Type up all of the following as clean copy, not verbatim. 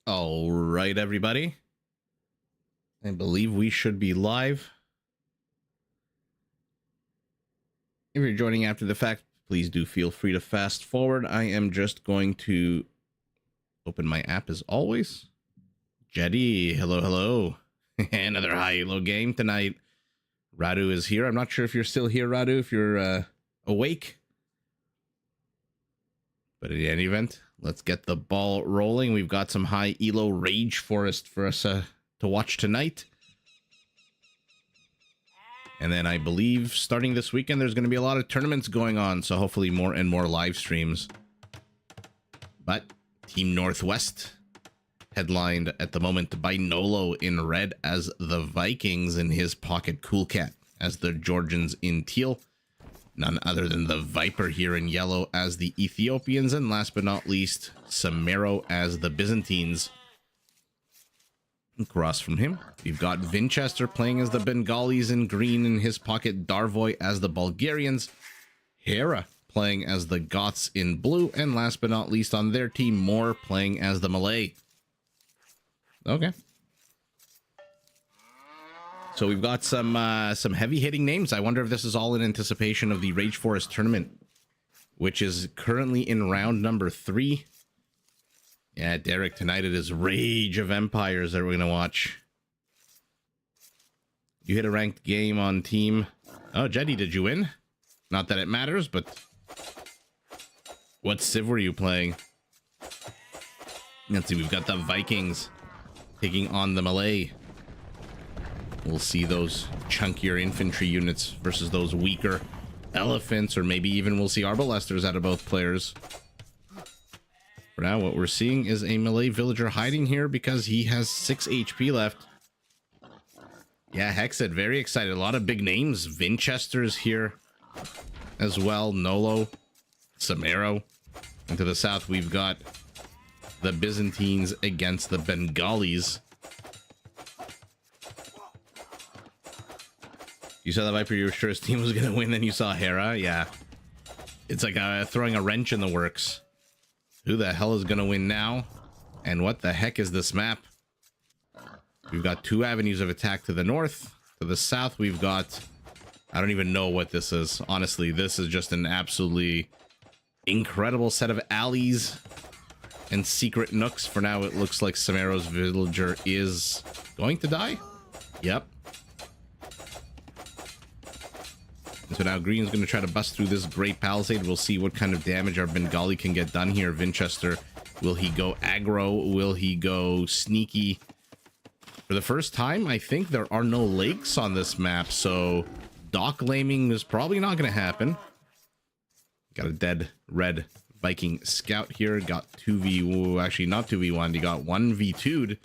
All right, everybody. I believe we should be live. If you're joining after the fact, please do feel free to fast forward. I am just going to open my app as always. Jetty, hello, hello. Another high-low game tonight. Radu is here. I'm not sure if you're still here, Radu, if you're awake. But in any event, let's get the ball rolling. We've got some high elo Rage Forest for us to watch tonight. And then I believe starting this weekend, there's going to be a lot of tournaments going on. So hopefully more and more live streams. But Team Northwest, headlined at the moment by Nolo in red as the Vikings, in his pocket Cool Cat as the Georgians in teal. None other than the Viper here in yellow as the Ethiopians. And last but not least, Samero as the Byzantines. Across from him, we've got Vinchester playing as the Bengalis in green, in his pocket Darvoy as the Bulgarians. Hera playing as the Goths in blue. And last but not least on their team, Moore playing as the Malay. Okay. So we've got some heavy hitting names. I wonder if this is all in anticipation of the Rage Forest tournament, which is currently in round number 3. Yeah, Derek, tonight it is Rage of Empires that we're going to watch. You hit a ranked game on team. Oh, Jetty, did you win? Not that it matters, but what civ were you playing? Let's see, we've got the Vikings taking on the Malay. We'll see those chunkier infantry units versus those weaker elephants, or maybe even we'll see Arbalesters out of both players. For now, what we're seeing is a Malay villager hiding here because he has 6 HP left. Yeah, Hexed, very excited. A lot of big names. Vinchester's here as well. Nolo, Samero. And to the south, we've got the Byzantines against the Bengalis. You saw the Viper, you were sure his team was going to win, then you saw Hera. Yeah. It's like throwing a wrench in the works. Who the hell is going to win now? And what the heck is this map? We've got 2 avenues of attack to the north. To the south, we've got... I don't even know what this is. Honestly, this is just an absolutely incredible set of alleys and secret nooks. For now, it looks like Samero's villager is going to die. Yep. So now Green's going to try to bust through this great palisade. We'll see what kind of damage our Bengali can get done here. Vinchester, will he go aggro? Will he go sneaky? For the first time, I think there are no lakes on this map, so dock laming is probably not going to happen. Got a dead red Viking scout here. Got 2v... Actually, not 2v1. He got 1v2'd.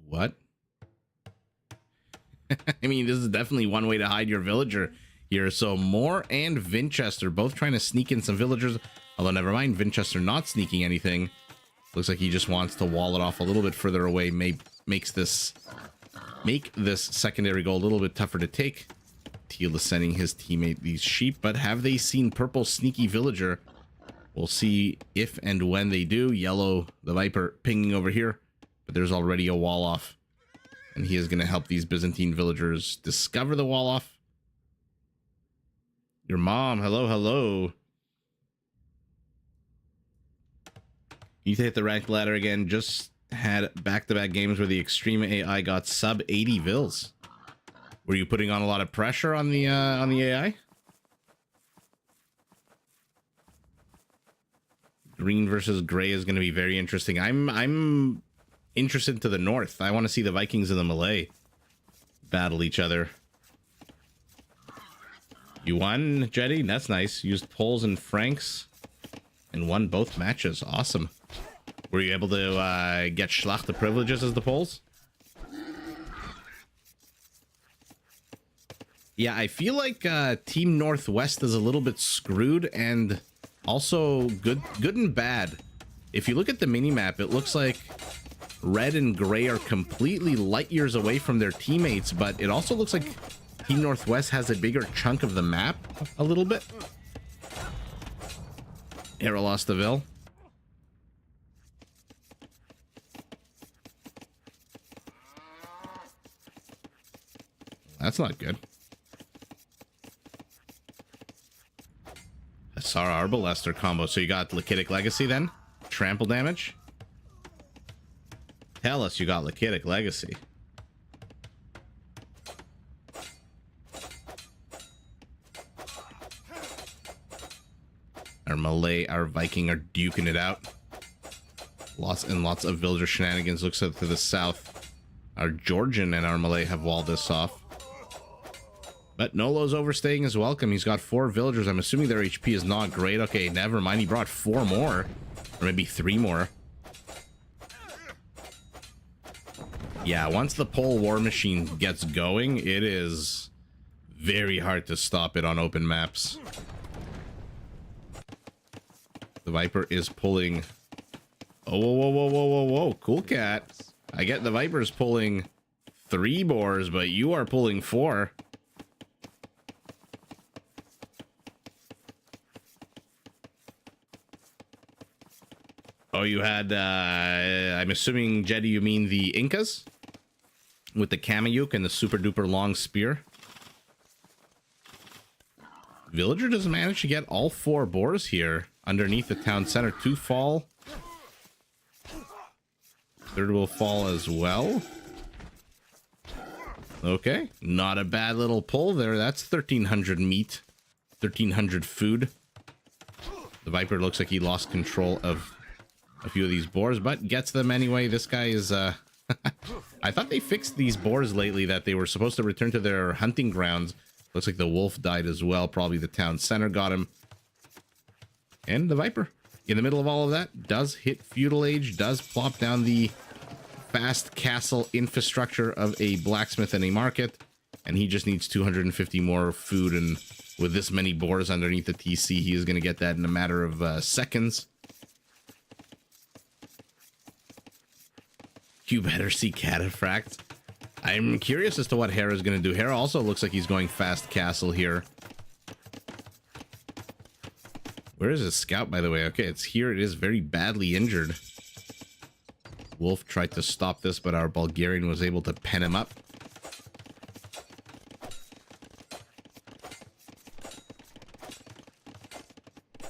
What? I mean, this is definitely one way to hide your villager here. So Moore and Vinchester both trying to sneak in some villagers. Although, never mind, Vinchester not sneaking anything. Looks like he just wants to wall it off a little bit further away. Make this secondary goal a little bit tougher to take. Teal is sending his teammate these sheep. But have they seen purple sneaky villager? We'll see if and when they do. Yellow, the Viper, pinging over here. But there's already a wall off. And he is going to help these Byzantine villagers discover the wall off. Your mom, hello, hello. You need to hit the ranked ladder again. Just had back-to-back games where the extreme AI got sub 80 vills. Were you putting on a lot of pressure on the AI? Green versus gray is going to be very interesting. I'm interested to the north. I want to see the Vikings and the Malay battle each other. You won, Jetty? That's nice. Used Poles and Franks and won both matches. Awesome. Were you able to get Schlacht the privileges as the Poles? Yeah, I feel like Team Northwest is a little bit screwed, and also good and bad. If you look at the mini-map, it looks like red and gray are completely light years away from their teammates, but it also looks like Team Northwest has a bigger chunk of the map a little bit. Hera lost the Ville. That's not good. Asara Arbalester combo. So you got Lakitic Legacy then? Trample damage? Tell us you got Lakitic Legacy. Our Malay, our Viking are duking it out. Lots and lots of villager shenanigans. Looks up to the south. Our Georgian and our Malay have walled this off. But Nolo's overstaying his welcome. He's got 4 villagers. I'm assuming their HP is not great. Okay, never mind. He brought 4 more. Or maybe 3 more. Yeah, once the pole war machine gets going, it is very hard to stop it on open maps. The Viper is pulling... Oh, whoa, whoa, whoa, whoa, whoa, whoa. Cool cat. I get the Viper's pulling 3 boars, but you are pulling 4. Oh, you had, I'm assuming, Jetty, you mean the Incas? With the Kamayuk and the super duper long spear? Villager does manage to get all 4 boars here underneath the town center. 2 fall. 3rd will fall as well. Okay, not a bad little pull there. That's 1,300 meat. 1,300 food. The Viper looks like he lost control of a few of these boars, but gets them anyway. This guy is, I thought they fixed these boars lately, that they were supposed to return to their hunting grounds. Looks like the wolf died as well. Probably the town center got him. And the Viper, in the middle of all of that, does hit feudal age, does plop down the fast castle infrastructure of a blacksmith and a market. And he just needs 250 more food, and with this many boars underneath the TC, he is going to get that in a matter of seconds. You better see Cataphract. I'm curious as to what Hera's going to do. Hera also looks like he's going fast castle here. Where is his scout, by the way? Okay, it's here. It is very badly injured. Wolf tried to stop this, but our Bulgarian was able to pen him up.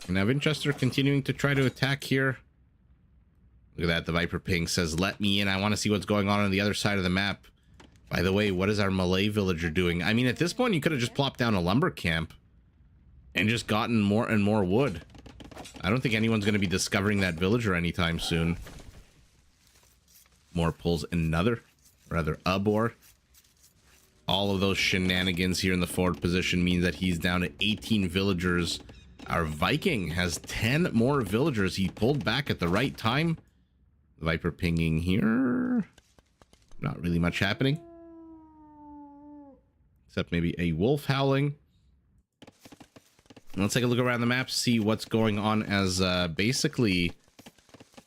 Now Winchester continuing to try to attack here. Look at that. The Viper ping says, let me in. I want to see what's going on the other side of the map. By the way, what is our Malay villager doing? I mean, at this point, you could have just plopped down a lumber camp and just gotten more and more wood. I don't think anyone's going to be discovering that villager anytime soon. More pulls another, rather a boar. All of those shenanigans here in the forward position means that he's down to 18 villagers. Our Viking has 10 more villagers. He pulled back at the right time. The Viper pinging here. Not really much happening. Except maybe a wolf howling. Let's take a look around the map, see what's going on, as basically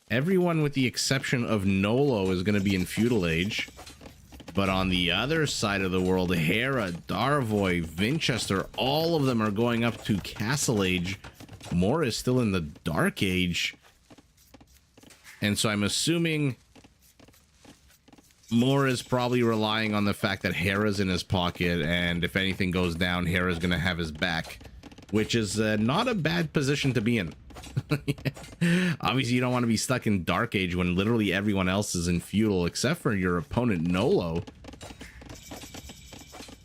everyone with the exception of Nolo is going to be in feudal age. But on the other side of the world, Hera, Darvoy, Winchester, all of them are going up to castle age. Moore is still in the dark age. And so I'm assuming Moore is probably relying on the fact that Hera's in his pocket, and if anything goes down, Hera's going to have his back, which is not a bad position to be in. Obviously, you don't want to be stuck in Dark Age when literally everyone else is in feudal, except for your opponent, Nolo,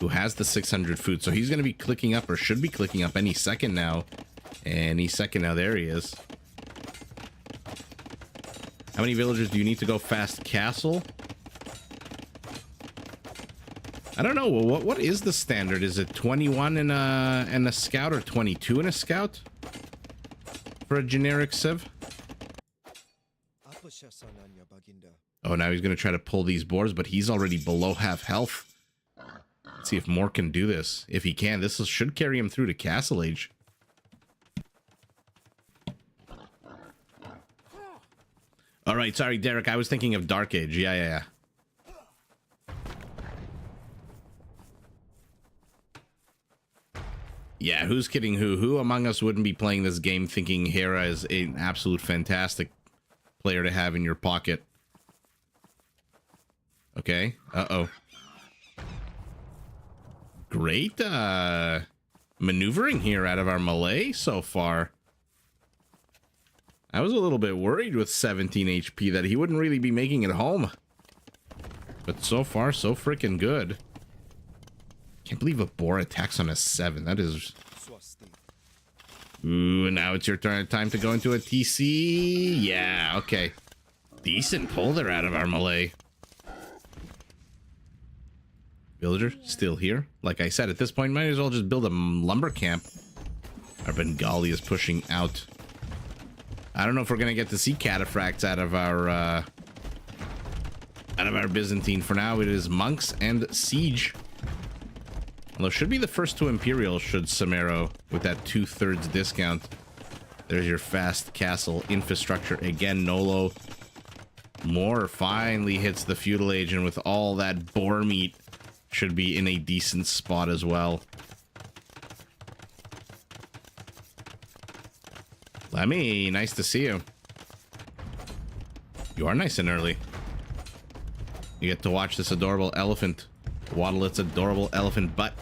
who has the 600 food. So he's going to be clicking up, or should be clicking up any second now. Any second now. There he is. How many villagers do you need to go fast castle? I don't know. What is the standard? Is it 21 in a scout, or 22 in a scout for a generic civ? Oh, now he's going to try to pull these boars, but he's already below half health. Let's see if Moore can do this. If he can, this should carry him through to castle age. All right, sorry, Derek. I was thinking of Dark Age. Yeah. Yeah, who's kidding who? Who among us wouldn't be playing this game thinking Hera is an absolute fantastic player to have in your pocket? Okay. Uh-oh. great maneuvering here out of our Malay so far. I was a little bit worried with 17 HP that he wouldn't really be making it home. But so far, so freaking good. Can't believe a boar attacks on a 7. That is... Ooh, now it's your time to go into a TC. Yeah, okay. Decent pull there out of our Malay. Villager still here. Like I said, at this point, might as well just build a lumber camp. Our Bengali is pushing out. I don't know if we're gonna get to see cataphracts out of our Byzantine. For now, it is monks and siege. Although should be the first to Imperial should Samaro with that 2/3 discount. There's your fast castle infrastructure again. Nolo more finally hits the feudal age, and with all that boar meat, should be in a decent spot as well. Lemmy, nice to see you. You are nice and early. You get to watch this adorable elephant waddle its adorable elephant butt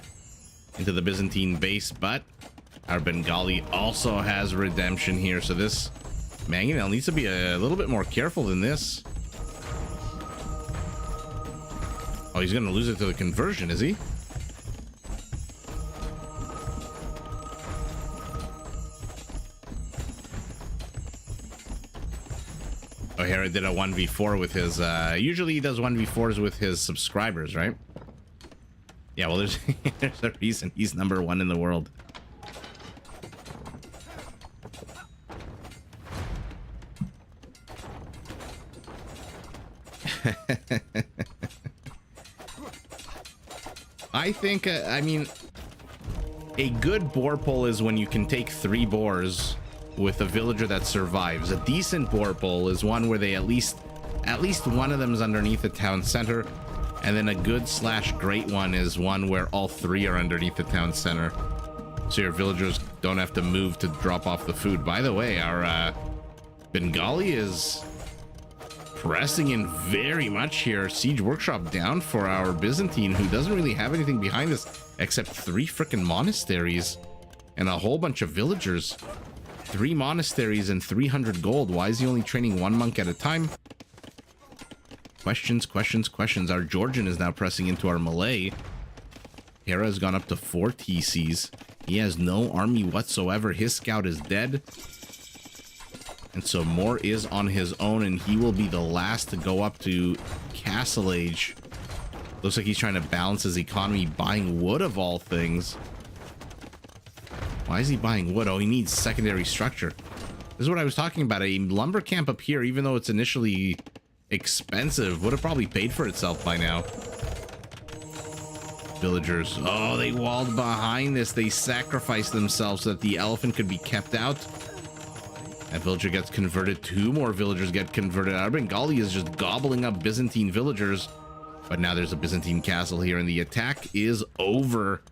into the Byzantine base, but our Bengali also has redemption here, so this Mangonel needs to be a little bit more careful than this. Oh, he's gonna lose it to the conversion, is he? Oh, Hera did a 1v4 with his, usually he does 1v4s with his subscribers, right? Yeah, well, there's, there's a reason he's #1 in the world. I think, I mean, a good boar pull is when you can take 3 boars with a villager that survives. A decent boar pull is one where they at least one of them is underneath the town center, and then a good / great one is one where all 3 are underneath the town center, so your villagers don't have to move to drop off the food. By the way, our Bengali is pressing in very much here. Siege workshop down for our Byzantine, who doesn't really have anything behind this except 3 freaking monasteries and a whole bunch of villagers. 3 monasteries and 300 gold. Why is he only training 1 monk at a time? Questions, questions, questions. Our Georgian is now pressing into our Malay. Hera has gone up to 4 TCs. He has no army whatsoever. His scout is dead. And so Moore is on his own, and he will be the last to go up to Castle Age. Looks like he's trying to balance his economy, buying wood of all things. Why is he buying wood? Oh, he needs secondary structure. This is what I was talking about. A lumber camp up here, even though it's initially expensive, would have probably paid for itself by now. Villagers. Oh, they walled behind this. They sacrificed themselves so that the elephant could be kept out. That villager gets converted. 2 more villagers get converted. Our Bengali is just gobbling up Byzantine villagers. But now there's a Byzantine castle here, and the attack is over.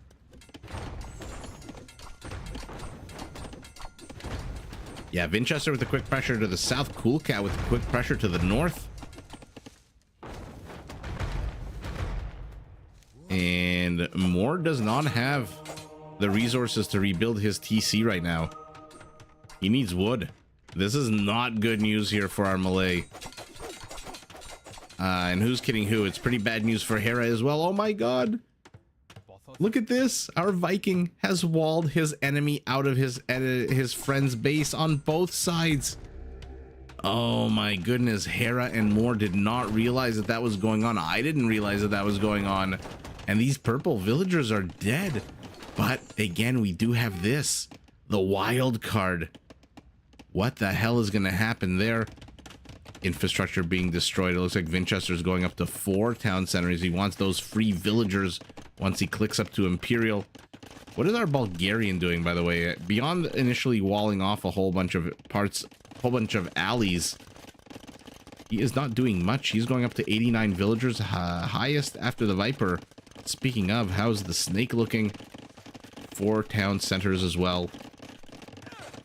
Yeah, Winchester with a quick pressure to the south. Cool Cat with a quick pressure to the north. And Moore does not have the resources to rebuild his TC right now. He needs wood. This is not good news here for our Malay. And who's kidding who? It's pretty bad news for Hera as well. Oh my god. Look at this. Our Viking has walled his enemy out of his friend's base on both sides. Oh my goodness. Hera and Moore did not realize that that was going on. I didn't realize that that was going on. And these purple villagers are dead. But again, we do have this. The wild card. What the hell is going to happen there? Infrastructure being destroyed. It looks like Winchester's going up to 4 town centers. He wants those free villagers once he clicks up to Imperial. What is our Bulgarian doing, by the way? Beyond initially walling off a whole bunch of parts, a whole bunch of alleys, he is not doing much. He's going up to 89 villagers, highest after the Viper. Speaking of, how's the Snake looking? 4 town centers as well.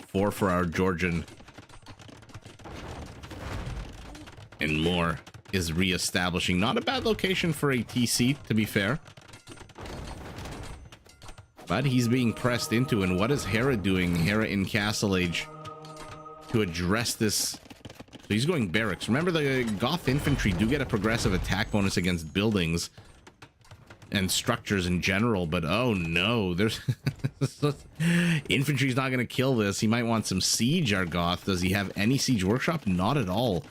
4 for our Georgian. And Moore is re-establishing. Not a bad location for a TC, to be fair. But he's being pressed into, and what is Hera doing? Hera in Castle Age to address this. So he's going barracks. Remember, the Goth infantry do get a progressive attack bonus against buildings and structures in general, but oh no, there's infantry's not going to kill this. He might want some siege, our Goth. Does he have any siege workshop? Not at all.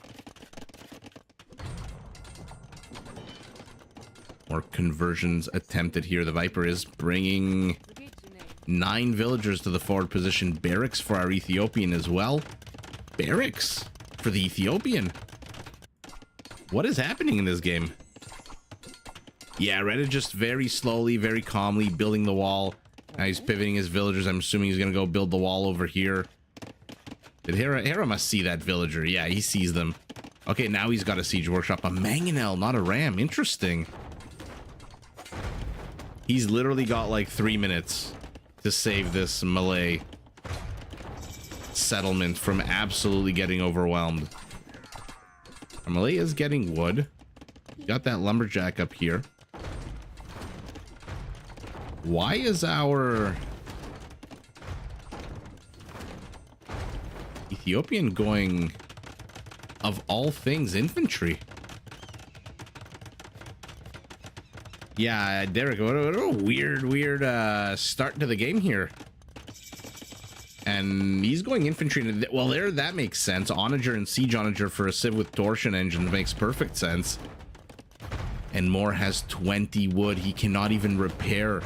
More conversions attempted here. The Viper is bringing 9 villagers to the forward position. Barracks for our Ethiopian as well. Barracks for the Ethiopian. What is happening in this game? Yeah, Reddit just very slowly, very calmly building the wall. Now he's pivoting his villagers. I'm assuming he's going to go build the wall over here. Did Hera must see that villager. Yeah, he sees them. Okay, now he's got a siege workshop. A mangonel, not a ram. Interesting. He's literally got like 3 minutes to save this Malay settlement from absolutely getting overwhelmed. Malay is getting wood. Got that lumberjack up here. Why is our Ethiopian going, of all things, infantry? Yeah, Derek, what a weird start to the game here. And he's going infantry. Well, there, that makes sense. Onager and Siege Onager for a Civ with torsion engines makes perfect sense. And Moore has 20 wood. He cannot even repair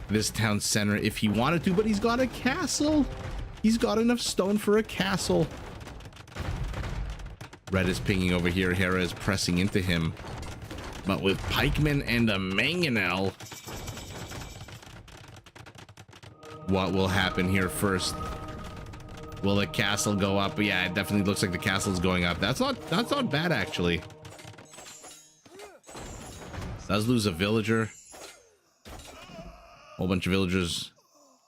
this town center if he wanted to, but he's got a castle. He's got enough stone for a castle. Red is pinging over here. Hera is pressing into him. But with pikemen and a mangonel, what will happen here first? Will the castle go up? Yeah, it definitely looks like the castle's going up. That's not bad, actually. Does lose a villager. Whole bunch of villagers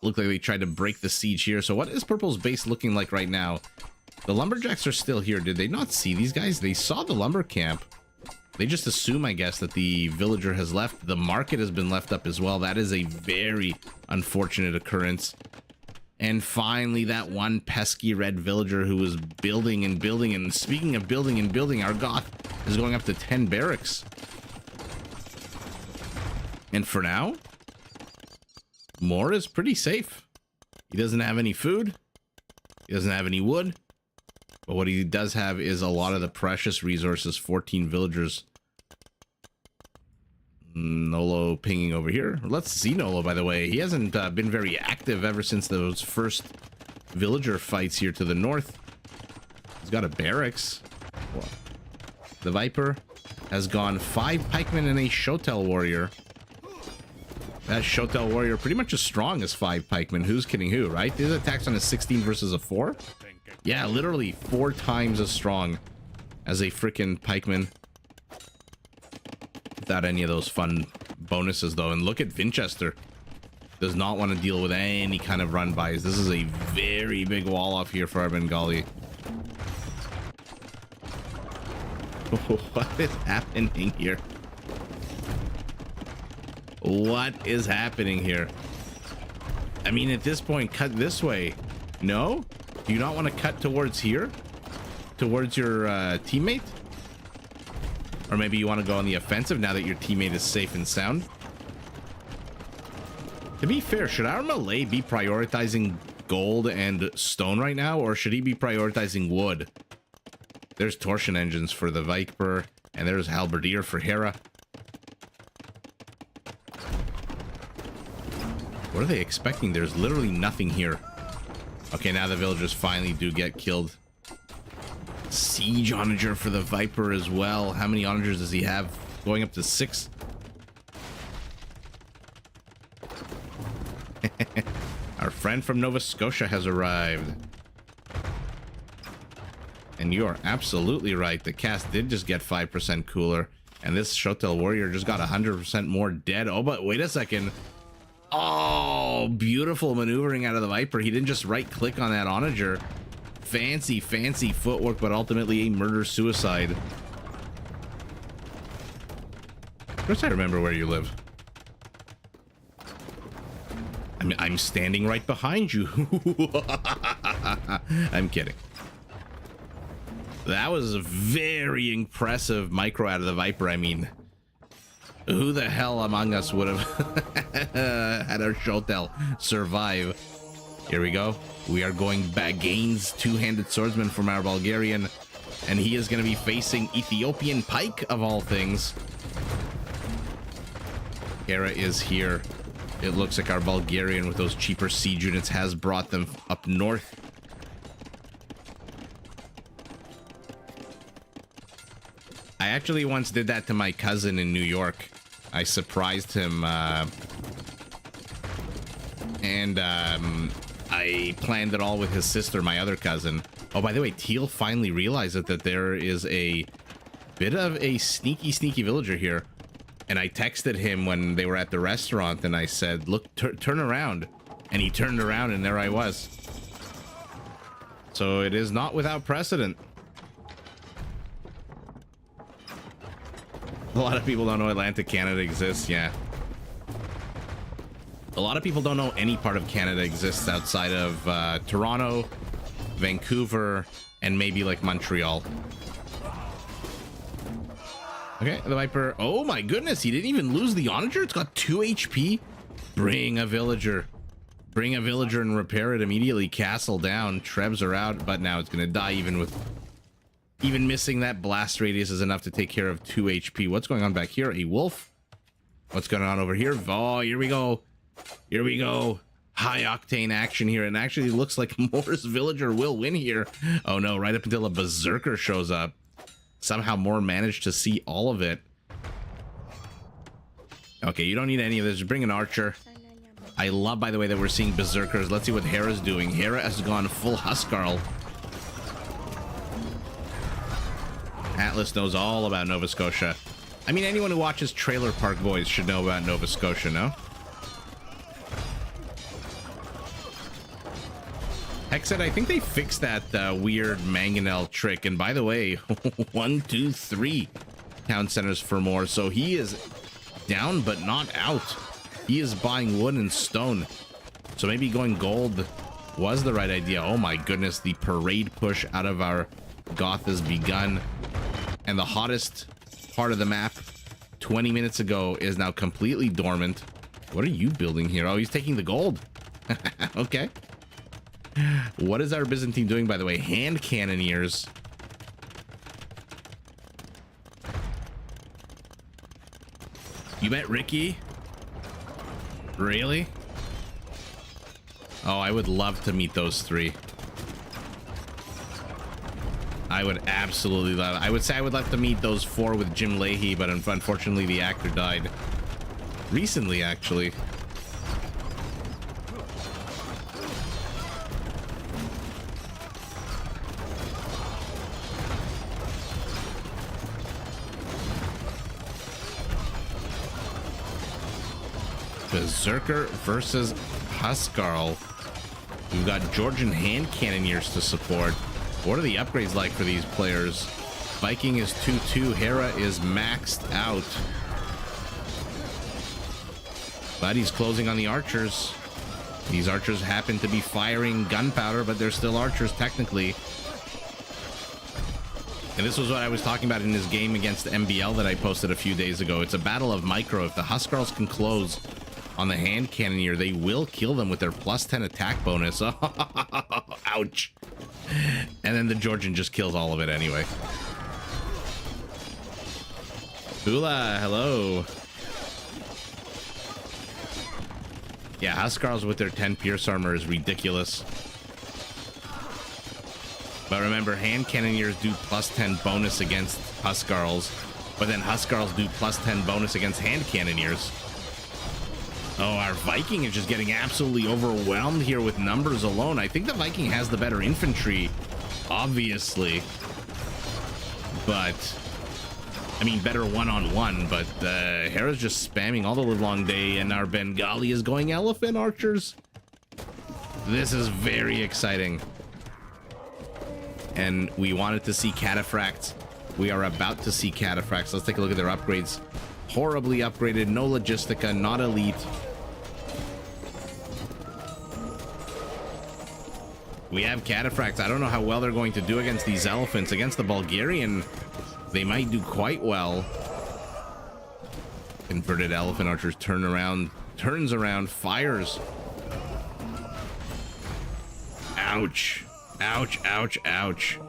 look like they tried to break the siege here. So what is Purple's base looking like right now? The lumberjacks are still here. Did they not see these guys? They saw the lumber camp. They just assume, I guess, that the villager has left. The market has been left up as well. That is a very unfortunate occurrence. And finally, that one pesky red villager who was building and building. And speaking of building and building, our Goth is going up to 10 barracks. And for now, Moore is pretty safe. He doesn't have any food. He doesn't have any wood. But what he does have is a lot of the precious resources. 14 villagers. Nolo pinging over here. Let's see Nolo, by the way. He hasn't been very active ever since those first villager fights here to the north. He's got a barracks. The Viper has gone 5 pikemen and a Shotel warrior. That Shotel warrior pretty much as strong as 5 pikemen. Who's kidding who, right? These attacks on a 16 versus a 4? Yeah, literally 4 times as strong as a freaking pikeman. Without any of those fun bonuses, though. And look at Vinchester. Does not want to deal with any kind of run-bys. This is a very big wall off here for our Bengali. What is happening here? What is happening here? I mean, at this point, cut this way. No? Do you not want to cut towards here? Towards your teammate? Or maybe you want to go on the offensive now that your teammate is safe and sound? To be fair, should our Malay be prioritizing gold and stone right now? Or should he be prioritizing wood? There's torsion engines for the Viper. And there's halberdier for Hera. What are they expecting? There's literally nothing here. Okay, now the villagers finally do get killed. Siege Onager for the Viper as well. How many Onagers does he have? Going up to 6. Our friend from Nova Scotia has arrived. And you are absolutely right. The cast did just get 5% cooler. And this Shotel warrior just got 100% more dead. Oh, but wait a second. Oh, beautiful maneuvering out of the Viper. He didn't just right-click on that Onager. Fancy, fancy footwork, but ultimately a murder-suicide. Of course I remember where you live. I'm standing right behind you. I'm kidding. That was a very impressive micro out of the Viper. I mean, who the hell among us would have had our Shotel survive? Here we go. We are going back. Gains two-handed swordsman from our Bulgarian, and he is going to be facing Ethiopian Pike of all things. Hera is here. It looks like our Bulgarian with those cheaper siege units has brought them up north. I actually once did that to my cousin in New York. I surprised him, and I planned it all with his sister, my other cousin. Oh, by the way, Teal finally realized that there is a bit of a sneaky villager here. And I texted him when they were at the restaurant, and I said, look, turn around. And he turned around, and there I was. So it is not without precedent. A lot of people don't know Atlantic Canada exists, yeah. A lot of people don't know any part of Canada exists outside of Toronto, Vancouver, and maybe like Montreal. Okay, the Viper. Oh my goodness, he didn't even lose the Onager. It's got 2 HP. Bring a villager. Bring a villager and repair it immediately. Castle down. Trebs are out, but now it's going to die even with... Even missing that blast radius is enough to take care of 2 HP. What's going on back here? A wolf? What's going on over here? Oh, here we go. Here we go. High octane action here. And actually looks like Moore's villager will win here. Oh no, right up until a berserker shows up. Somehow Moore managed to see all of it. Okay, you don't need any of this. Just bring an archer. I love, by the way, that we're seeing berserkers. Let's see what Hera's doing. Hera has gone full Huskarl. Atlas knows all about Nova Scotia. I mean, anyone who watches Trailer Park Boys should know about Nova Scotia, no? Hexed, I think they fixed that weird mangonel trick. And by the way, 1, 2, 3 town centers for more. So he is down, but not out. He is buying wood and stone. So maybe going gold was the right idea. Oh my goodness, the parade push out of our Goth has begun. And the hottest part of the map 20 minutes ago is now completely dormant. What are you building here? Oh, he's taking the gold. Okay. What is our Byzantine doing, by the way? Hand cannoneers. You met Ricky? Really? Oh, I would love to meet those three. I would absolutely love it. I would say I would love to meet those 4 with Jim Leahy, but unfortunately the actor died. Recently, actually. Berserker versus Huskarl. We've got Georgian hand cannoneers to support. What are the upgrades like for these players? Viking is 2-2. Hera is maxed out. But he's closing on the archers. These archers happen to be firing gunpowder, but they're still archers technically. And this was what I was talking about in this game against MBL that I posted a few days ago. It's a battle of micro. If the Huskarls can close on the hand cannoneer, they will kill them with their +10 attack bonus. Ouch. And then the Georgian just kills all of it anyway. Bula, hello. Yeah, Huskarls with their 10 pierce armor is ridiculous. But remember, hand cannoneers do +10 bonus against Huskarls, but then Huskarls do +10 bonus against hand cannoneers. Oh, our Viking is just getting absolutely overwhelmed here with numbers alone. I think the Viking has the better infantry, obviously. But, I mean, better one-on-one, but Hera's just spamming all the livelong day, and our Bengali is going elephant archers. This is very exciting. And we wanted to see cataphracts. We are about to see cataphracts. Let's take a look at their upgrades. Horribly upgraded, no logistica, not elite. We have cataphracts. I don't know how well they're going to do against these elephants. Against the Bulgarian, they might do quite well. Inverted elephant archers turns around, fires. Ouch. Ouch, ouch, ouch.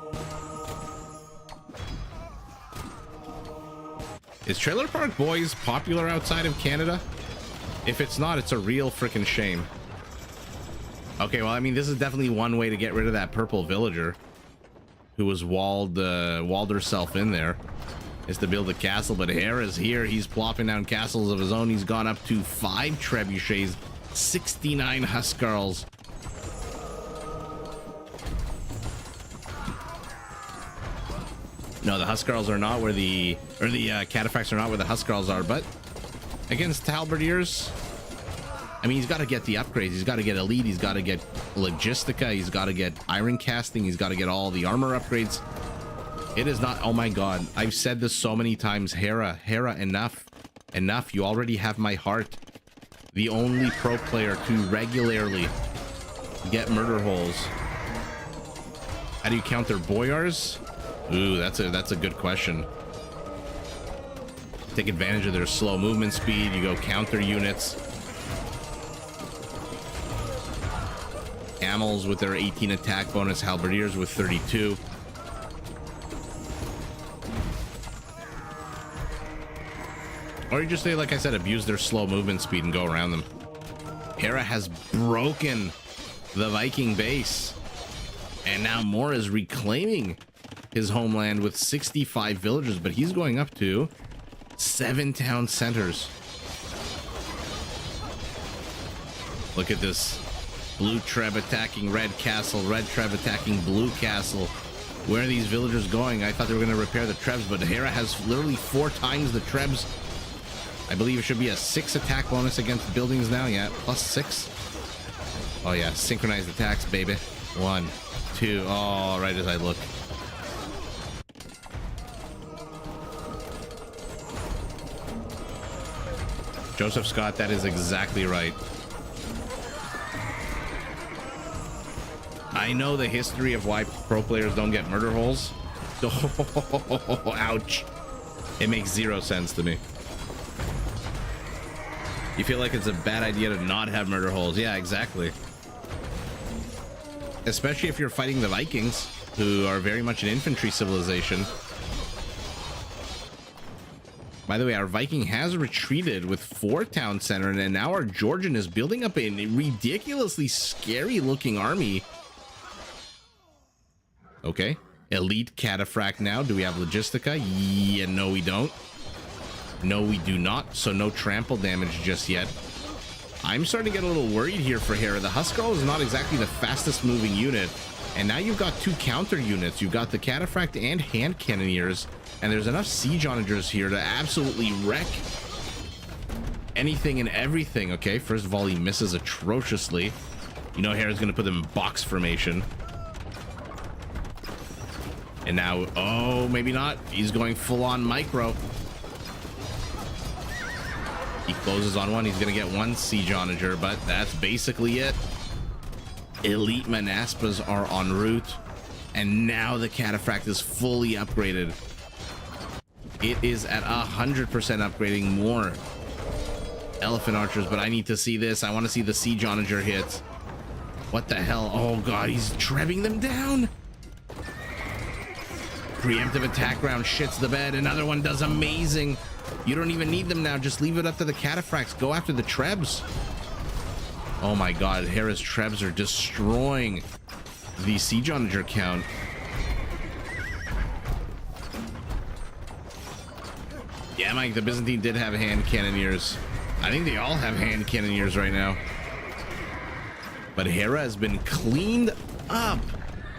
Is Trailer Park Boys popular outside of Canada? If it's not, it's a real freaking shame. Okay, well, I mean, this is definitely one way to get rid of that purple villager who was walled herself in there, is to build a castle. But Hera's here. He's plopping down castles of his own. He's gone up to 5 trebuchets, 69 Huskarls. No, the Huskarls are not where the cataphracts are not where the Huskarls are, but against halberdiers, I mean, he's got to get the upgrades. He's got to get elite. He's got to get logistica. He's got to get iron casting. He's got to get all the armor upgrades. It is not. Oh my God. I've said this so many times. Hera, enough. Enough. You already have my heart. The only pro player to regularly get murder holes. How do you counter boyars? Ooh, that's a good question. Take advantage of their slow movement speed. You go counter units. Camels with their 18 attack bonus, halberdiers with 32. Or you just say, like I said, abuse their slow movement speed and go around them. Hera has broken the Viking base, and now Mora is reclaiming his homeland with 65 villagers, but he's going up to 7 town centers. Look at this. Blue Treb attacking Red Castle, Red Treb attacking Blue Castle. Where are these villagers going? I thought they were going to repair the Trebs, but Hera has literally 4 times the Trebs. I believe it should be a 6 attack bonus against buildings now. Yeah, plus 6. Oh yeah, synchronized attacks, baby. 1, 2. Oh, right as I look. Joseph Scott, that is exactly right. I know the history of why pro players don't get murder holes. Oh, ouch. It makes 0 sense to me. You feel like it's a bad idea to not have murder holes. Yeah, exactly. Especially if you're fighting the Vikings, who are very much an infantry civilization. By the way, our Viking has retreated with 4 town center, and now our Georgian is building up a ridiculously scary looking army. Okay, elite cataphract now. Do we have logistica? Yeah, no we don't. No we do not, so no trample damage just yet. I'm starting to get a little worried here for Hera. The Huskarl is not exactly the fastest moving unit, and now you've got 2 counter units. You've got the cataphract and hand cannoneers, and there's enough siege onagers here to absolutely wreck anything and everything. Okay, first volley misses atrociously. You know Hera's gonna put them in box formation. And now, oh, maybe not. He's going full on micro. He closes on one. He's going to get 1 siege onager, but that's basically it. Elite Manaspas are en route. And now the cataphract is fully upgraded. It is at 100% upgrading more elephant archers, but I need to see this. I want to see the siege onager hits. What the hell? Oh, God, he's trebbing them down. Preemptive attack round shits the bed. Another one does amazing. You don't even need them now. Just leave it up to the cataphracts. Go after the Trebs. Oh my God, Hera's Trebs are destroying the siege onager count. Yeah, Mike, the Byzantine did have hand cannoneers. I think they all have hand cannoneers right now. But Hera has been cleaned up.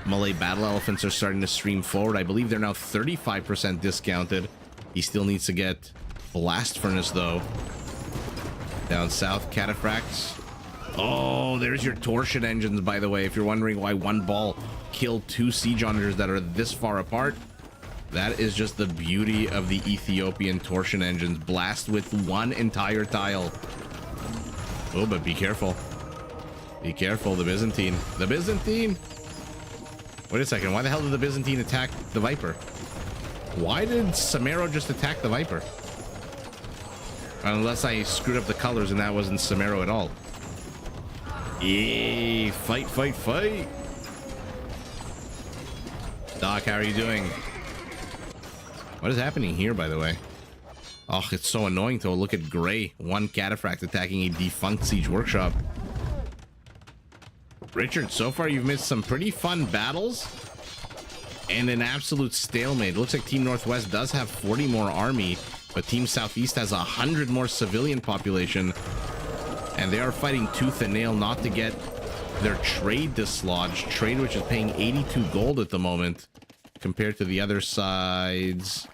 Malay battle elephants are starting to stream forward. I believe they're now 35% discounted. He still needs to get blast furnace though. Down south, cataphracts. Oh, there's your torsion engines, by the way. If you're wondering why 1 ball killed 2 siege onagers that are this far apart, that is just the beauty of the Ethiopian torsion engines. Blast with 1 entire tile. Oh, but be careful. Be careful, the Byzantine. The Byzantine! Wait a second. Why the hell did the Byzantine attack the Viper? Why did Samaro just attack the Viper? Unless I screwed up the colors and that wasn't Samaro at all. Yay! Fight, fight, fight! Doc, how are you doing? What is happening here, by the way? Oh, it's so annoying to look at Gray. One cataphract attacking a defunct siege workshop. Richard, so far you've missed some pretty fun battles and an absolute stalemate. Looks like Team Northwest does have 40 more army, but Team Southeast has 100 more civilian population, and they are fighting tooth and nail not to get their trade dislodged. Trade, which is paying 82 gold at the moment, compared to the other side's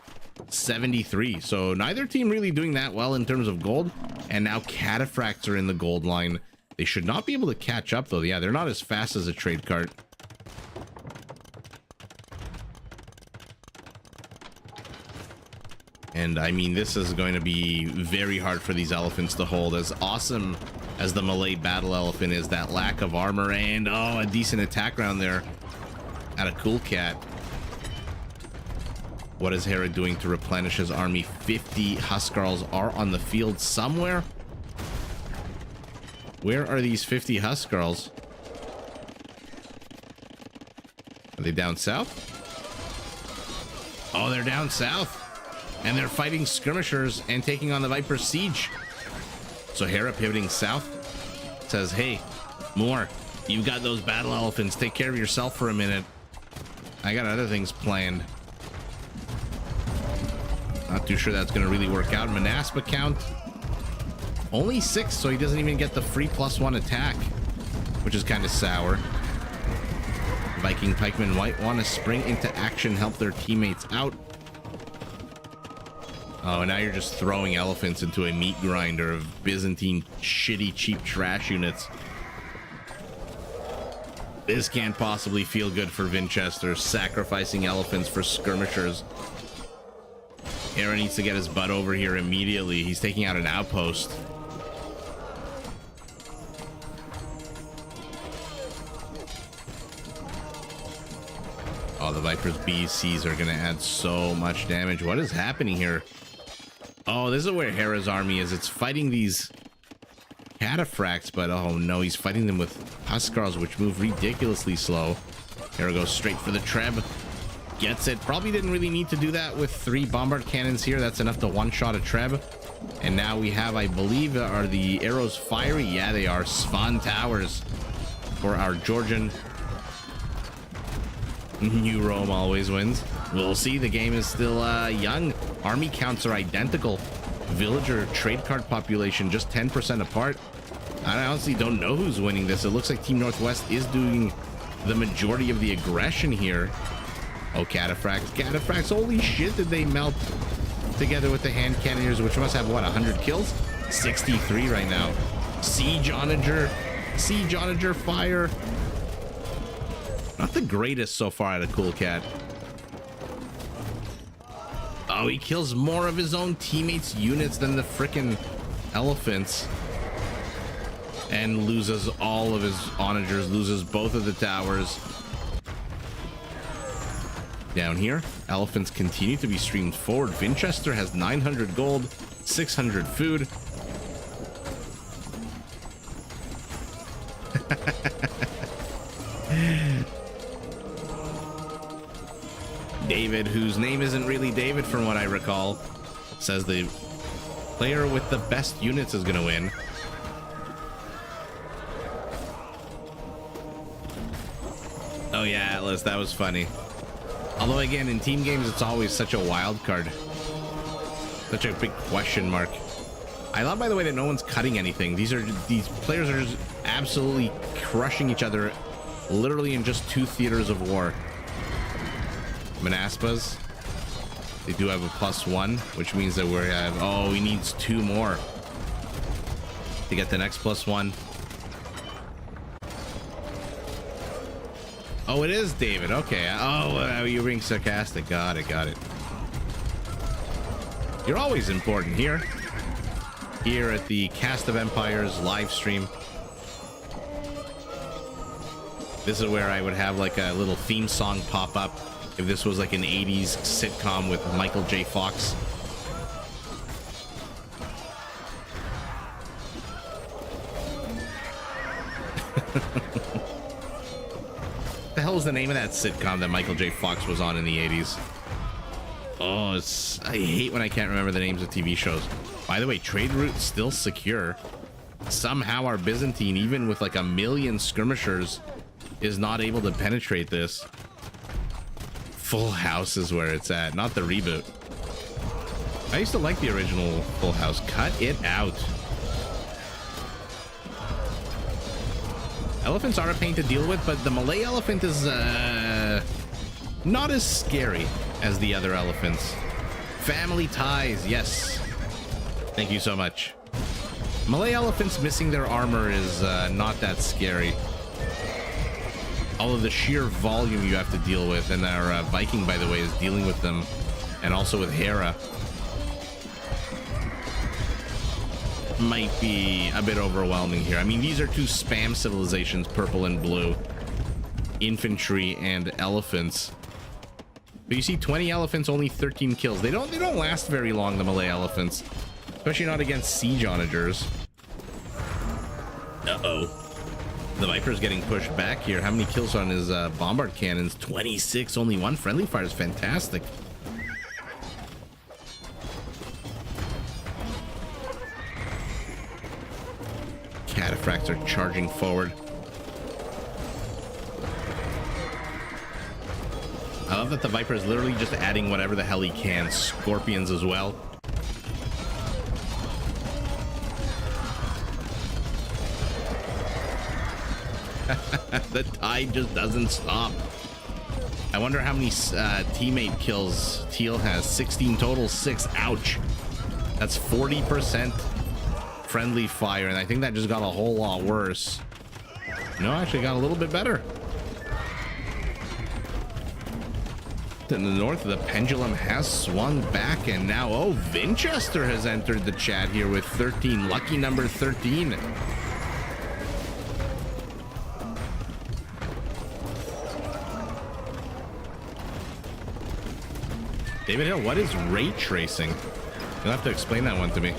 73. So neither team really doing that well in terms of gold, and now cataphracts are in the gold line. They should not be able to catch up, though. Yeah, they're not as fast as a trade cart. And I mean, this is going to be very hard for these elephants to hold. As awesome as the Malay battle elephant is, that lack of armor and, oh, a decent attack round there at a cool cat. What is Hera doing to replenish his army? 50 Huskarls are on the field somewhere. Where are these 50 Huskarls? Are they down south? Oh, they're down south. And they're fighting skirmishers and taking on the Viper siege. So Hera, pivoting south, says, hey, Moore, you've got those battle elephants. Take care of yourself for a minute. I got other things planned. Not too sure that's going to really work out. Manaspa count only 6, so he doesn't even get the free +1 attack, which is kind of sour. Viking pikemen might want to spring into action, help their teammates out. Oh, and now you're just throwing elephants into a meat grinder of Byzantine shitty cheap trash units. This can't possibly feel good for Winchester, sacrificing elephants for skirmishers. Hera needs to get his butt over here immediately. He's taking out an outpost. Oh, the Viper's BCs are going to add so much damage. What is happening here? Oh, this is where Hera's army is. It's fighting these cataphracts, but oh no, he's fighting them with Huskarls, which move ridiculously slow. Hera goes straight for the Treb. Gets it. Probably didn't really need to do that with 3 bombard cannons here. That's enough to one-shot a Treb. And now we have, I believe, are the arrows fiery? Yeah, they are. Svan Towers for our Georgian. New Rome always wins. We'll see. The game is still young. Army counts are identical. Villager trade card population just 10% apart. I honestly don't know who's winning this. It looks like Team Northwest is doing the majority of the aggression here. Oh, cataphracts. Cataphracts. Holy shit, did they melt together with the hand cannoneers, which must have, what, 100 kills? 63 right now. Siege Onager. Siege Onager fire. Not the greatest so far out of Cool Cat. Oh, he kills more of his own teammates' units than the frickin' elephants. And loses all of his onagers, loses both of the towers. Down here, elephants continue to be streamed forward. Winchester has 900 gold, 600 food. David, whose name isn't really David from what I recall, says the player with the best units is gonna win. Oh yeah, Atlas, that was funny. Although again, in team games, it's always such a wild card. Such a big question mark. I love, by the way, that no one's cutting anything. These players are just absolutely crushing each other, literally in just 2 theaters of war. Manaspas, they do have a +1, which means that we have, oh, he needs 2 more to get the next +1. Oh, it is David. Okay. Oh, you're being sarcastic. Got it. Got it. You're always important here. Here at the Cast of Empires live stream. This is where I would have like a little theme song pop up if this was like an 80s sitcom with Michael J. Fox. The hell was the name of that sitcom that Michael J. Fox was on in the 80s? Oh, I hate when I can't remember the names of TV shows. By the way, trade route still secure. Somehow our Byzantine, even with like 1 million skirmishers, is not able to penetrate this. Full House is where it's at, not the reboot. I used to like the original Full House. Cut it out. Elephants are a pain to deal with, but the Malay elephant is not as scary as the other elephants. Family ties, yes. Thank you so much. Malay elephants missing their armor is not that scary. All of the sheer volume you have to deal with, and our Viking, by the way, is dealing with them, and also with Hera. Might be a bit overwhelming here. I mean, these are two spam civilizations, purple and blue. Infantry and elephants. But you see, 20 elephants, only 13 kills. They don't last very long, the Malay elephants. Especially not against siege onagers. Uh-oh. The Viper's getting pushed back here. How many kills on his bombard cannons? 26. Only one friendly fire is fantastic. Cataphracts are charging forward. I love that the Viper is literally just adding whatever the hell he can. Scorpions as well. The tide just doesn't stop. I wonder how many teammate kills Teal has. 16 total, 6. Ouch. That's 40% friendly fire, and I think that just got a whole lot worse. No, actually got a little bit better. In the north, the pendulum has swung back, and now, oh, Winchester has entered the chat here with 13. Lucky number 13. David Hill, what is ray tracing? You'll have to explain that one to me.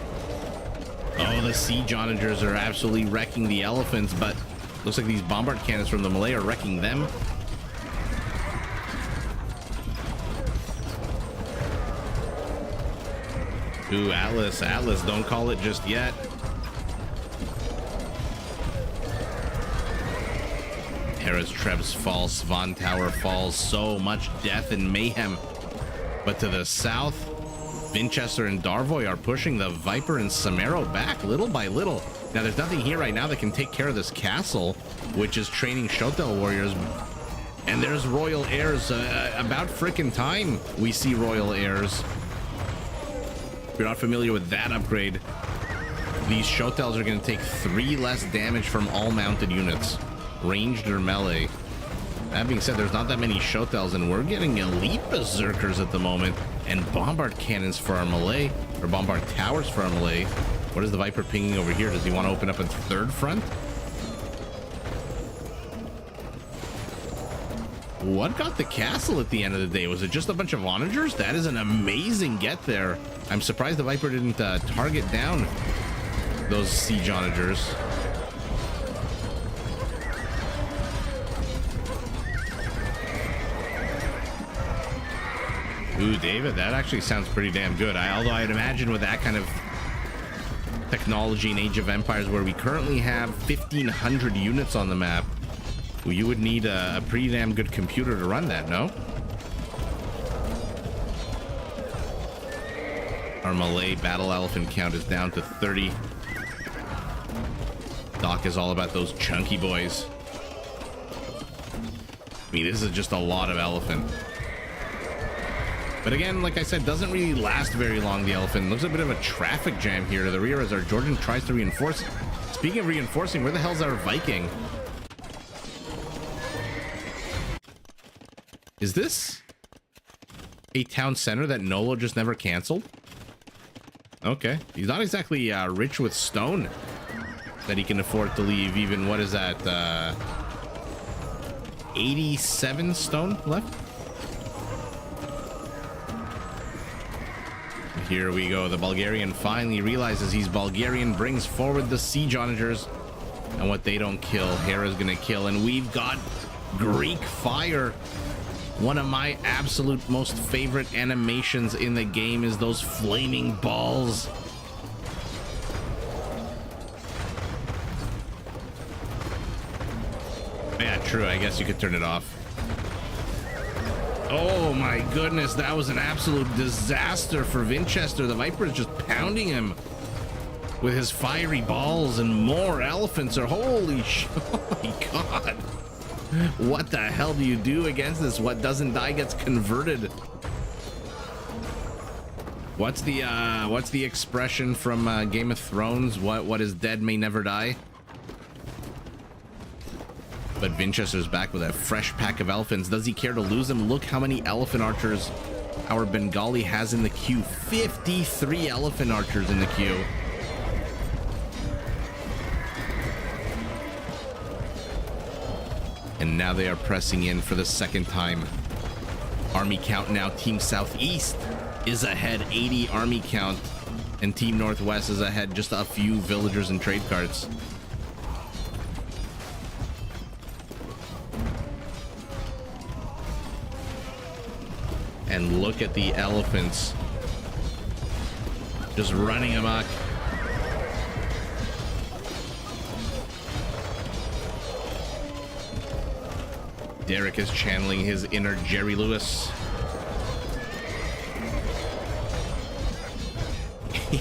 Oh, the siege onagers are absolutely wrecking the elephants, but looks like these bombard cannons from the Malay are wrecking them. Ooh, Atlas, don't call it just yet. Hera's Trebs falls, Svan Tower falls, so much death and mayhem. But to the south, Winchester and Darvoy are pushing the Viper and Samaro back little by little. Now, there's nothing here right now that can take care of this castle, which is training Shotel warriors. And there's Royal Heirs. About frickin' time we see Royal Heirs. If you're not familiar with that upgrade, these Shotels are going to take 3 less damage from all mounted units, ranged or melee. That being said, there's not that many Shotels, and we're getting elite berserkers at the moment, and bombard cannons for our Malay, or bombard towers for our Malay. What is the Viper pinging over here? Does he want to open up a third front? What got the castle at the end of the day? Was it just a bunch of onagers? That is an amazing get there. I'm surprised the Viper didn't target down those siege onagers. Ooh, David, that actually sounds pretty damn good. Although I'd imagine with that kind of technology in Age of Empires, where we currently have 1,500 units on the map, well, you would need a pretty damn good computer to run that, no? Our Malay battle elephant count is down to 30. Doc is all about those chunky boys. I mean, this is just a lot of elephant. But again, like I said, doesn't really last very long, the elephant. Looks a bit of a traffic jam here to the rear as our Georgian tries to reinforce. Speaking of reinforcing, where the hell's our Viking? Is this a town center that Nolo just never canceled? Okay. He's not exactly rich with stone that he can afford to leave even, what is that? 87 stone left. Here we go. The Bulgarian finally realizes he's Bulgarian, brings forward the siege onagers, and what they don't kill, Hera's gonna kill. And we've got Greek fire. One of my absolute most favorite animations in the game is those flaming balls. Yeah, true. I guess you could turn it off. Oh my goodness, that was an absolute disaster for Winchester. The Viper is just pounding him with his fiery balls, and more elephants are holy sh oh my god. What the hell do you do against this? What doesn't die gets converted. What's the expression from Game of Thrones? What is dead may never die. But Winchester's back with a fresh pack of elephants. Does he care to lose them? Look how many elephant archers our Bengali has in the queue. 53 elephant archers in the queue. And now they are pressing in for the second time. Army count now. Team Southeast is ahead, 80 army count. And Team Northwest is ahead, just a few villagers and trade carts. And look at the elephants just running amok. Derek is channeling his inner Jerry Lewis.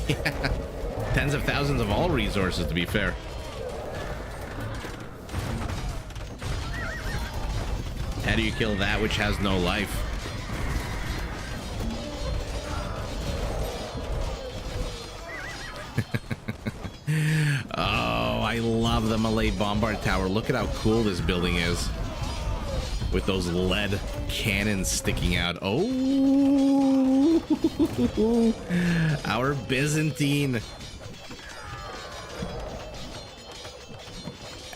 Yeah. Tens of thousands of all resources, to be fair. How do you kill that which has no life? Oh, I love the Malay Bombard Tower. Look at how cool this building is with those lead cannons sticking out. Oh, our Byzantine.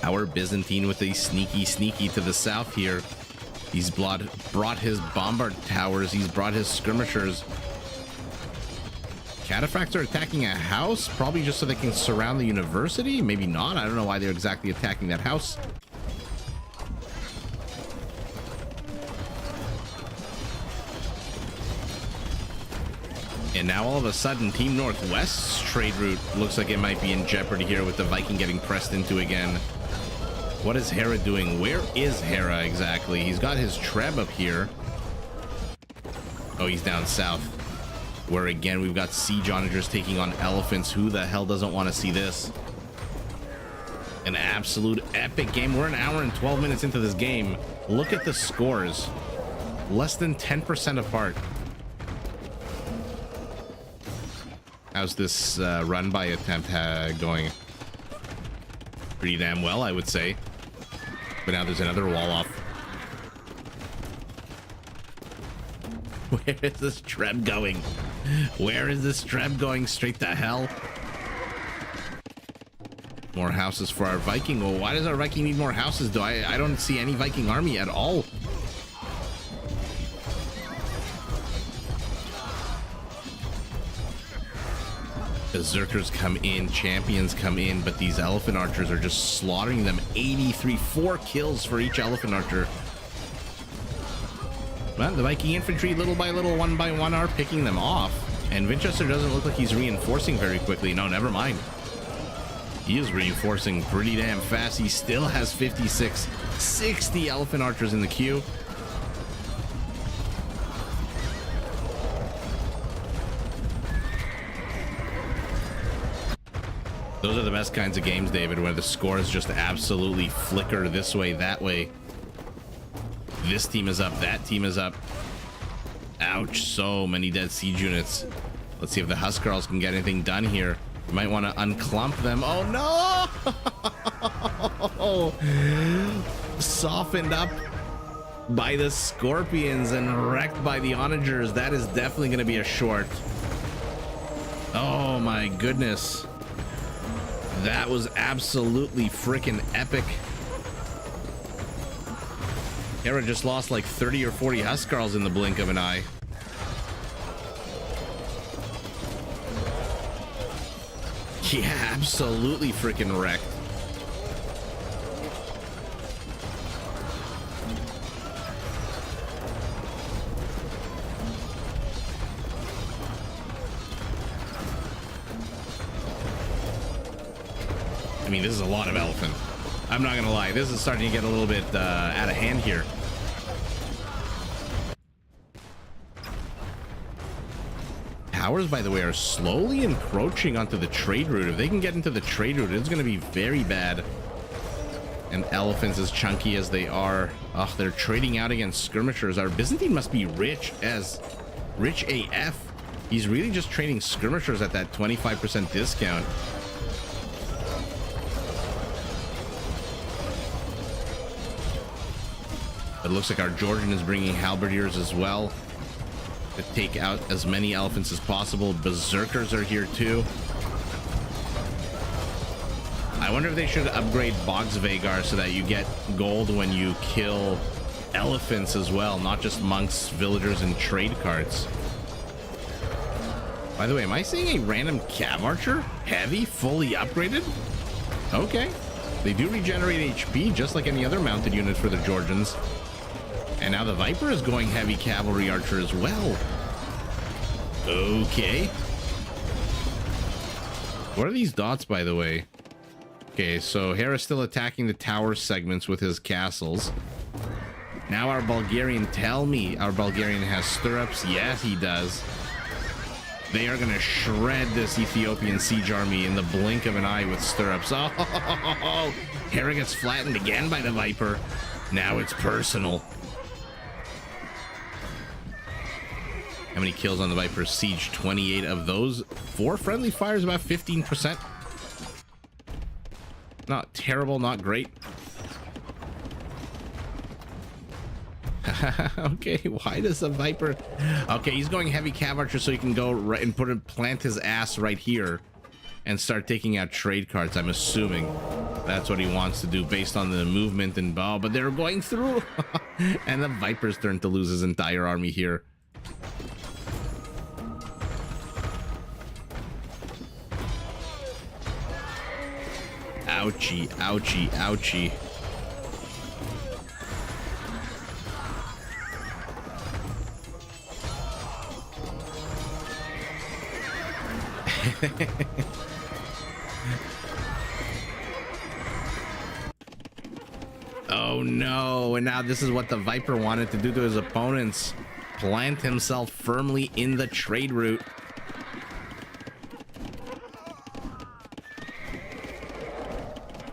Our Byzantine with a sneaky to the south here. He's brought his bombard towers. He's brought his skirmishers. Cataphracts are attacking a house, probably just so they can surround the university. Maybe not. I don't know why they're exactly attacking that house. And now all of a sudden, Team Northwest's trade route looks like it might be in jeopardy here with the Viking getting pressed into again. What is Hera doing? Where is Hera exactly? He's got his Treb up here. Oh, he's down south, where again we've got siege onagers taking on elephants. Who the hell doesn't want to see this? An absolute epic game. We're an hour and 12 minutes into this game. Look at the scores. Less than 10% apart. How's this run by attempt going? Pretty damn well, I would say. But now there's another wall off. Where is this Treb going? Where is this Treb going? Straight to hell. More houses for our Viking. Well, why does our Viking need more houses? I don't see any Viking army at all. Berserkers come in, champions come in, but these elephant archers are just slaughtering them. 83, 4 kills for each elephant archer. Well, the Viking infantry, little by little, one by one, are picking them off. And Winchester doesn't look like he's reinforcing very quickly. No, never mind. He is reinforcing pretty damn fast. He still has 56, 60 elephant archers in the queue. Those are the best kinds of games, David, where the scores just absolutely flicker this way, that way. This team is up, that team is up. Ouch, so many dead siege units. Let's see if the Huskarls can get anything done here. You might want to unclump them. Oh no! Softened up by the Scorpions and wrecked by the Onagers. That is definitely going to be a short. Oh my goodness. That was absolutely freaking epic. Hera just lost like 30 or 40 Huskarls in the blink of an eye. Yeah, absolutely freaking wrecked. I mean, this is a lot of elephant. I'm not gonna lie, this is starting to get a little bit out of hand here. Towers, by the way, are slowly encroaching onto the trade route. If they can get into the trade route, it's gonna be very bad. And elephants, as chunky as they are, they're trading out against skirmishers. Our Byzantine must be rich AF. He's really just trading skirmishers at that 25% discount. It looks like our Georgian is bringing halberdiers as well to take out as many elephants as possible. Berserkers are here too. I wonder if they should upgrade Bogsvagar so that you get gold when you kill elephants as well, not just monks, villagers, and trade carts. By the way, am I seeing a random cav archer? Heavy, fully upgraded? Okay. They do regenerate HP just like any other mounted unit for the Georgians. And now the Viper is going heavy cavalry archer as well. Okay. What are these dots, by the way? Okay, so Hera's still attacking the tower segments with his castles. Now our Bulgarian, tell me our Bulgarian has stirrups. Yes, he does. They are going to shred this Ethiopian siege army in the blink of an eye with stirrups. Oh, Hera gets flattened again by the Viper. Now it's personal. How many kills on the Viper siege? 28 of those. 4 friendly fires, about 15%. Not terrible, not great. Okay, why does the Viper... Okay, he's going heavy cav archer so he can go right and plant his ass right here and start taking out trade carts. I'm assuming that's what he wants to do based on the movement and bow, but they're going through. And the Viper's turn to lose his entire army here. Ouchie, ouchie, ouchie. Oh no, and now this is what the Viper wanted to do to his opponents. Plant himself firmly in the trade route.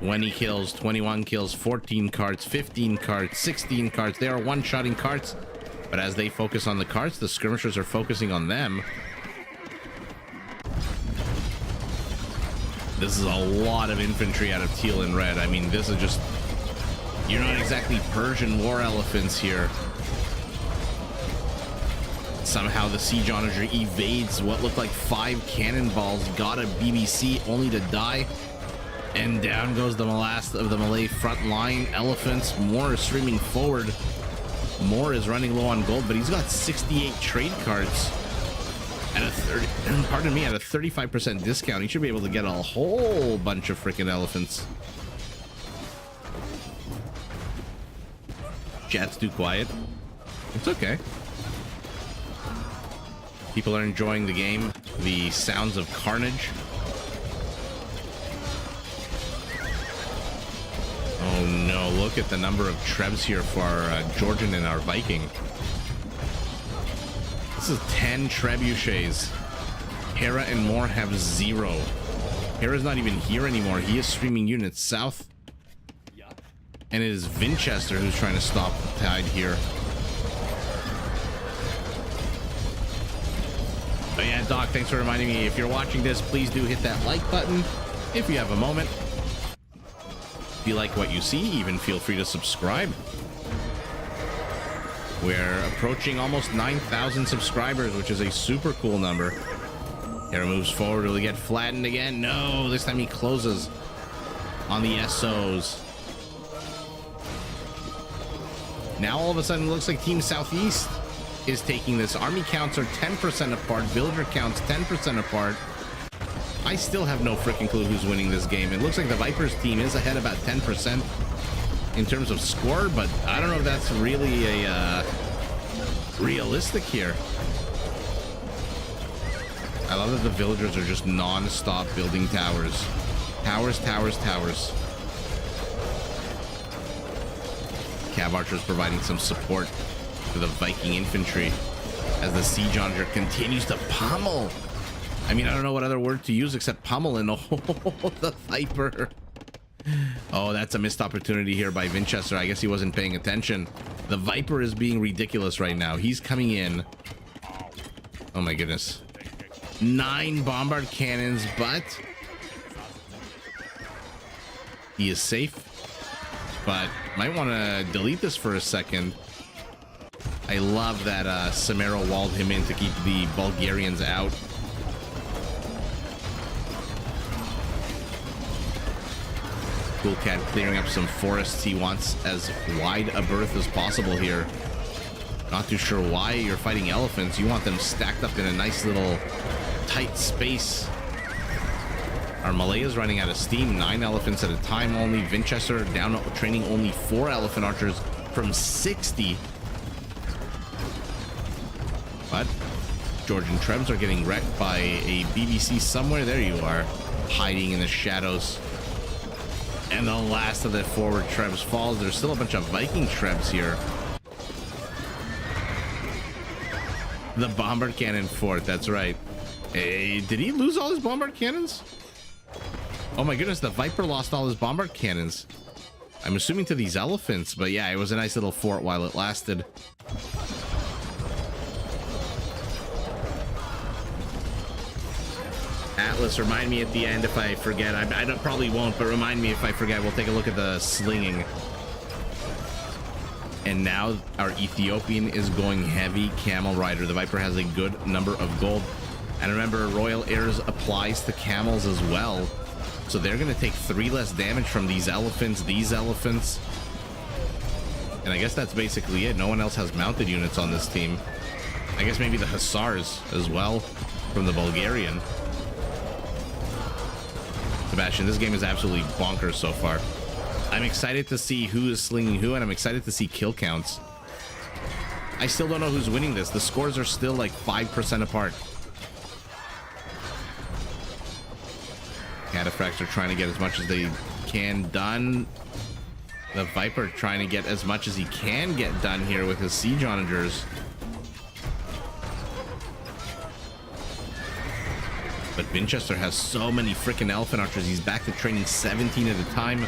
When he kills, 21 kills, 14 carts, 15 carts, 16 carts. They are one-shotting carts, but as they focus on the carts, the skirmishers are focusing on them. This is a lot of infantry out of teal and red. I mean, this is just... You're not exactly Persian war elephants here. Somehow the siege onager evades what looked like 5 cannonballs, got a BBC only to die. And down goes the last of the Malay front line. Elephants, Moore is streaming forward. Moore is running low on gold, but he's got 68 trade cards at a 35% discount. He should be able to get a whole bunch of freaking elephants. Chat's too quiet. It's okay. People are enjoying the game. The sounds of carnage. Oh no, look at the number of trebs here for our Georgian and our Viking. This is 10 trebuchets. Hera and Moore have 0. Hera's not even here anymore. He is streaming units south. And it is Vinchester who's trying to stop the tide here. But yeah, Doc, thanks for reminding me. If you're watching this, please do hit that like button if you have a moment. If you like what you see, even feel free to subscribe. We're approaching almost 9,000 subscribers, which is a super cool number. Hera moves forward. Will he get flattened again? No, this time he closes on the SOs. Now all of a sudden it looks like Team Southeast is taking this. Army counts are 10% apart. Villager counts 10% apart. I still have no freaking clue who's winning this game. It looks like the Vipers team is ahead about 10% in terms of score, but I don't know if that's really a realistic here. I love that the villagers are just non-stop building towers. Towers, towers, towers. Cav archers providing some support to the Viking infantry as the siege onager continues to pummel. I mean, I don't know what other word to use except pummel. And oh, the Viper. Oh, that's a missed opportunity here by Winchester. I guess he wasn't paying attention. The Viper is being ridiculous right now. He's coming in. Oh my goodness. 9 bombard cannons, but he is safe. But might want to delete this for a second. I love that Samara walled him in to keep the Bulgarians out. Cool Cat clearing up some forests. He wants as wide a berth as possible here. Not too sure why you're fighting elephants. You want them stacked up in a nice little tight space. Our Malay is running out of steam. 9 elephants at a time only. Winchester down training only 4 elephant archers from 60. But Georgian Trebs are getting wrecked by a BBC somewhere. There you are, hiding in the shadows. And the last of the forward Trebs falls. There's still a bunch of Viking Trebs here. The bombard cannon fort, that's right. Hey, did he lose all his bombard cannons? Oh my goodness, the Viper lost all his bombard cannons. I'm assuming to these elephants, but yeah, it was a nice little fort while it lasted. Atlas, remind me at the end if I forget. I probably won't, but remind me if I forget. We'll take a look at the slinging. And now our Ethiopian is going heavy camel rider. The Viper has a good number of gold. And remember, Royal Heirs applies to camels as well. So they're going to take 3 less damage from these elephants. And I guess that's basically it. No one else has mounted units on this team. I guess maybe the Hussars as well from the Bulgarian. Sebastian, this game is absolutely bonkers so far. I'm excited to see who is slinging who, and I'm excited to see kill counts. I still don't know who's winning this. The scores are still like 5% apart. Cataphracts are trying to get as much as they can done. The Viper trying to get as much as he can get done here with his siege onagers. But Winchester has so many freaking elephant archers. He's back to training 17 at a time.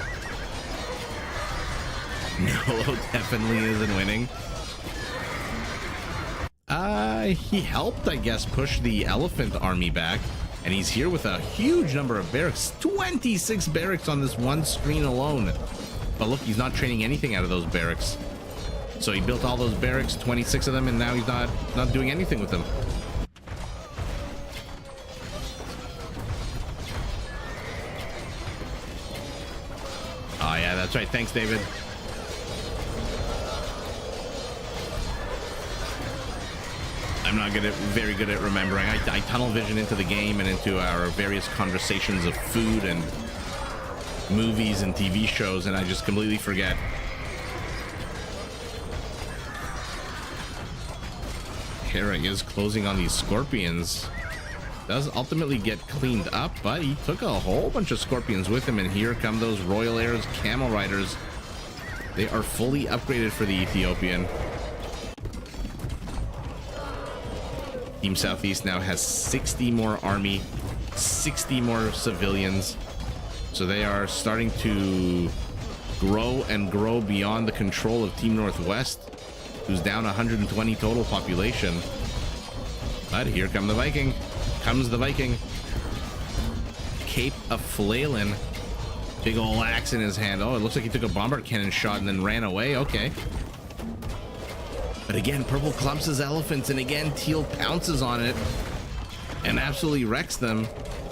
Nolo definitely isn't winning. He helped, I guess, push the elephant army back. And he's here with a huge number of barracks. 26 barracks on this one screen alone. But look, he's not training anything out of those barracks. So he built all those barracks, 26 of them, and now he's not doing anything with them. Oh yeah, that's right. Thanks, David. I'm not very good at remembering. I tunnel vision into the game and into our various conversations of food and movies and TV shows, and I just completely forget. Herring is closing on these scorpions. Does ultimately get cleaned up, but he took a whole bunch of scorpions with him, and here come those Royal Heirs camel riders. They are fully upgraded for the Ethiopian. Team Southeast now has 60 more army, 60 more civilians. So they are starting to grow and grow beyond the control of Team Northwest, who's down 120 total population. But here comes the Viking. Cape of Flailin. Big ol' axe in his hand. Oh, it looks like he took a bombard cannon shot and then ran away. Okay. But again, Purple clumps his elephants, and again, Teal pounces on it and absolutely wrecks them.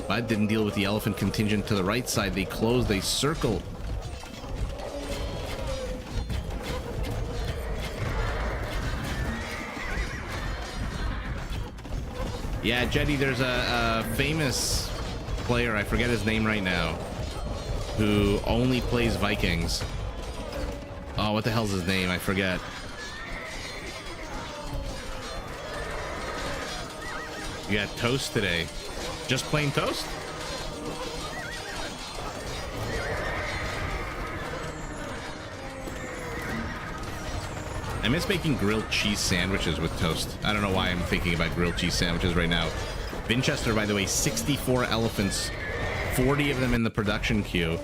But didn't deal with the elephant contingent to the right side. They close, they circle. Yeah, Jetty, there's a famous player, I forget his name right now, who only plays Vikings. Oh, what the hell's his name? I forget. You got Toast today. Just plain Toast? I miss making grilled cheese sandwiches with toast. I don't know why I'm thinking about grilled cheese sandwiches right now. Winchester, by the way, 64 elephants, 40 of them in the production queue.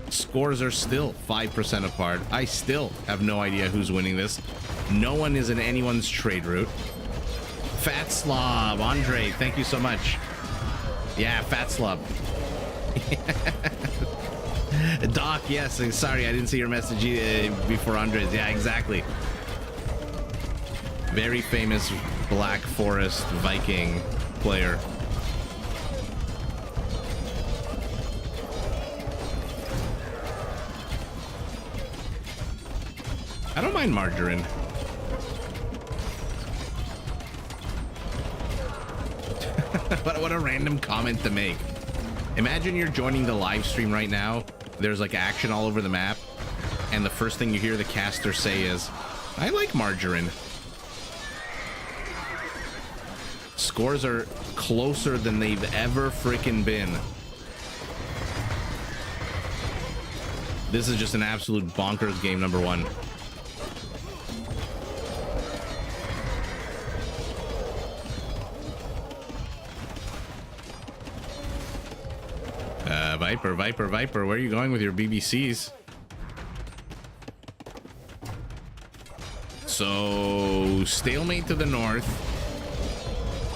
Scores are still 5% apart. I still have no idea who's winning this. No one is in anyone's trade route. Fat Slob, Andre, thank you so much. Yeah, Fat Slob. Doc, yes, sorry, I didn't see your message before Andres. Yeah, exactly. Very famous Black Forest Viking player. I don't mind margarine. What a random comment to make. Imagine you're joining the live stream right now. There's like action all over the map, and the first thing you hear the caster say is, I like margarine. Scores are closer than they've ever freaking been. This is just an absolute bonkers game, number one. Viper, where are you going with your BBCs? So, stalemate to the north.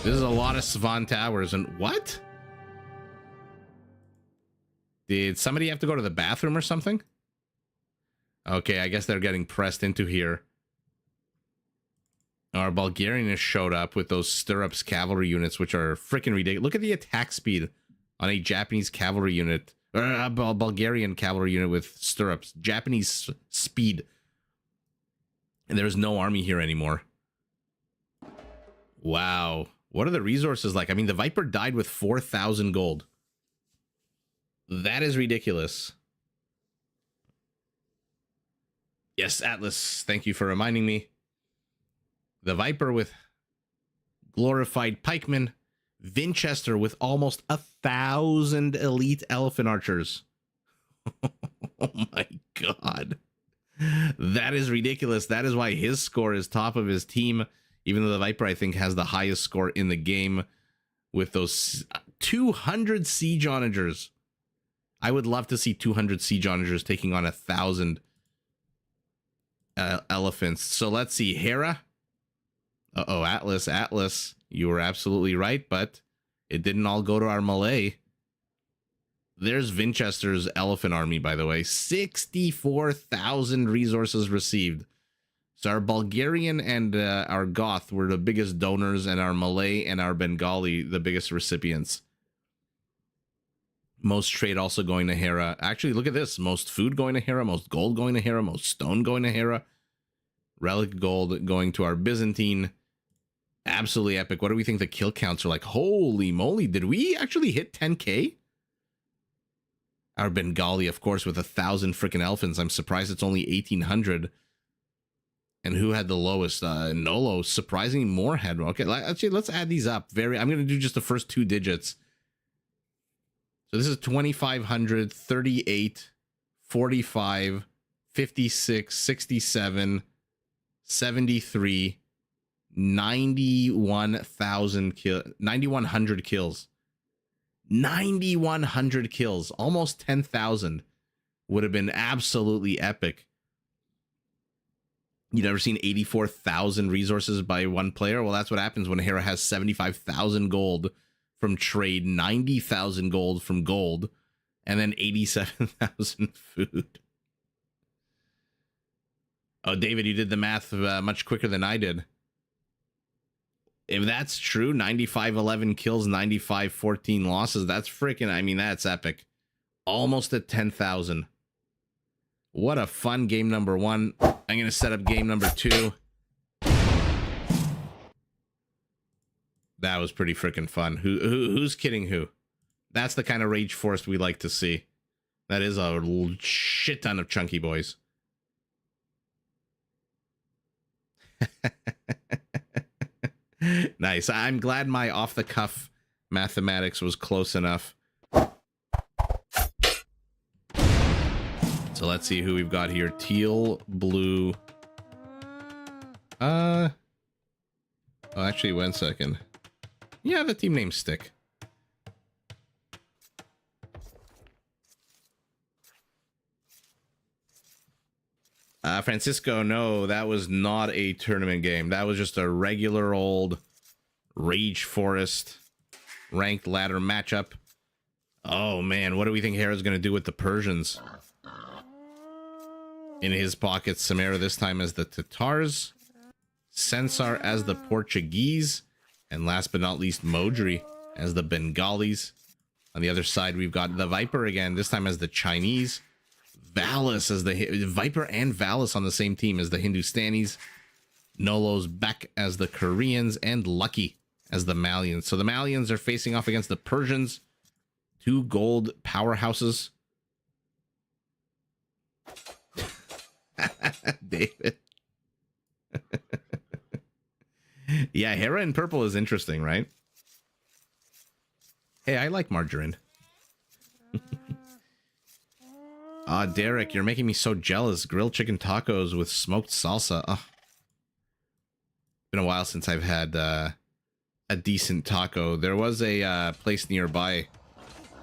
This is a lot of Svan Towers, and what? Did somebody have to go to the bathroom or something? Okay, I guess they're getting pressed into here. Our Bulgarian has showed up with those stirrups cavalry units, which are freaking ridiculous. Look at the attack speed on a Japanese cavalry unit, or a Bulgarian cavalry unit with stirrups. Japanese speed. And there's no army here anymore. Wow. What are the resources like? I mean, the Viper died with 4,000 gold. That is ridiculous. Yes, Atlas, thank you for reminding me. The Viper with glorified pikemen. Winchester with almost 1,000 elite elephant archers. Oh my god. That is ridiculous. That is why his score is top of his team, even though the Viper, I think, has the highest score in the game with those 200 siege onagers. I would love to see 200 siege onagers taking on 1,000 elephants. So let's see. Hera. Uh-oh, Atlas. You were absolutely right, but it didn't all go to our Malay. There's Winchester's elephant army, by the way. 64,000 resources received. So our Bulgarian and our Goth were the biggest donors, and our Malay and our Bengali the biggest recipients. Most trade also going to Hera. Actually, look at this. Most food going to Hera, most gold going to Hera, most stone going to Hera. Relic gold going to our Byzantine. Absolutely epic. What do we think the kill counts are like? Holy moly, did we actually hit 10k? Our Bengali, of course, with 1,000 freaking elephants. I'm surprised it's only 1,800. And who had the lowest? Nolo, surprisingly more had. Okay, actually, let's add these up. I'm going to do just the first two digits. So this is 2,500, 38, 45, 56, 67, 73, 91,000 kill, 9,100 kills. 9,100 kills, almost 10,000 would have been absolutely epic. You never seen 84,000 resources by one player? Well, that's what happens when Hera has 75,000 gold from trade, 90,000 gold from gold, and then 87,000 food. Oh, David, you did the math much quicker than I did. If that's true, 95-11 kills, 95-14 losses, that's freaking, I mean, that's epic. Almost at 10,000. What a fun game number one. I'm going to set up game number two. That was pretty freaking fun. Who's kidding who? That's the kind of Rage Forest we like to see. That is a shit ton of chunky boys. Nice. I'm glad my off-the-cuff mathematics was close enough. So let's see who we've got here. Teal, blue. Oh, actually, 1 second. Yeah, the team names stick. Francisco, no, that was not a tournament game. That was just a regular old Rage Forest ranked ladder matchup. Oh, man, what do we think Hera's going to do with the Persians? In his pocket, Samara this time as the Tatars, Censar as the Portuguese, and last but not least, Modri as the Bengalis. On the other side, we've got the Viper again, this time as the Chinese. Valis as the Viper and Valis on the same team as the Hindustanis. Nolo's back as the Koreans, and Lucky as the Malians. So the Malians are facing off against the Persians. Two gold powerhouses. David. Yeah, Hera in purple is interesting, right? Hey, I like margarine. Derek, you're making me so jealous. Grilled chicken tacos with smoked salsa. Oh. Been a while since I've had a decent taco. There was a place nearby,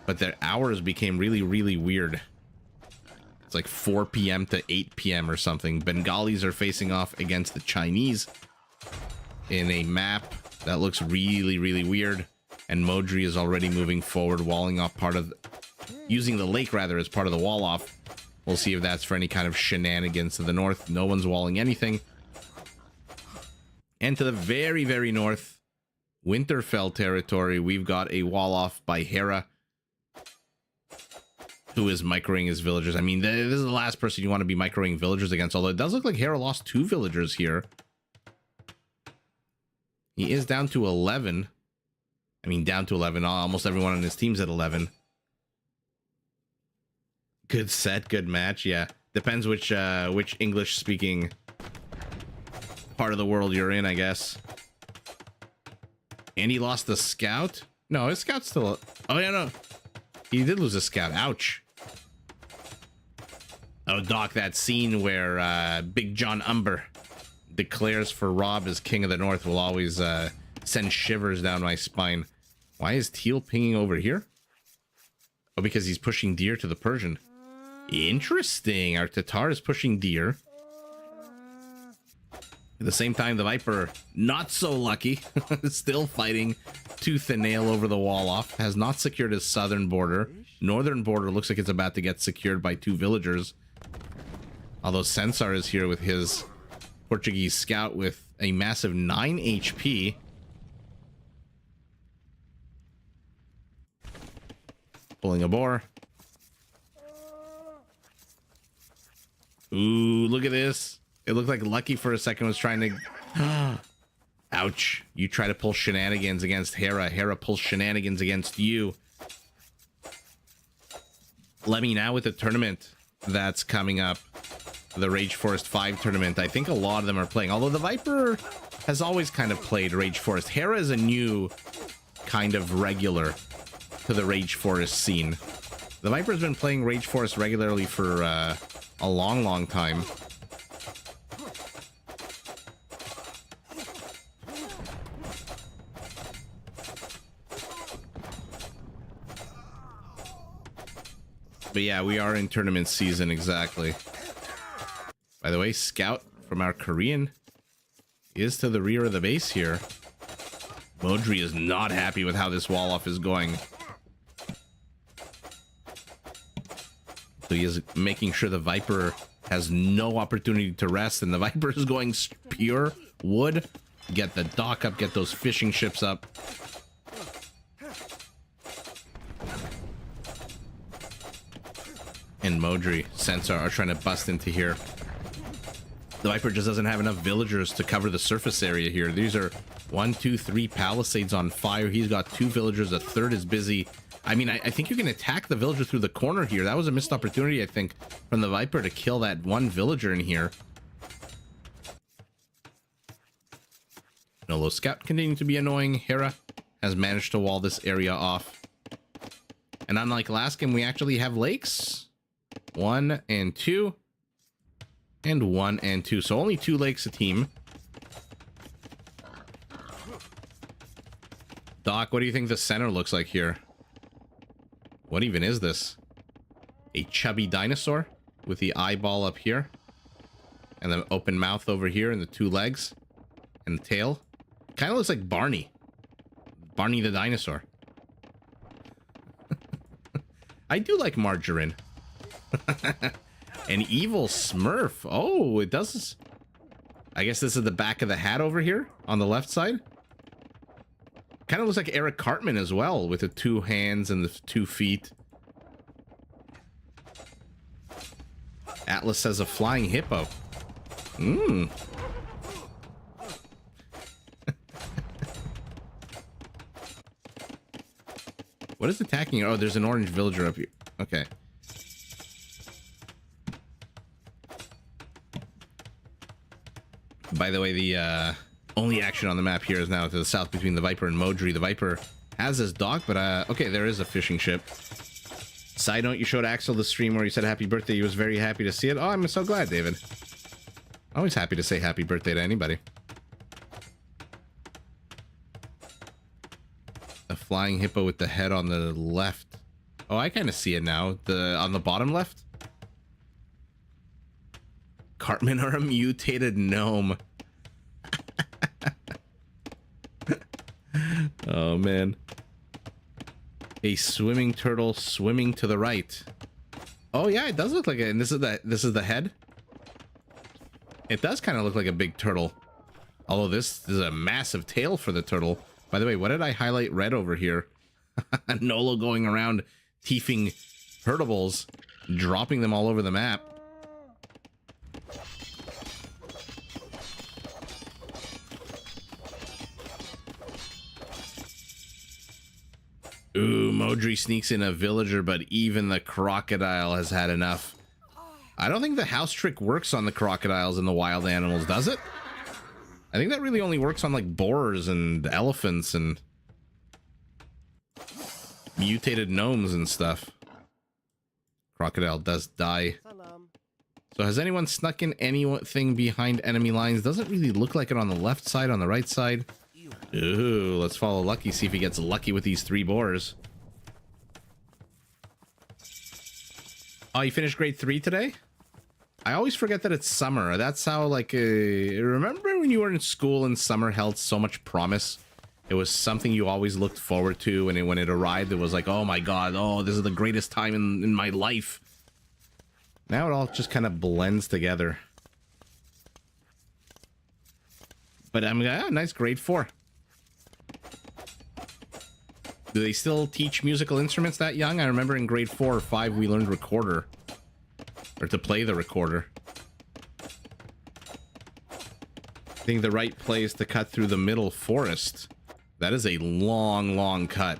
but their hours became really, really weird. It's like 4 p.m. to 8 p.m. or something. Bengalis are facing off against the Chinese in a map that looks really, really weird. And Modri is already moving forward, walling off part of... using the lake, rather, as part of the wall off. We'll see if that's for any kind of shenanigans to the north. No one's walling anything. And to the very, very north, Winterfell territory, we've got a wall off by Hera, who is microing his villagers. I mean, this is the last person you want to be microing villagers against, although it does look like Hera lost 2 villagers here. He is down to 11. I mean, down to 11. Almost everyone on his team's at 11. Good set, good match. Yeah, depends which English-speaking part of the world you're in, I guess. And he lost the scout? No, his scout's still... Oh, yeah, no. He did lose a scout. Ouch. Oh, Doc, that scene where Big John Umber declares for Rob as King of the North will always send shivers down my spine. Why is Teal pinging over here? Oh, because he's pushing deer to the Persian. Interesting. Our Tatar is pushing deer. At the same time, the Viper, not so lucky, still fighting tooth and nail over the wall off, has not secured his southern border. Northern border looks like it's about to get secured by 2 villagers. Although Censar is here with his Portuguese scout with a massive 9 HP. Pulling a boar. Ooh, look at this. It looked like Lucky for a second was trying to... Ouch. You try to pull shenanigans against Hera. Hera pulls shenanigans against you. Let me now with the tournament that's coming up. The Rage Forest 5 tournament. I think a lot of them are playing. Although the Viper has always kind of played Rage Forest. Hera is a new kind of regular to the Rage Forest scene. The Viper's been playing Rage Forest regularly for a long, long time. But yeah, we are in tournament season, exactly. By the way, scout from our Korean is to the rear of the base here. Modri is not happy with how this wall off is going. So he is making sure the Viper has no opportunity to rest, and the Viper is going pure wood. Get the dock up, get those fishing ships up. And Modri, Censar are trying to bust into here. The Viper just doesn't have enough villagers to cover the surface area here. These are 1, 2, 3 palisades on fire. He's got 2 villagers. A third is busy. I mean, I think you can attack the villager through the corner here. That was a missed opportunity, I think, from the Viper to kill that one villager in here. Nolo Scout continuing to be annoying. Hera has managed to wall this area off. And unlike last game, we actually have lakes. 1 and 2. And 1 and 2. So only 2 lakes a team. Doc, what do you think the center looks like here? What even is this? A chubby dinosaur with the eyeball up here. And the open mouth over here and the 2 legs. And the tail. Kind of looks like Barney. Barney the dinosaur. I do like margarine. An evil Smurf. Oh, it does. I guess this is the back of the hat over here on the left side. Kind of looks like Eric Cartman as well, with the 2 hands and the 2 feet. Atlas says a flying hippo. Mmm. What is attacking? Oh, there's an orange villager up here. Okay. By the way, the only action on the map here is now to the south between the Viper and Modri. The Viper has his dock, but okay, there is a fishing ship. Side note, you showed Axel the stream where he said happy birthday. He was very happy to see it. Oh, I'm so glad, David. Always happy to say happy birthday to anybody. A flying hippo with the head on the left. Oh, I kind of see it now. On the bottom left. Cartman or a mutated gnome. Oh man. A swimming turtle swimming to the right. Oh yeah, it does look like it. And this is the head. It does kind of look like a big turtle. Although this is a massive tail for the turtle. By the way, what did I highlight red over here? Nolo going around teefing herdables, dropping them all over the map. Ooh, Modri sneaks in a villager, but even the crocodile has had enough. I don't think the house trick works on the crocodiles and the wild animals, does it? I think that really only works on like boars and elephants and mutated gnomes and stuff. Crocodile does die. So has anyone snuck in anything behind enemy lines? Doesn't really look like it on the left side, on the right side. Ooh, let's follow Lucky, see if he gets lucky with these 3 boars. Oh, you finished grade 3 today? I always forget that it's summer. That's how, like, remember when you were in school and summer held so much promise? It was something you always looked forward to, and when it arrived, it was like, oh my god, oh, this is the greatest time in my life. Now it all just kind of blends together. But I'm nice grade 4. Do they still teach musical instruments that young? I remember in grade 4 or 5 we learned recorder. Or to play the recorder. I think the right play is to cut through the middle forest. That is a long, long cut.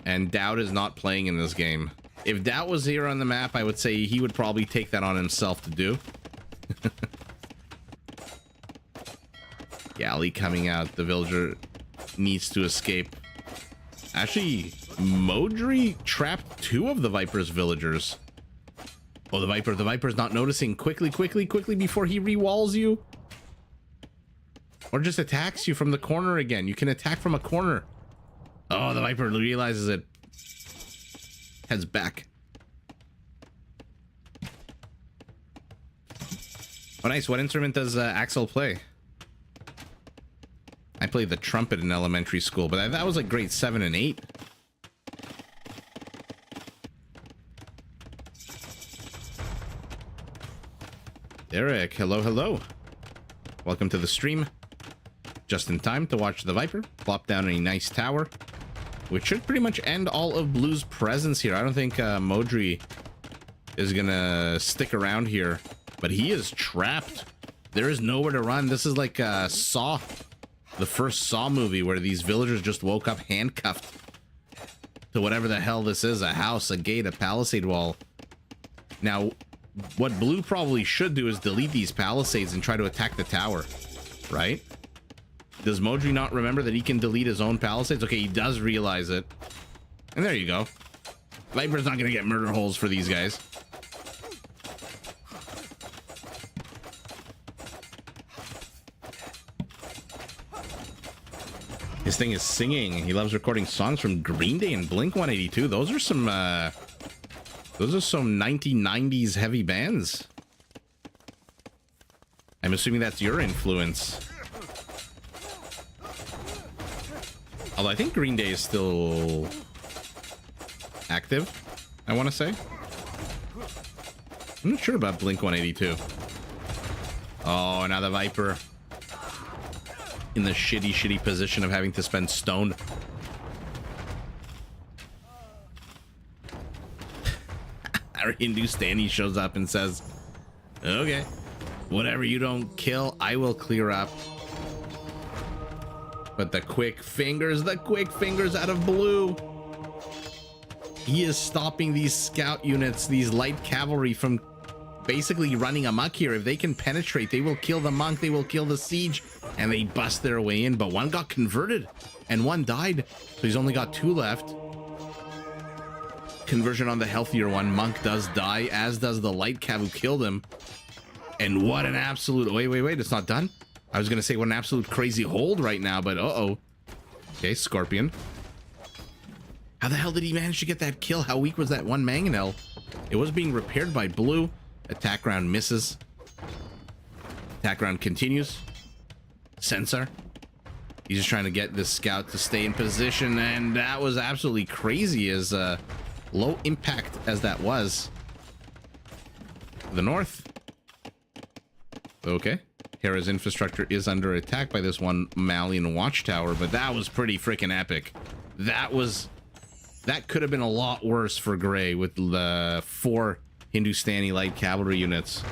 And Dowd is not playing in this game. If Dowd was here on the map, I would say he would probably take that on himself to do. Galley coming out. The villager needs to escape. Actually, Modri trapped 2 of the Viper's villagers. Oh, the Viper's not noticing. Quickly, quickly, quickly before he re-walls you. Or just attacks you from the corner again. You can attack from a corner. Oh, the Viper realizes it. Heads back. Oh, nice. What instrument does Axel play? I played the trumpet in elementary school, but that was like grade 7 and 8. Eric, hello, hello. Welcome to the stream. Just in time to watch the Viper plop down a nice tower, which should pretty much end all of Blue's presence here. I don't think Modri is gonna stick around here But he is trapped. There is nowhere to run. This is like Saw, the first Saw movie, where these villagers just woke up handcuffed to whatever the hell this is, a house, a gate, a palisade wall. Now, what blue probably should do is delete these palisades and try to attack the tower, right? Does Modri not remember that he can delete his own palisades? Okay, he does realize it. And there you go. Viper's not going to get murder holes for these guys. His thing is singing. He loves recording songs from Green Day and Blink-182. Those are some 1990s heavy bands. I'm assuming that's your influence. Although I think Green Day is still active, I want to say. I'm not sure about Blink-182. Oh, now the Viper in the shitty position of having to spend stone. Our Hindustani shows up and says, okay, whatever you don't kill, I will clear up. But the quick fingers out of blue. He is stopping these scout units, these light cavalry, from basically running amok here. If they can penetrate, they will kill the monk, they will kill the siege, and they bust their way in. But one got converted and one died, so he's only got 2 left. Conversion on the healthier one. Monk does die, as does the light cav who killed him. And what an absolute... Wait, it's not done. I was gonna say what an absolute crazy hold right now, but uh-oh. Okay, Scorpion. How the hell did he manage to get that kill? How weak was that one mangonel? It was being repaired by blue. Attack round misses. Attack round continues. Sensor. He's just trying to get this scout to stay in position, and that was absolutely crazy, as low impact as that was. The north. Okay. Hera's infrastructure is under attack by this one Malian watchtower, but that was pretty freaking epic. That could have been a lot worse for Gray, with the 4 Hindustani light cavalry units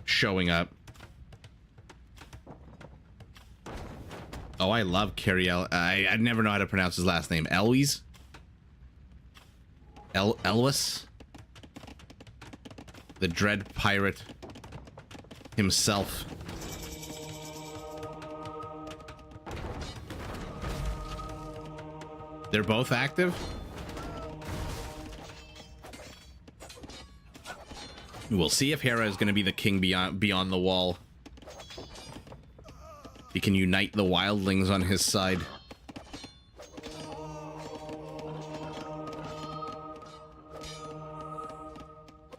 showing up. Oh, I love Cariel. I never know how to pronounce his last name. Elois? Elos? The dread pirate himself. They're both active? We'll see if Hera is going to be the king beyond the wall. He can unite the wildlings on his side.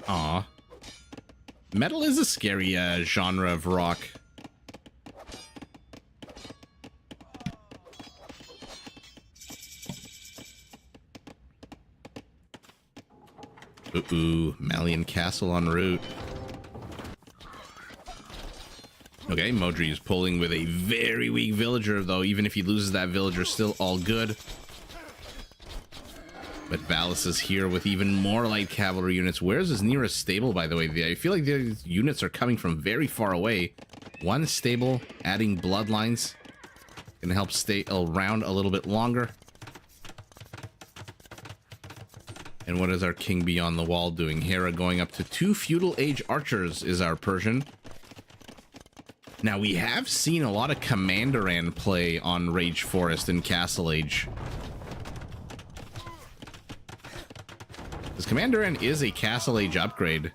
Aw. Metal is a scary genre of rock. Ooh, Malian castle en route. Okay, Modri is pulling with a very weak villager, though. Even if he loses that villager, still all good. But Valis is here with even more light cavalry units. Where's his nearest stable, by the way? I feel like these units are coming from very far away. One stable, adding bloodlines. Gonna help stay around a little bit longer. And what is our king beyond the wall doing? Hera going up to 2 feudal age archers is our Persian. Now, we have seen a lot of Commanderan play on Rage Forest and Castle Age. This Commanderan is a Castle Age upgrade.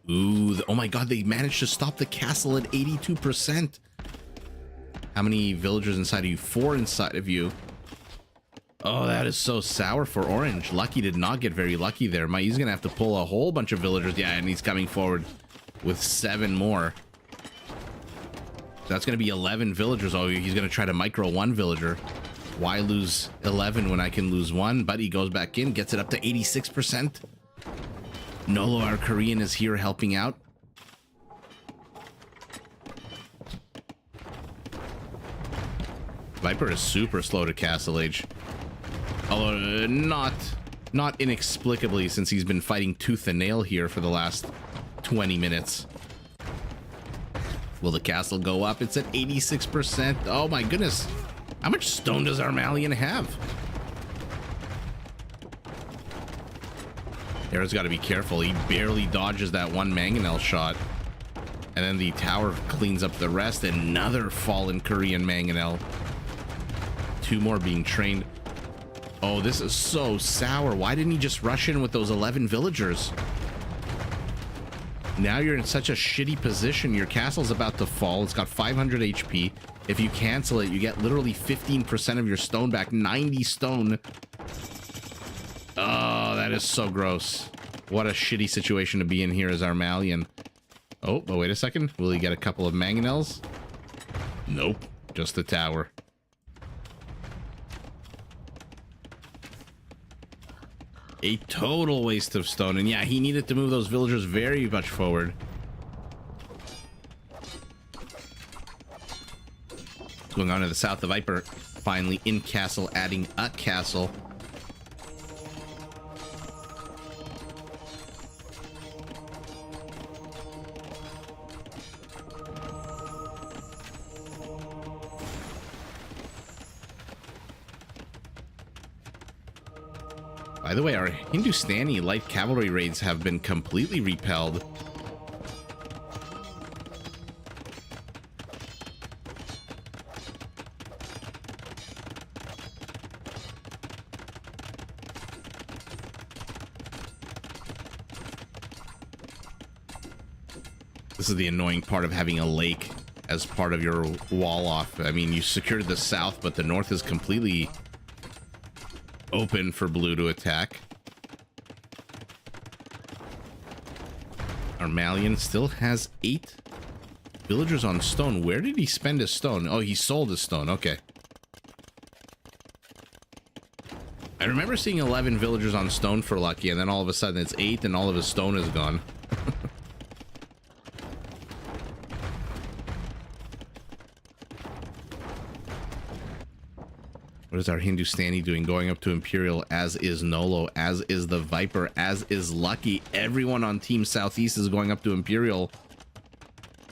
Ooh, oh my god, they managed to stop the castle at 82%. How many villagers inside of you? 4 inside of you. Oh, that is so sour for Orange. Lucky did not get very lucky there. He's gonna have to pull a whole bunch of villagers. Yeah, and he's coming forward with 7 more. That's gonna be 11 villagers. Oh, he's gonna try to micro 1 villager. Why lose 11 when I can lose 1? But he goes back in, gets it up to 86%. Nolo, our Korean, is here helping out. Viper is super slow to Castle Age. Although not Not inexplicably, since he's been fighting tooth and nail here for the last 20 minutes. Will the castle go up? It's at 86%. Oh my goodness. How much stone does Armalian have? Hera's got to be careful. He barely dodges that one mangonel shot. And then the tower cleans up the rest. Another fallen Korean mangonel. 2 more being trained. Oh, this is so sour. Why didn't he just rush in with those 11 villagers? Now you're in such a shitty position. Your castle's about to fall. It's got 500 HP. If you cancel it, you get literally 15% of your stone back. 90 stone. Oh, that is so gross. What a shitty situation to be in here as Armalian. Oh, but wait a second. Will he get a couple of mangonels? Nope. Just the tower. A total waste of stone. And yeah, he needed to move those villagers very much forward. What's going on to the south? The Viper finally in castle, adding a castle. By the way, our Hindustani light cavalry raids have been completely repelled. This is the annoying part of having a lake as part of your wall off. I mean, you secured the south, but the north is completely open for blue to attack. Armalian still has 8 villagers on stone. Where did he spend his stone? Oh, he sold his stone. Okay. I remember seeing 11 villagers on stone for Lucky, and then all of a sudden it's 8 and all of his stone is gone. What is our Hindustani doing? Going up to Imperial, as is Nolo, as is the Viper, as is Lucky. Everyone on Team Southeast is going up to Imperial.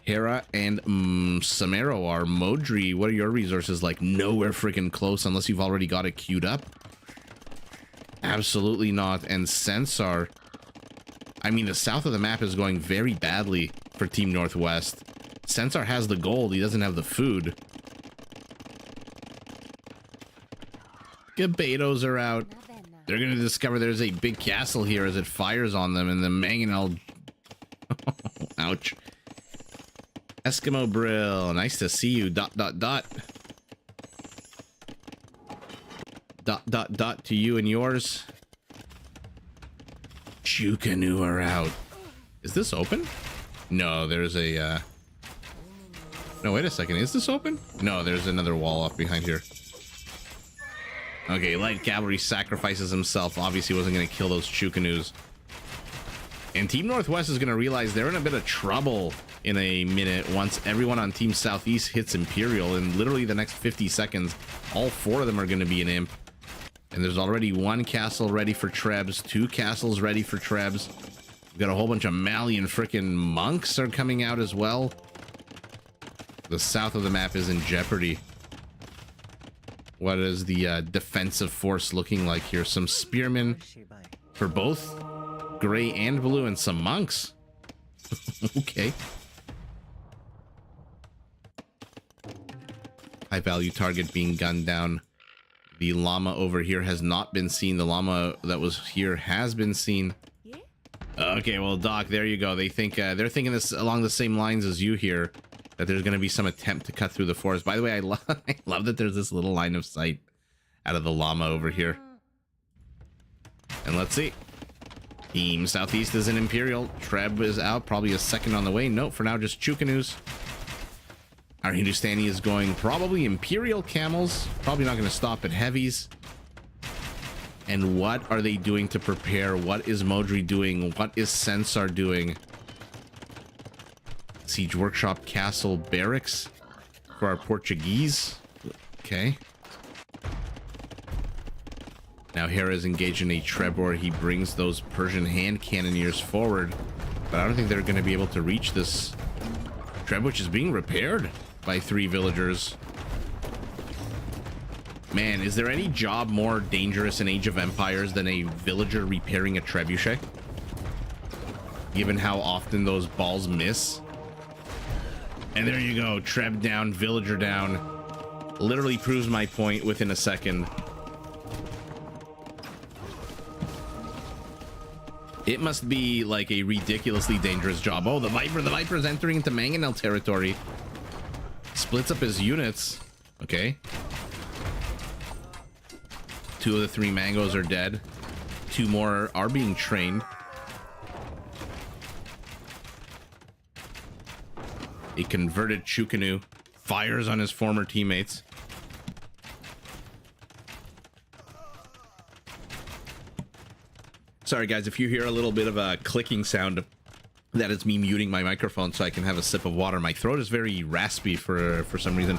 Hera and Samaro are. Modri, what are your resources like? Nowhere freaking close unless you've already got it queued up. Absolutely not. And Sensar, I mean, the south of the map is going very badly for Team Northwest. Sensar has the gold. He doesn't have the food. Gabetos are out. They're going to discover there's a big castle here as it fires on them, and the mangonel. Ouch. Eskimo Brill, nice to see you. ... to you and yours. Chukanu are out. Is this open? No, there's a no, wait a second. Is this open? No, there's another wall up behind here. Okay, light cavalry sacrifices himself. Obviously wasn't going to kill those Chukanus. And Team Northwest is going to realize they're in a bit of trouble in a minute once everyone on Team Southeast hits Imperial. In literally the next 50 seconds, all 4 of them are going to be an imp. And there's already 1 castle ready for Trebs, 2 castles ready for Trebs. We've got a whole bunch of Malian frickin' monks are coming out as well. The south of the map is in jeopardy. What is the defensive force looking like here? Some spearmen for both gray and blue, and some monks. Okay. High value target being gunned down. The llama over here has not been seen. The llama that was here has been seen. Okay, well, Doc, there you go. They think they're thinking this along the same lines as you here, that there's going to be some attempt to cut through the forest. By the way, I love that there's this little line of sight out of the llama over here. And let's see. Team Southeast is in Imperial. Treb is out, probably a second on the way. Nope, for now just Chukanus. Our Hindustani is going probably Imperial camels. Probably not going to stop at heavies. And what are they doing to prepare? What is Modri doing? What is Sensar doing? Siege Workshop Castle Barracks for our Portuguese. Okay. Now Hera is engaged in a Trebor. He brings those Persian hand cannoneers forward, but I don't think they're going to be able to reach this Treb, which is being repaired by 3 villagers. Man, is there any job more dangerous in Age of Empires than a villager repairing a trebuchet? Given how often those balls miss. And there you go, Treb down, villager down. Literally proves my point within a second. It must be like a ridiculously dangerous job. Oh, the Viper is entering into Mangonel territory. Splits up his units. Okay. 2 of the 3 mangoes are dead. 2 more are being trained. A converted Chukanu fires on his former teammates. Sorry guys, if you hear a little bit of a clicking sound, that is me muting my microphone so I can have a sip of water. My throat is very raspy for some reason.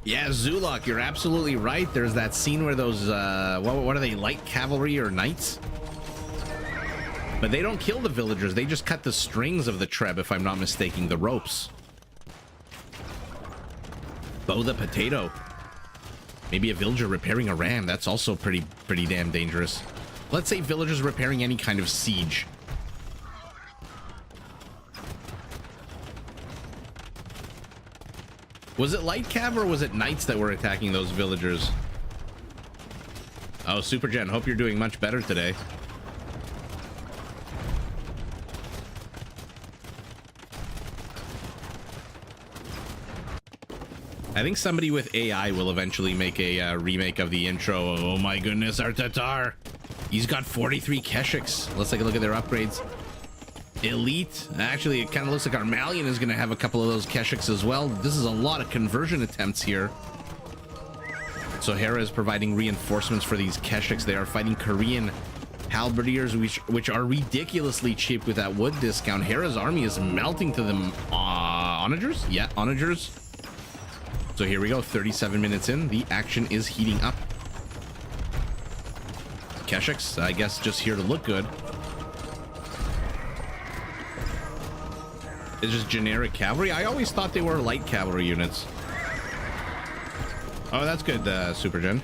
Yeah, Zulok, you're absolutely right. There's that scene where those, what are they, light cavalry or knights? But they don't kill the villagers. They just cut the strings of the Treb, if I'm not mistaken, the ropes. Bow the potato. Maybe a villager repairing a ram. That's also pretty damn dangerous. Let's say villagers repairing any kind of siege. Was it light cav or was it knights that were attacking those villagers? Oh, Super Gen, hope you're doing much better today. I think somebody with AI will eventually make a remake of the intro. Oh my goodness, our Tatar. He's got 43 Keshiks. Let's take a look at their upgrades. Elite. Actually, it kind of looks like our Malian is going to have a couple of those Keshiks as well. This is a lot of conversion attempts here. So Hera is providing reinforcements for these Keshiks. They are fighting Korean halberdiers, which are ridiculously cheap with that wood discount. Hera's army is melting to them. Onagers? Yeah, Onagers. So here we go, 37 minutes in. The action is heating up. Keshiks, I guess, just here to look good. It's just generic cavalry. I always thought they were light cavalry units. Oh, that's good, Super Gen.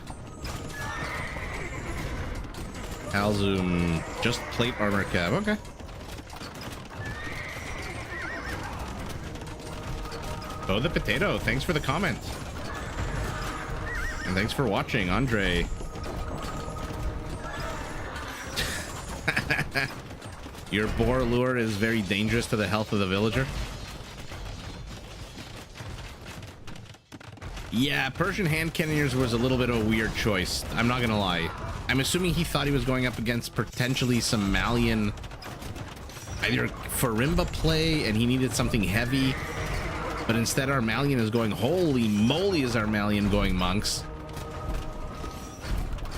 Alzoom, just plate armor cav. Okay. Oh, the potato. Thanks for the comment. And thanks for watching, Andre. Your boar lure is very dangerous to the health of the villager. Yeah, Persian hand cannoneers was a little bit of a weird choice. I'm not gonna lie. I'm assuming he thought he was going up against potentially some Malian either Farimba play and he needed something heavy. But instead our Malian is going, holy moly is our Malian going monks.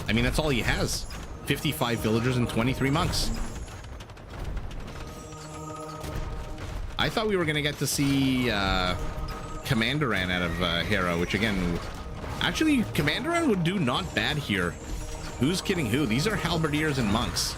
I mean, that's all he has. 55 villagers and 23 monks. I thought we were going to get to see Commanderan out of Hera, which again, actually Commanderan would do not bad here. Who's kidding who? These are halberdiers and monks.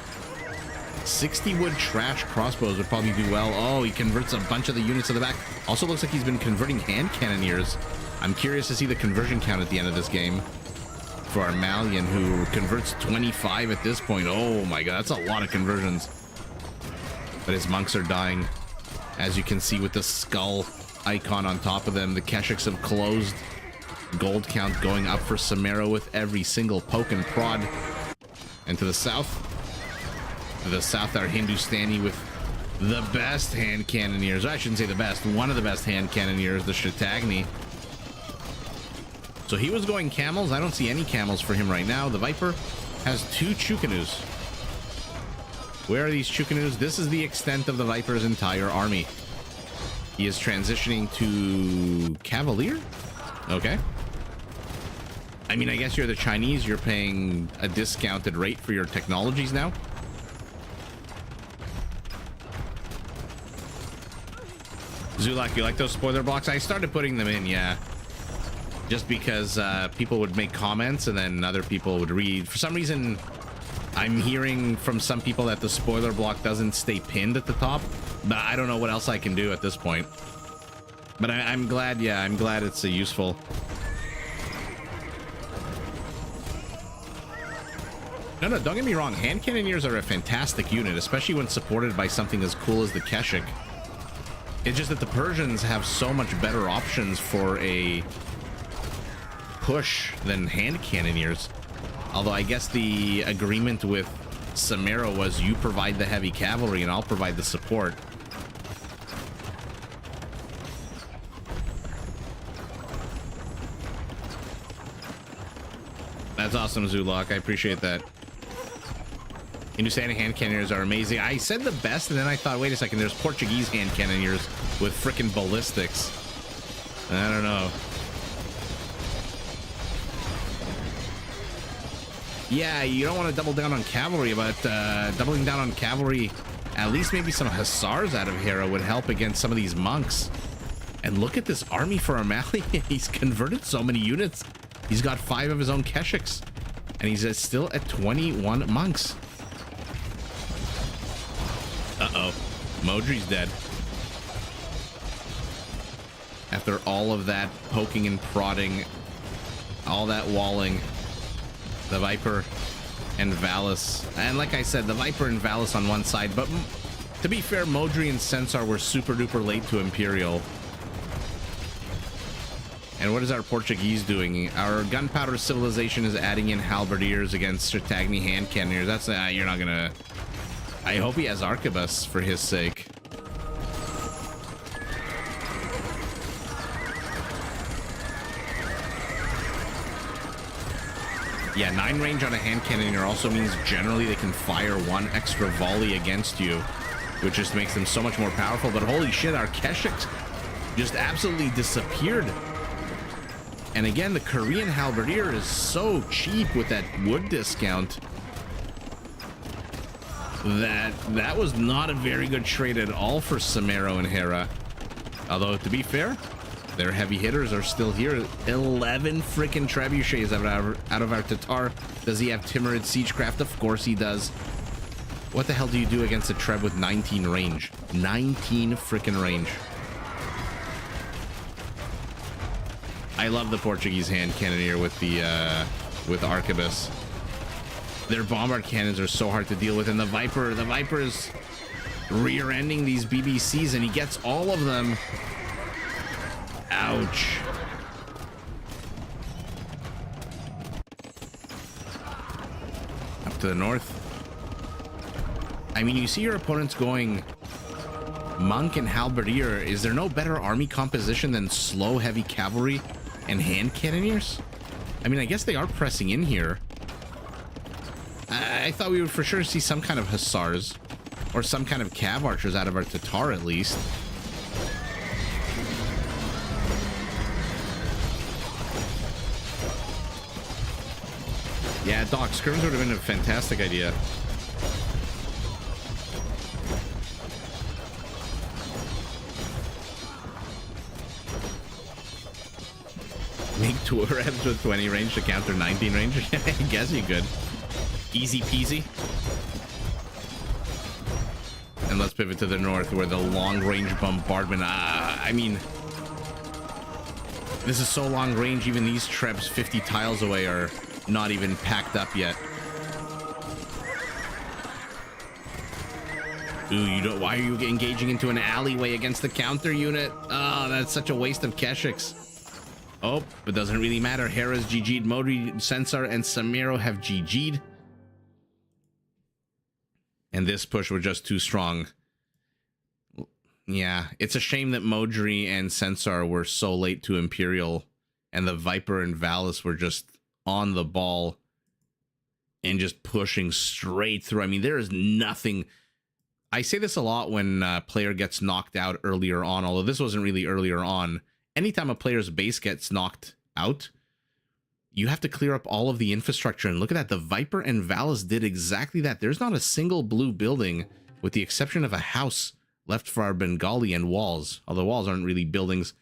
60 wood trash crossbows would probably do well. Oh, he converts a bunch of the units to the back. Also looks like he's been converting hand cannoneers. I'm curious to see the conversion count at the end of this game for our Malian, who converts 25 at this point. Oh my god, that's a lot of conversions. But his monks are dying. As you can see with the skull icon on top of them, the Keshiks have closed. Gold count going up for Samara with every single poke and prod. And to the south, our Hindustani with the best hand cannoneers. I shouldn't say the best, one of the best hand cannoneers, the Shatagni. So he was going camels. I don't see any camels for him right now. The Viper has 2 Chukanus. Where are these Chukanus? This is the extent of the Viper's entire army. He is transitioning to Cavalier? Okay. I mean, I guess you're the Chinese. You're paying a discounted rate for your technologies now. Zulak, you like those spoiler blocks? I started putting them in, yeah. just because people would make comments and then other people would read. For some reason, I'm hearing from some people that the spoiler block doesn't stay pinned at the top, but I don't know what else I can do at this point. But I'm glad, yeah, I'm glad it's useful. No, don't get me wrong. Hand cannoneers are a fantastic unit, especially when supported by something as cool as the Keshik. It's just that the Persians have so much better options for a push than hand cannoneers. Although I guess the agreement with Samara was you provide the heavy cavalry and I'll provide the support. That's awesome, Zulok. I appreciate that. Hindustani hand cannoneers are amazing. I said the best, and then I thought, wait a second, there's Portuguese hand cannoneers with frickin' ballistics. I don't know. Yeah, you don't want to double down on cavalry, but doubling down on cavalry, at least maybe some hussars out of Hera would help against some of these monks. And look at this army for Armali. He's converted so many units. He's got 5 of his own Keshiks, and he's still at 21 monks. Uh-oh. Modri's dead. After all of that poking and prodding, all that walling, the Viper and Valis. And like I said, the Viper and Valis on one side, but to be fair, Modri and Censar were super duper late to Imperial. And what is our Portuguese doing? Our gunpowder civilization is adding in halberdiers against Stratagny hand cannoneers. That's you're not gonna. I hope he has arquebus for his sake. Yeah, 9 range on a hand cannoneer also means generally they can fire 1 extra volley against you, which just makes them so much more powerful. But holy shit, our Keshiks just absolutely disappeared. And again, the Korean halberdier is so cheap with that wood discount that was not a very good trade at all for Samaro and Hera. Although, to be fair, their heavy hitters are still here. 11 freaking trebuchets out of our Tatar. Does he have Timurid Siegecraft? Of course he does. What the hell do you do against a Treb with 19 range? 19 freaking range. I love the Portuguese hand cannoneer with the with arquebus. Their bombard cannons are so hard to deal with, and the Viper is rear-ending these BBCs, and he gets all of them. Ouch. Up to the north. I mean, you see your opponents going monk and halberdier. Is there no better army composition than slow heavy cavalry and hand cannoneers? I mean, I guess they are pressing in here. I thought we would for sure see some kind of hussars or some kind of cav archers out of our Tatar at least. Yeah, Doc, scrims would have been a fantastic idea. Make 2 reps with 20 range to counter 19 range? I guess you could. Easy peasy. And let's pivot to the north where the long range bombardment. I mean, this is so long range, even these Trebs 50 tiles away are not even packed up yet. Ooh, you don't. Why are you engaging into an alleyway against the counter unit? Oh, that's such a waste of Keshiks. Oh, it doesn't really matter. Hera's GG'd, Modri, Censar, and Samiro have GG'd. And this push was just too strong. Yeah, it's a shame that Modri and Censar were so late to Imperial, and the Viper and Valis were just on the ball and just pushing straight through. I mean, there is nothing. I say this a lot when a player gets knocked out earlier on, although this wasn't really earlier on. Anytime a player's base gets knocked out, you have to clear up all of the infrastructure. And look at that. The Viper and Valis did exactly that. There's not a single blue building, with the exception of a house, left for our Bengali and walls. Although walls aren't really buildings.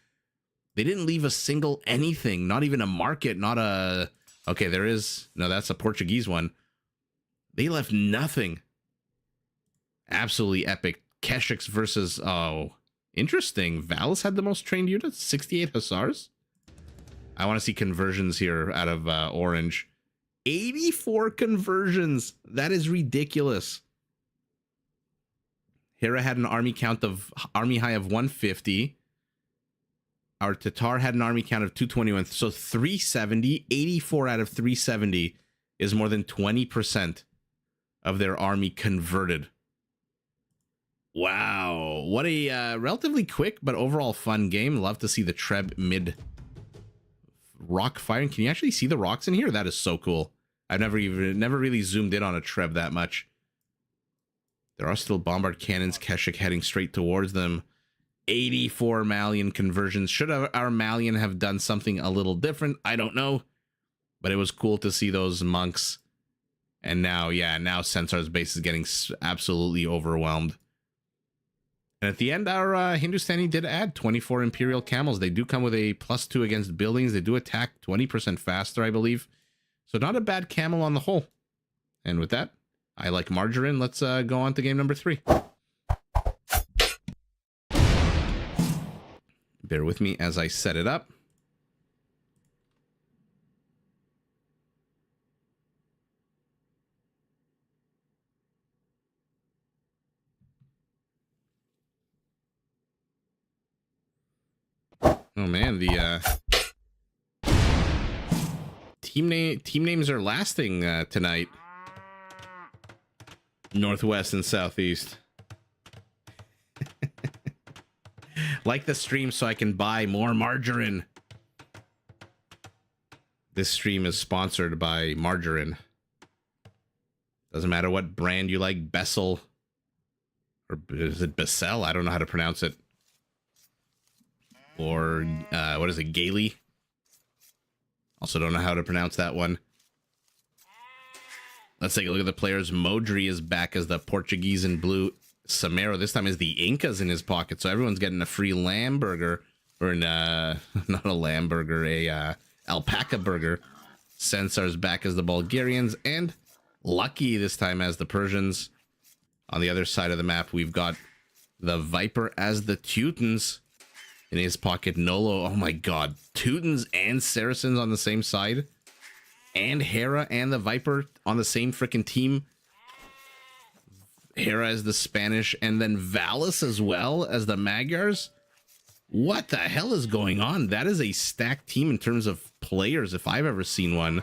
They didn't leave a single anything, not even a market, not a... Okay, there is... No, that's a Portuguese one. They left nothing. Absolutely epic. Keshiks versus... Oh, interesting. Valis had the most trained units, 68 Hussars. I want to see conversions here out of Orange. 84 conversions. That is ridiculous. Hera had an army high of 150. Our Tatar had an army count of 221. So 370, 84 out of 370 is more than 20% of their army converted. Wow. What a relatively quick but overall fun game. Love to see the Treb mid rock firing. Can you actually see the rocks in here? That is so cool. I've never really zoomed in on a Treb that much. There are still bombard cannons. Keshik heading straight towards them. 84 Malian conversions. Should our Malian have done something a little different? I don't know. But it was cool to see those monks. And now, yeah, now Censar's base is getting absolutely overwhelmed. And at the end, our Hindustani did add 24 Imperial Camels. They do come with a +2 against buildings. They do attack 20% faster, I believe. So not a bad camel on the whole. And with that, I like margarine. Let's go on to game number 3. Bear with me as I set it up. Oh man, the team names are lasting tonight. Northwest and Southeast. Like the stream so I can buy more margarine. This stream is sponsored by margarine. Doesn't matter what brand you like, Bessel. Or is it Bessel? I don't know how to pronounce it. Or, what is it, Gailey? Also don't know how to pronounce that one. Let's take a look at the players. Modri is back as the Portuguese in blue. Samero this time is the Incas in his pocket, so everyone's getting a free lamb burger, or not a lamb burger, a alpaca burger. Censar's back as the Bulgarians, and Lucky this time as the Persians. On the other side of the map, we've got the Viper as the Teutons. In his pocket, Nolo. Oh my god, Teutons and Saracens on the same side, and Hera and the Viper on the same freaking team. Hera as the Spanish, and then Valis as well as the Magyars. What the hell is going on? That is a stacked team in terms of players, if I've ever seen one.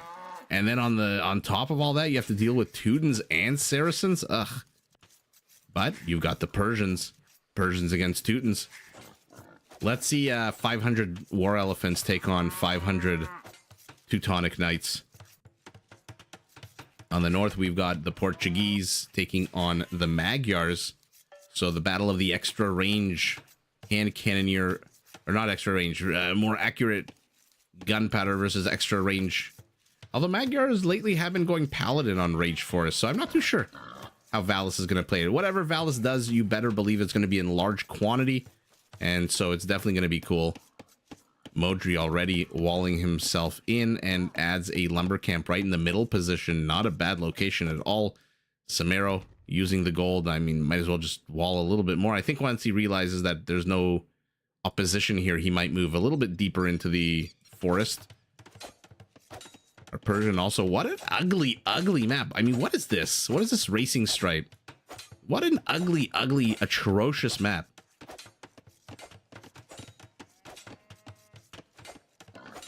And then on top of all that, you have to deal with Teutons and Saracens. Ugh. But you've got the Persians against Teutons. Let's see 500 War Elephants take on 500 Teutonic Knights. On the north, we've got the Portuguese taking on the Magyars. So the battle of the extra range hand cannoneer, or not extra range, more accurate gunpowder versus extra range. Although Magyars lately have been going paladin on Rage Forest, so I'm not too sure how Valis is going to play it. Whatever Valis does, you better believe it's going to be in large quantity, and so it's definitely going to be cool. Modri already walling himself in and adds a lumber camp right in the middle position. Not a bad location at all. Samero using the gold. I mean, might as well just wall a little bit more. I think once he realizes that there's no opposition here, he might move a little bit deeper into the forest. Our Persian also, what an ugly, ugly map. I mean, what is this? What is this racing stripe? What an ugly, ugly, atrocious map.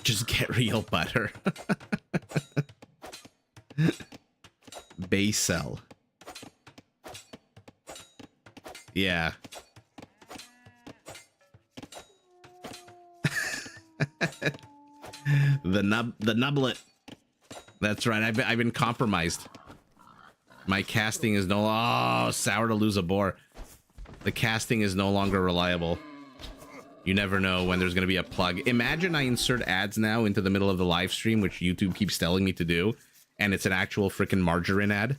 Just get real butter. Base cell. Yeah. the nublet. That's right. I've been compromised. My casting is sour to lose a boar. The casting is no longer reliable. You never know when there's going to be a plug. Imagine I insert ads now into the middle of the live stream, which YouTube keeps telling me to do, and it's an actual freaking margarine ad.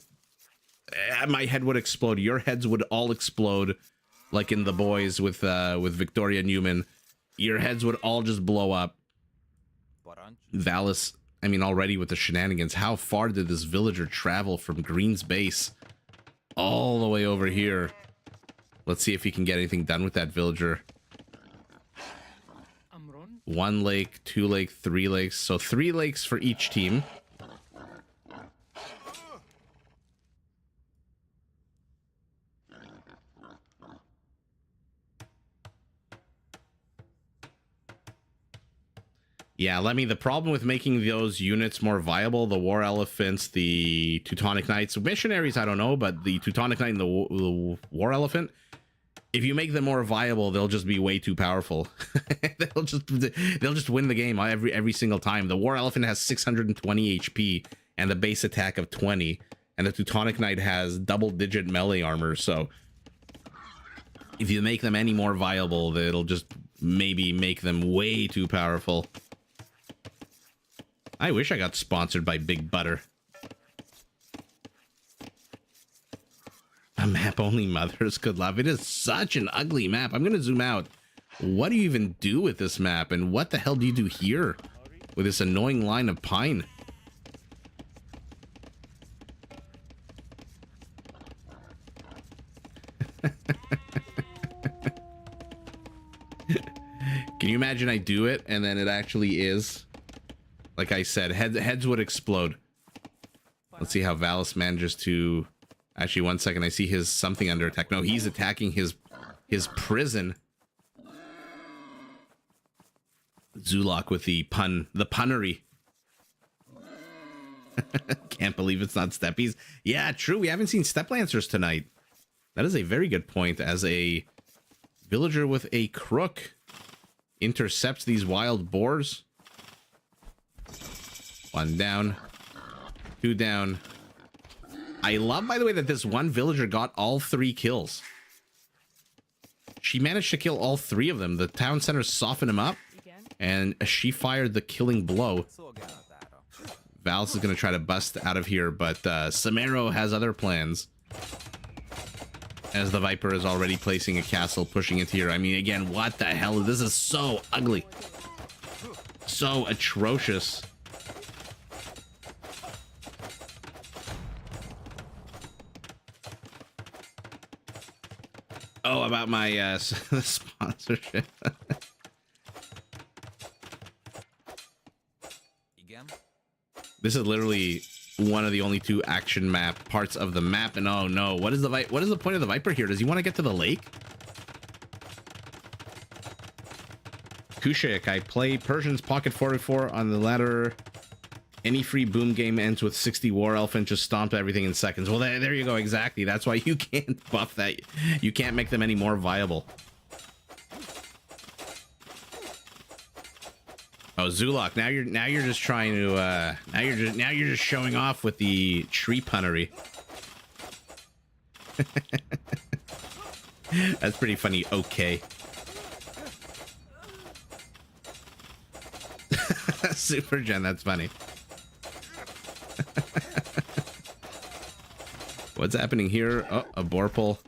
My head would explode. Your heads would all explode, like in The Boys with Victoria Newman. your heads would all just blow up. Valis, I mean, already with the shenanigans, how far did this villager travel from Green's base all the way over here? Let's see if he can get anything done with that villager. 1 lake, 2 lake, 3 lakes. So 3 lakes for each team. Yeah, Lemmy, the problem with making those units more viable, the War Elephants, the Teutonic Knights, Missionaries, I don't know, but the Teutonic Knight and the War Elephant, if you make them more viable, they'll just be way too powerful. they'll just win the game every single time. The War Elephant has 620 HP and the base attack of 20, and the Teutonic Knight has double-digit melee armor, so if you make them any more viable, it'll just maybe make them way too powerful. I wish I got sponsored by Big Butter. A map only mothers could love. It is such an ugly map. I'm going to zoom out. What do you even do with this map? And what the hell do you do here with this annoying line of pine? Can you imagine I do it and then it actually is? Like I said, heads would explode. Let's see how Valis manages to... Actually, 1 second. I see his something under attack. No, he's attacking his prison. Zulok with the punnery. Can't believe it's not steppies. Yeah, true. We haven't seen step lancers tonight. That is a very good point. As a villager with a crook intercepts these wild boars. 1 down, 2 down. I love, by the way, that this one villager got all 3 kills. She managed to kill all 3 of them. The town center softened him up, and she fired the killing blow. Valis is going to try to bust out of here, but Samero has other plans. As the Viper is already placing a castle, pushing it here. I mean, again, what the hell? This is so ugly. So atrocious. Oh, about my sponsorship. This is literally one of the only 2 action map parts of the map, and oh no, what is the point of the Viper here? Does he want to get to the lake? Kushik, I play Persian's Pocket 44 on the ladder. Any free boom game ends with 60 War Elephant, just stomp everything in seconds. Well, there you go, exactly. That's why you can't buff that. You can't make them any more viable. Oh, Zulok, now you're just trying to now you're just showing off with the tree punnery. That's pretty funny. Okay. Super Gen, that's funny. What's happening here? Oh, a Borpal.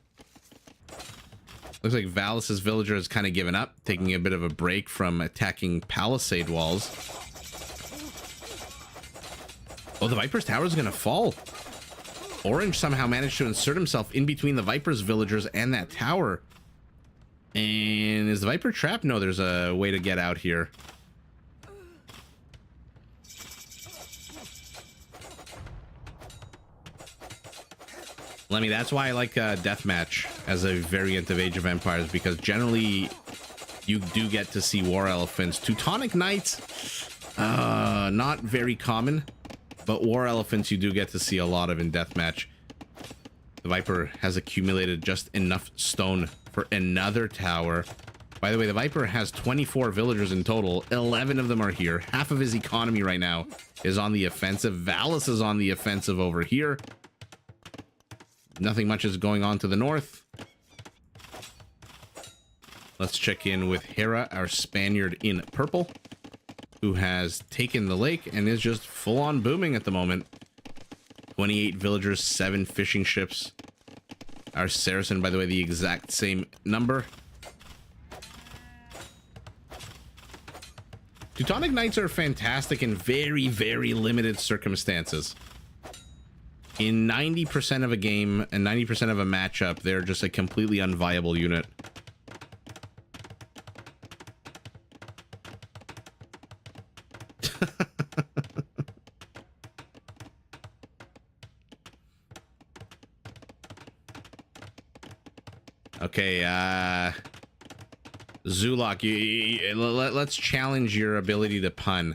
Looks like Valis's villager has kind of given up, taking a bit of a break from attacking palisade walls. Oh, the Viper's tower is going to fall. Orange somehow managed to insert himself in between the Viper's villagers and that tower. And is the Viper trapped? No, there's a way to get out here. Lemmy, that's why I like Deathmatch as a variant of Age of Empires, because generally you do get to see War Elephants. Teutonic Knights, not very common, but War Elephants you do get to see a lot of in Deathmatch. The Viper has accumulated just enough stone for another tower. By the way, the Viper has 24 villagers in total. 11 of them are here. Half of his economy right now is on the offensive. Valis is on the offensive over here. Nothing much is going on to the north. Let's check in with Hera, our Spaniard in purple, who has taken the lake and is just full-on booming at the moment. 28 villagers, 7 fishing ships. Our Saracen, by the way, the exact same number. Teutonic Knights are fantastic in very, very limited circumstances. In 90% of a game and 90% of a matchup, they're just a completely unviable unit. Okay, Zulok, let's challenge your ability to pun.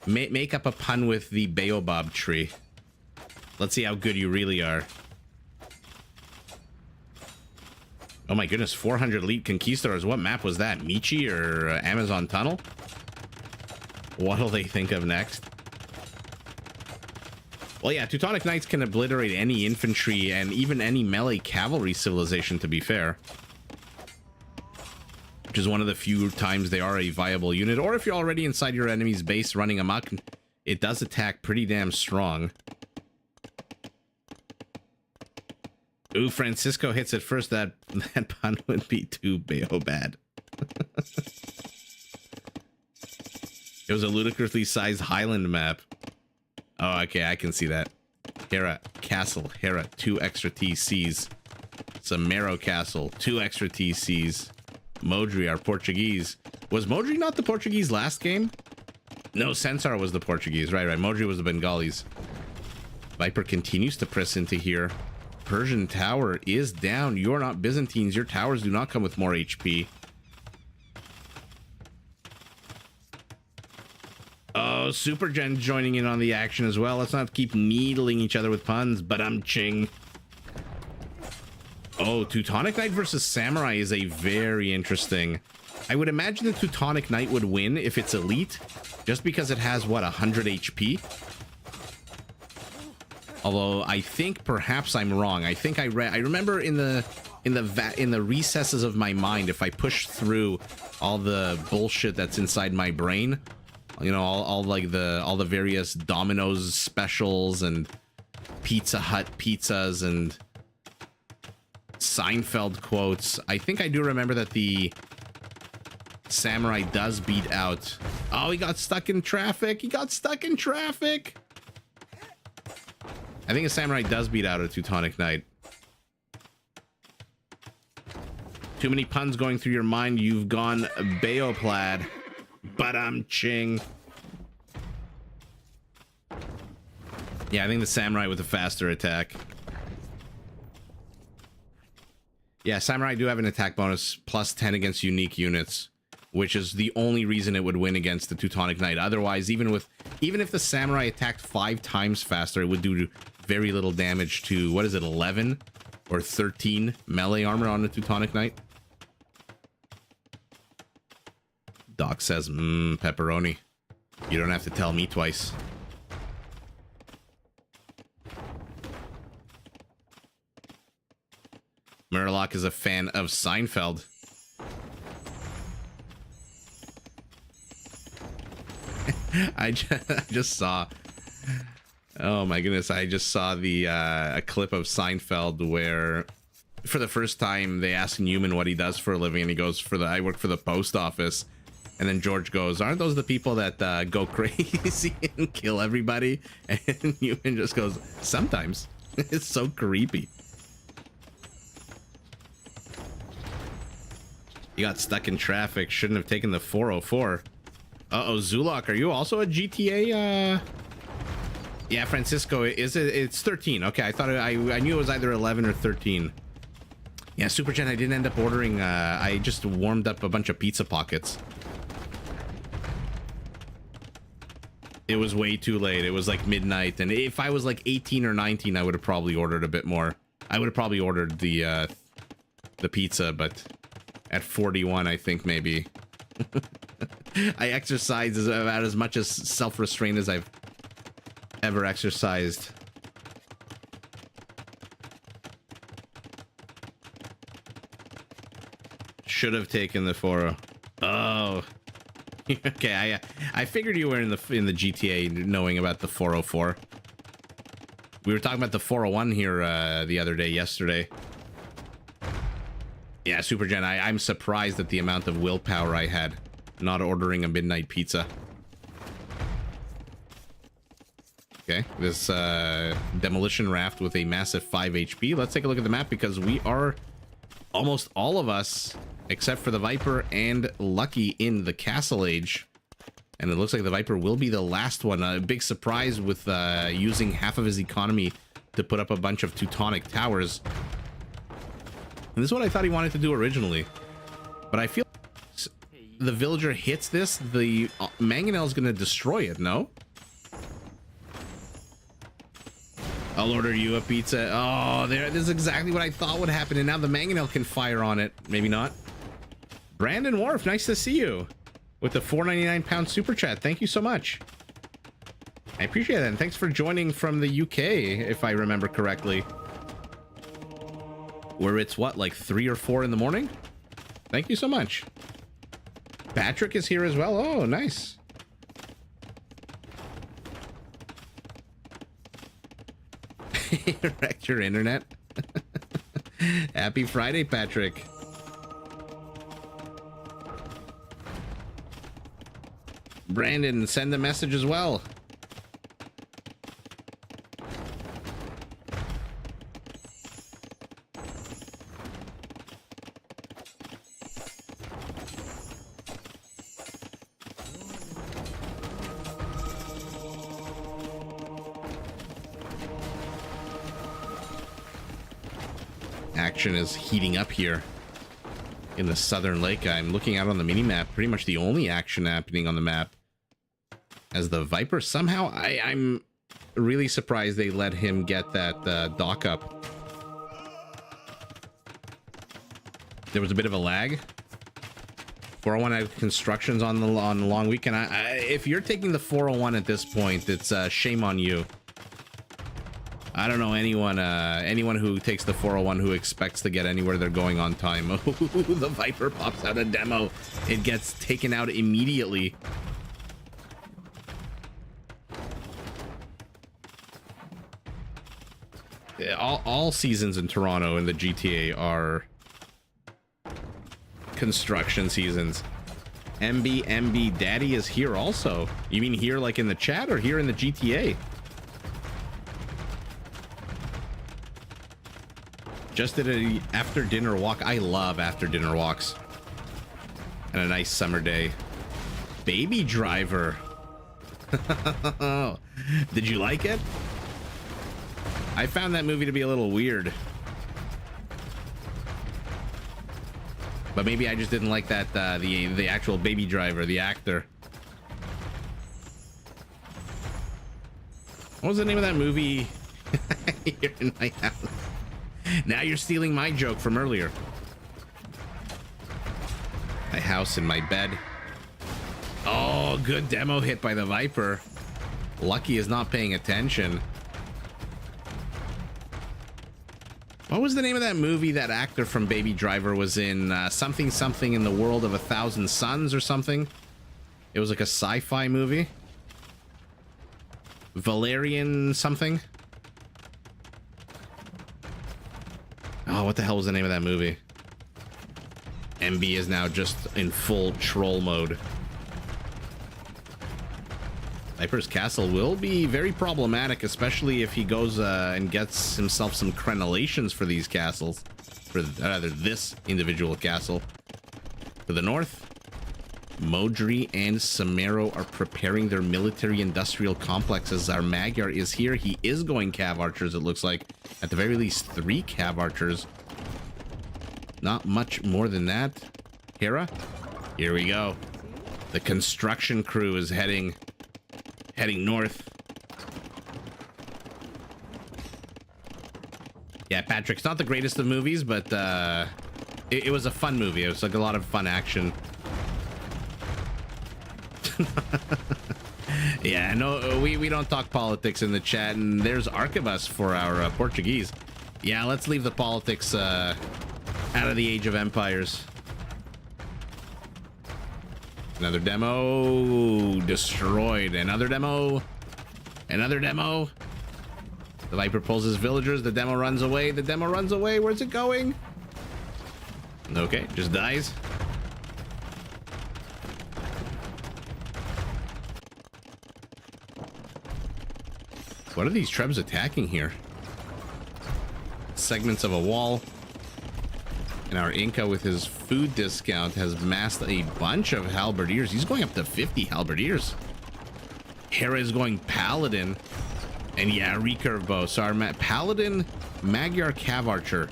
Make up a pun with the baobab tree. Let's see how good you really are. Oh my goodness, 400 elite conquistadors. What map was that? Michi or Amazon Tunnel? What'll they think of next? Well, yeah, Teutonic Knights can obliterate any infantry and even any melee cavalry civilization, to be fair. Which is one of the few times they are a viable unit. Or if you're already inside your enemy's base running amok, it does attack pretty damn strong. Ooh, Francisco hits it first. That pun would be too bad. It was a ludicrously sized Highland map. Oh, okay, I can see that. Hera Castle, Hera, 2 extra TCs. Samaro Castle, 2 extra TCs. Modri, our Portuguese. Was Modri not the Portuguese last game? No, Censar was the Portuguese. Right. Modri was the Bengalis. Viper continues to press into here. Persian tower is down. You're not Byzantines. Your towers do not come with more HP. Oh, Super Gen joining in on the action as well. Let's not keep needling each other with puns, but I'm ching. Oh, Teutonic Knight versus Samurai is a very interesting. I would imagine the Teutonic Knight would win if it's elite, just because it has, what, 100 HP? Although I think perhaps I'm wrong. I think I remember in the recesses of my mind, if I push through all the bullshit that's inside my brain, you know, all the various Domino's specials and Pizza Hut pizzas and Seinfeld quotes, I think I do remember that the Samurai does beat out. Oh, he got stuck in traffic. He got stuck in traffic. I think a Samurai does beat out a Teutonic Knight. Too many puns going through your mind. You've gone Bayoplad. But I'm ching. Yeah, I think the Samurai with a faster attack. Yeah, Samurai do have an attack bonus plus 10 against unique units, which is the only reason it would win against the Teutonic Knight. Otherwise, even if the Samurai attacked 5 times faster, it would do very little damage to, what is it, 11 or 13 melee armor on the Teutonic Knight. Doc says, pepperoni. You don't have to tell me twice. Murloc is a fan of Seinfeld. I just saw... Oh my goodness, I just saw a clip of Seinfeld where, for the first time, they ask Newman what he does for a living, and he goes, I work for the post office. And then George goes, aren't those the people that go crazy and kill everybody? And Newman just goes, sometimes. It's so creepy. You got stuck in traffic. Shouldn't have taken the 404. Uh-oh, Zulok, are you also a GTA? Yeah, Francisco, it's 13. Okay, I thought I knew it was either 11 or 13. Yeah, Super Gen, I didn't end up ordering. I just warmed up a bunch of pizza pockets. It was way too late. It was like midnight, and if I was like 18 or 19, I would have probably ordered a bit more. I would have probably ordered the pizza, but at 41, I think maybe. I exercise about as much as self-restraint as I've ever exercised. Should have taken the 40. Oh. Okay, I figured you were in the GTA knowing about the 404. We were talking about the 401 here yesterday. Yeah, Super Gen, I'm surprised at the amount of willpower I had. not ordering a midnight pizza. Okay, this demolition raft with a massive 5 HP. Let's take a look at the map because we are almost all of us, except for the Viper and Lucky, in the Castle Age. And it looks like the Viper will be the last one. A big surprise with using half of his economy to put up a bunch of Teutonic towers. And this is what I thought he wanted to do originally. But I feel the villager hits this, the Mangonel is going to destroy it, no? I'll order you a pizza. Oh, this is exactly what I thought would happen. And now the Mangonel can fire on it. Maybe not. Brandon Wharf, nice to see you. With the £4.99 super chat. Thank you so much. I appreciate that. And thanks for joining from the UK, if I remember correctly. Where it's what, like 3 or 4 in the morning? Thank you so much. Patrick is here as well. Oh, nice. Wrecked your internet. Happy Friday, Patrick. Brandon, send a message as well. Action is heating up here in the southern lake. I'm looking out on the mini-map. Pretty much the only action happening on the map. As the Viper, somehow I'm really surprised they let him get that dock up. There was a bit of a lag. 401 had constructions on the long weekend. If you're taking the 401 at this point, it's shame on you. I don't know anyone who takes the 401 who expects to get anywhere they're going on time. The Viper pops out a demo. It gets taken out immediately. All seasons in Toronto in the GTA are construction seasons. MB Daddy is here also. You mean here like in the chat or here in the GTA? Just did a after dinner walk. I love after dinner walks. And a nice summer day. Baby Driver. Did you like it? I found that movie to be a little weird. But maybe I just didn't like that the actual Baby Driver, the actor. What was the name of that movie? Here in my house. Now you're stealing my joke from earlier. My house in my bed. Oh, good demo hit by the Viper. Lucky is not paying attention. What was the name of that movie that actor from Baby Driver was in? Something in the World of 1,000 Suns or something? It was like a sci-fi movie. Valerian something? Oh, what the hell was the name of that movie? MB is now just in full troll mode. Viper's Castle will be very problematic, especially if he goes and gets himself some crenellations for these castles. For rather, this individual castle. To the north, Modri and Samero are preparing their military-industrial complexes. Our Magyar is here. He is going Cav Archers, it looks like. At the very least, 3 Cav Archers. Not much more than that. Hera, here we go. The construction crew is heading north. Yeah, Patrick, it's not the greatest of movies, but it was a fun movie. It was like a lot of fun action. Yeah, no, we don't talk politics in the chat, and there's Arquebus for our Portuguese. Yeah, let's leave the politics out of the Age of Empires. Another demo destroyed. Another demo. Another demo. The Viper pulls his villagers. The demo runs away. The demo runs away. Where's it going? Okay, just dies. What are these Trebs attacking here? Segments of a wall. And our Inca with his food discount has massed a bunch of halberdiers. He's going up to 50 halberdiers. Hera is going Paladin. And yeah, recurve bow. So our Paladin Magyar Cav Archer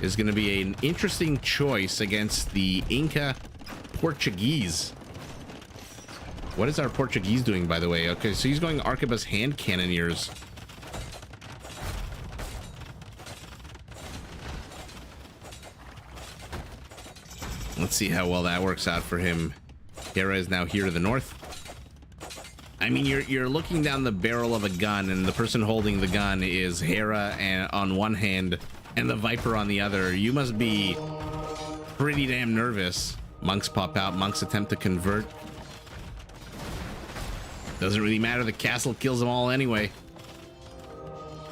is going to be an interesting choice against the Inca Portuguese. What is our Portuguese doing, by the way? Okay, so he's going Arquebus Hand Cannoneers. Let's see how well that works out for him. Hera is now here to the north. I mean, you're looking down the barrel of a gun, and the person holding the gun is Hera and on one hand and the Viper on the other. You must be pretty damn nervous. Monks pop out. Monks attempt to convert. Doesn't really matter. The castle kills them all anyway.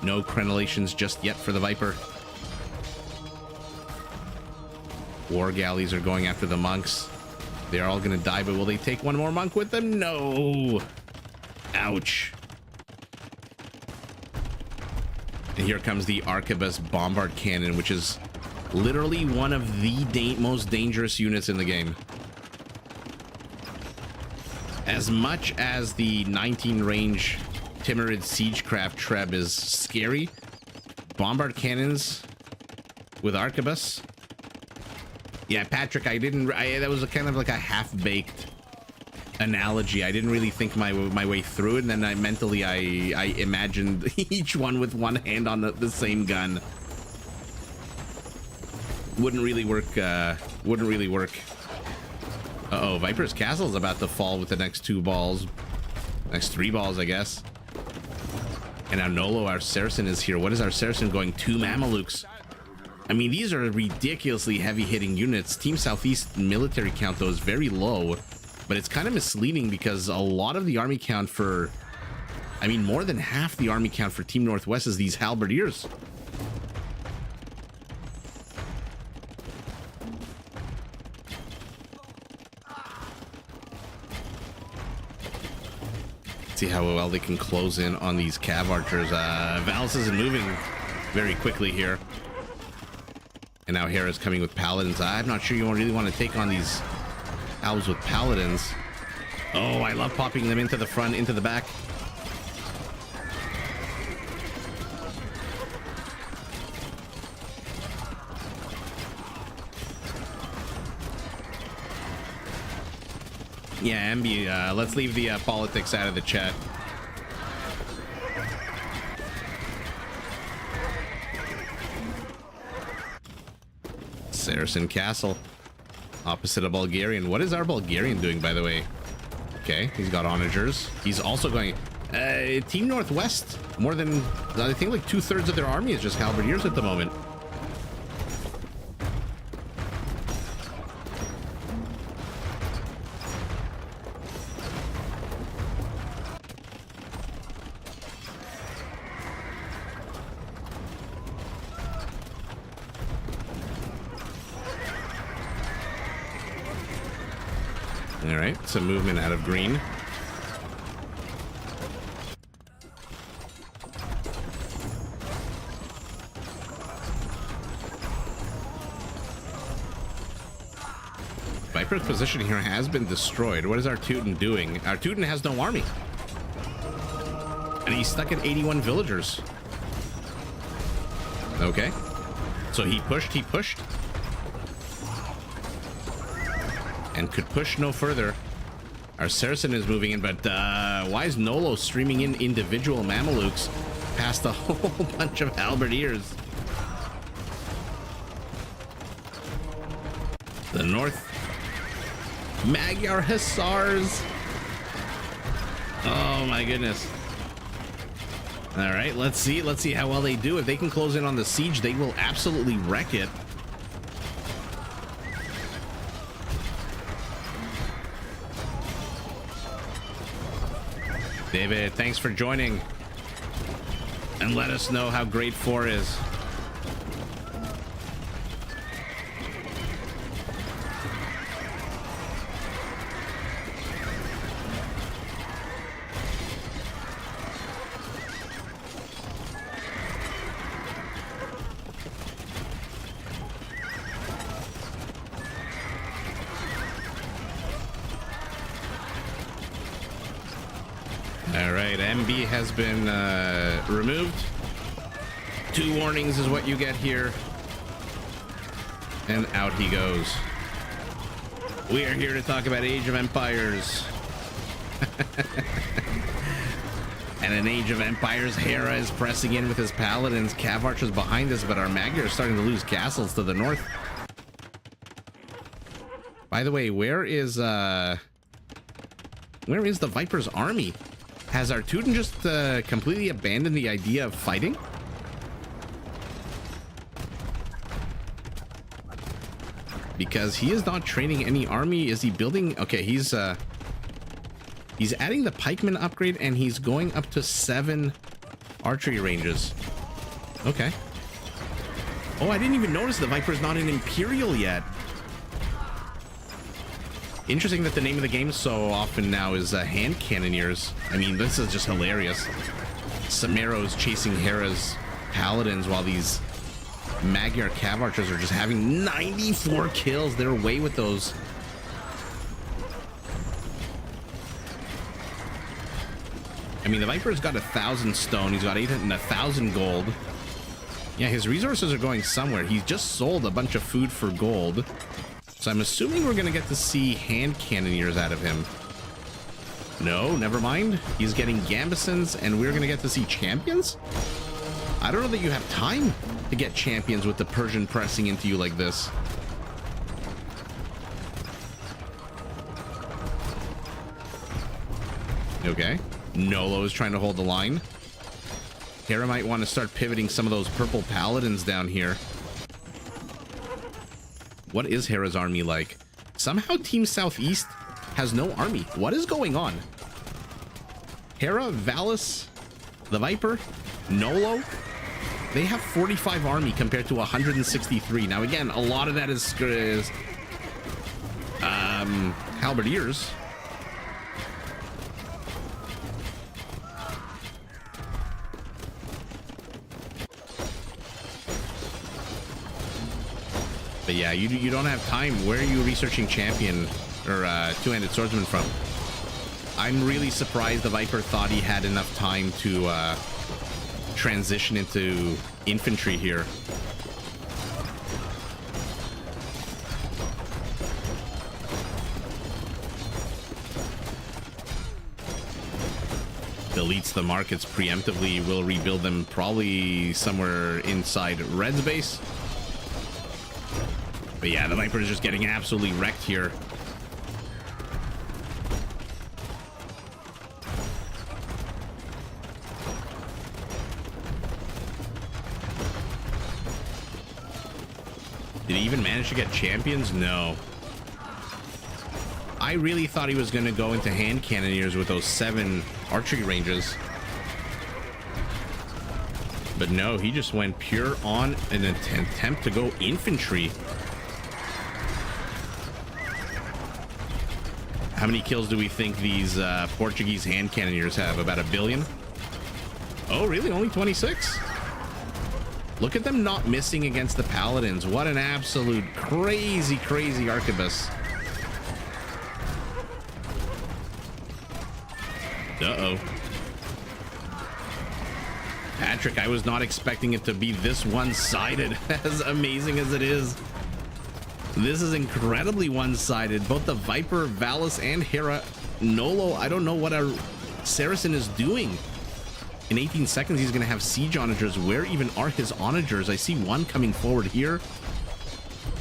No crenellations just yet for the Viper. War galleys are going after the monks. They're all going to die, but will they take one more monk with them? No. Ouch. And here comes the Arquebus Bombard Cannon, which is literally one of the most dangerous units in the game. As much as the 19 range Timurid Siegecraft Treb is scary, Bombard Cannons with Arquebus. Yeah, Patrick, that was kind of like a half-baked analogy. I didn't really think my way through it, and then I imagined each one with one hand on the same gun. Wouldn't really work. Wouldn't really work. Uh-oh, Viper's Castle is about to fall with the next 2 balls. Next 3 balls, I guess. And now Nolo, our Saracen, is here. What is our Saracen going? 2 Mamelukes. I mean, these are ridiculously heavy-hitting units. Team Southeast military count, though, is very low. But it's kind of misleading because a lot of the army count for... I mean, more than half the army count for Team Northwest is these halberdiers. See how well they can close in on these Cav Archers. Valus isn't moving very quickly here. And now Hera's coming with Paladins. I'm not sure you really want to take on these elves with Paladins. Oh, I love popping them into the front, into the back. Yeah, Ambi, let's leave the politics out of the chat. Saracen Castle, opposite of Bulgarian. What is our Bulgarian doing, by the way? Okay, he's got onagers. He's also going... Team Northwest, more than... I think like 2/3 of their army is just halberdiers at the moment. All right, some movement out of green. Viper's position here has been destroyed. What is our Teuton doing? Our Teuton has no army. And he's stuck at 81 villagers. Okay. So he pushed. And could push no further. Our Saracen is moving in, but why is Nolo streaming in individual Mamelukes past a whole bunch of halberdiers? The north. Magyar Hussars. Oh my goodness. All right, let's see how well they do. If they can close in on the siege, they will absolutely wreck it. David, thanks for joining. And let us know how great 4 is. right, MB has been removed. 2 warnings is what you get here. And out he goes. We are here to talk about Age of Empires. And in Age of Empires, Hera is pressing in with his paladins. Cav Archer's behind us, but our Magyar is starting to lose castles to the north. By the way, where is the Viper's army? Has Artuden just completely abandoned the idea of fighting? Because he is not training any army. Is he building? Okay, he's adding the pikeman upgrade, and he's going up to 7 archery ranges. Okay. Oh, I didn't even notice the Viper's not an Imperial yet. Interesting that the name of the game so often now is hand cannoneers. I mean, this is just hilarious. Samaro's chasing Hera's paladins while these Magyar Cav Archers are just having 94 kills. They're away with those. I mean, the Viper's got 1,000 stone. He's got 800 and 1,000 gold. Yeah, his resources are going somewhere. He's just sold a bunch of food for gold. So I'm assuming we're going to get to see hand cannoneers out of him. No, never mind. He's getting gambesons, and we're going to get to see champions? I don't know that you have time to get champions with the Persian pressing into you like this. Okay. Nolo is trying to hold the line. Hera might want to start pivoting some of those purple paladins down here. What is Hera's army like? Somehow Team Southeast has no army. What is going on? Hera, Valis, the Viper, Nolo, they have 45 army compared to 163. Now again, a lot of that is halberdiers. But yeah, you don't have time. Where are you researching champion or two-handed swordsman from? I'm really surprised the Viper thought he had enough time to transition into infantry here. Deletes the markets preemptively. Will rebuild them probably somewhere inside Red's base. But yeah, the Viper is just getting absolutely wrecked here. Did he even manage to get champions? No. I really thought he was going to go into hand cannoneers with those 7 archery ranges. But no, he just went pure on an attempt to go infantry. How many kills do we think these Portuguese hand cannoneers have? About 1 billion? Oh, really? Only 26? Look at them not missing against the paladins. What an absolute crazy, crazy arquebus. Uh-oh. Patrick, I was not expecting it to be this one-sided, as amazing as it is. This is incredibly one-sided. Both the Viper, Valis, and Hera. Nolo, I don't know what our Saracen is doing. In 18 seconds, he's going to have siege onagers. Where even are his onagers? I see one coming forward here.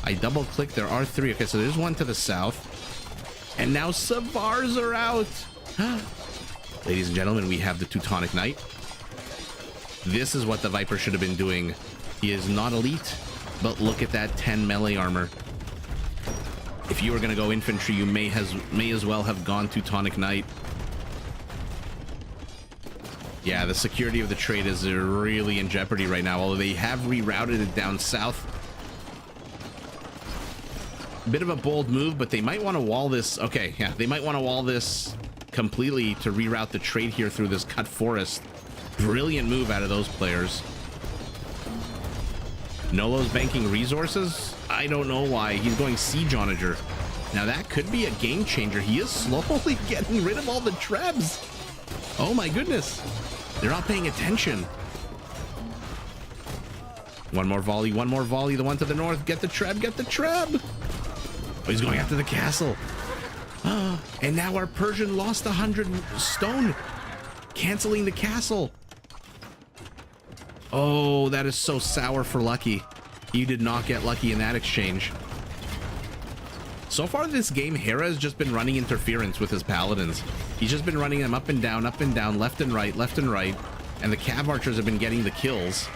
I double-click. There are 3. Okay, so there's one to the south. And now Savars are out. Ladies and gentlemen, we have the Teutonic Knight. This is what the Viper should have been doing. He is not elite, but look at that 10 melee armor. If you were going to go infantry, you may as well have gone Teutonic Knight. Yeah, the security of the trade is really in jeopardy right now, although they have rerouted it down south. Bit of a bold move, but they might want to wall this. Okay, yeah, they might want to wall this completely to reroute the trade here through this cut forest. Brilliant move out of those players. Nolo's banking resources? I don't know why. He's going siege onager. Now that could be a game changer. He is slowly getting rid of all the trebs. Oh my goodness. They're not paying attention. One more volley, one more volley. The one to the north. Get the treb, get the treb. Oh, he's going after the castle. And now our Persian lost 100 stone, canceling the castle. Oh, that is so sour for Lucky. You did not get lucky in that exchange. So far this game, Hera has just been running interference with his paladins. He's just been running them up and down, left and right, left and right. And the Cav archers have been getting the kills.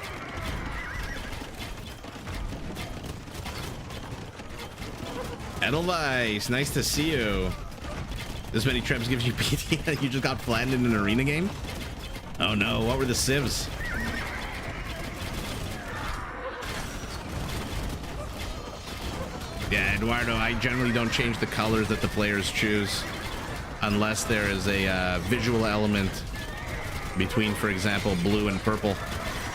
Edelweiss, nice to see you. This many trebs gives you PT. You just got flattened in an arena game? Oh no, what were the civs? Yeah, Eduardo, I generally don't change the colors that the players choose unless there is a visual element between, for example, blue and purple,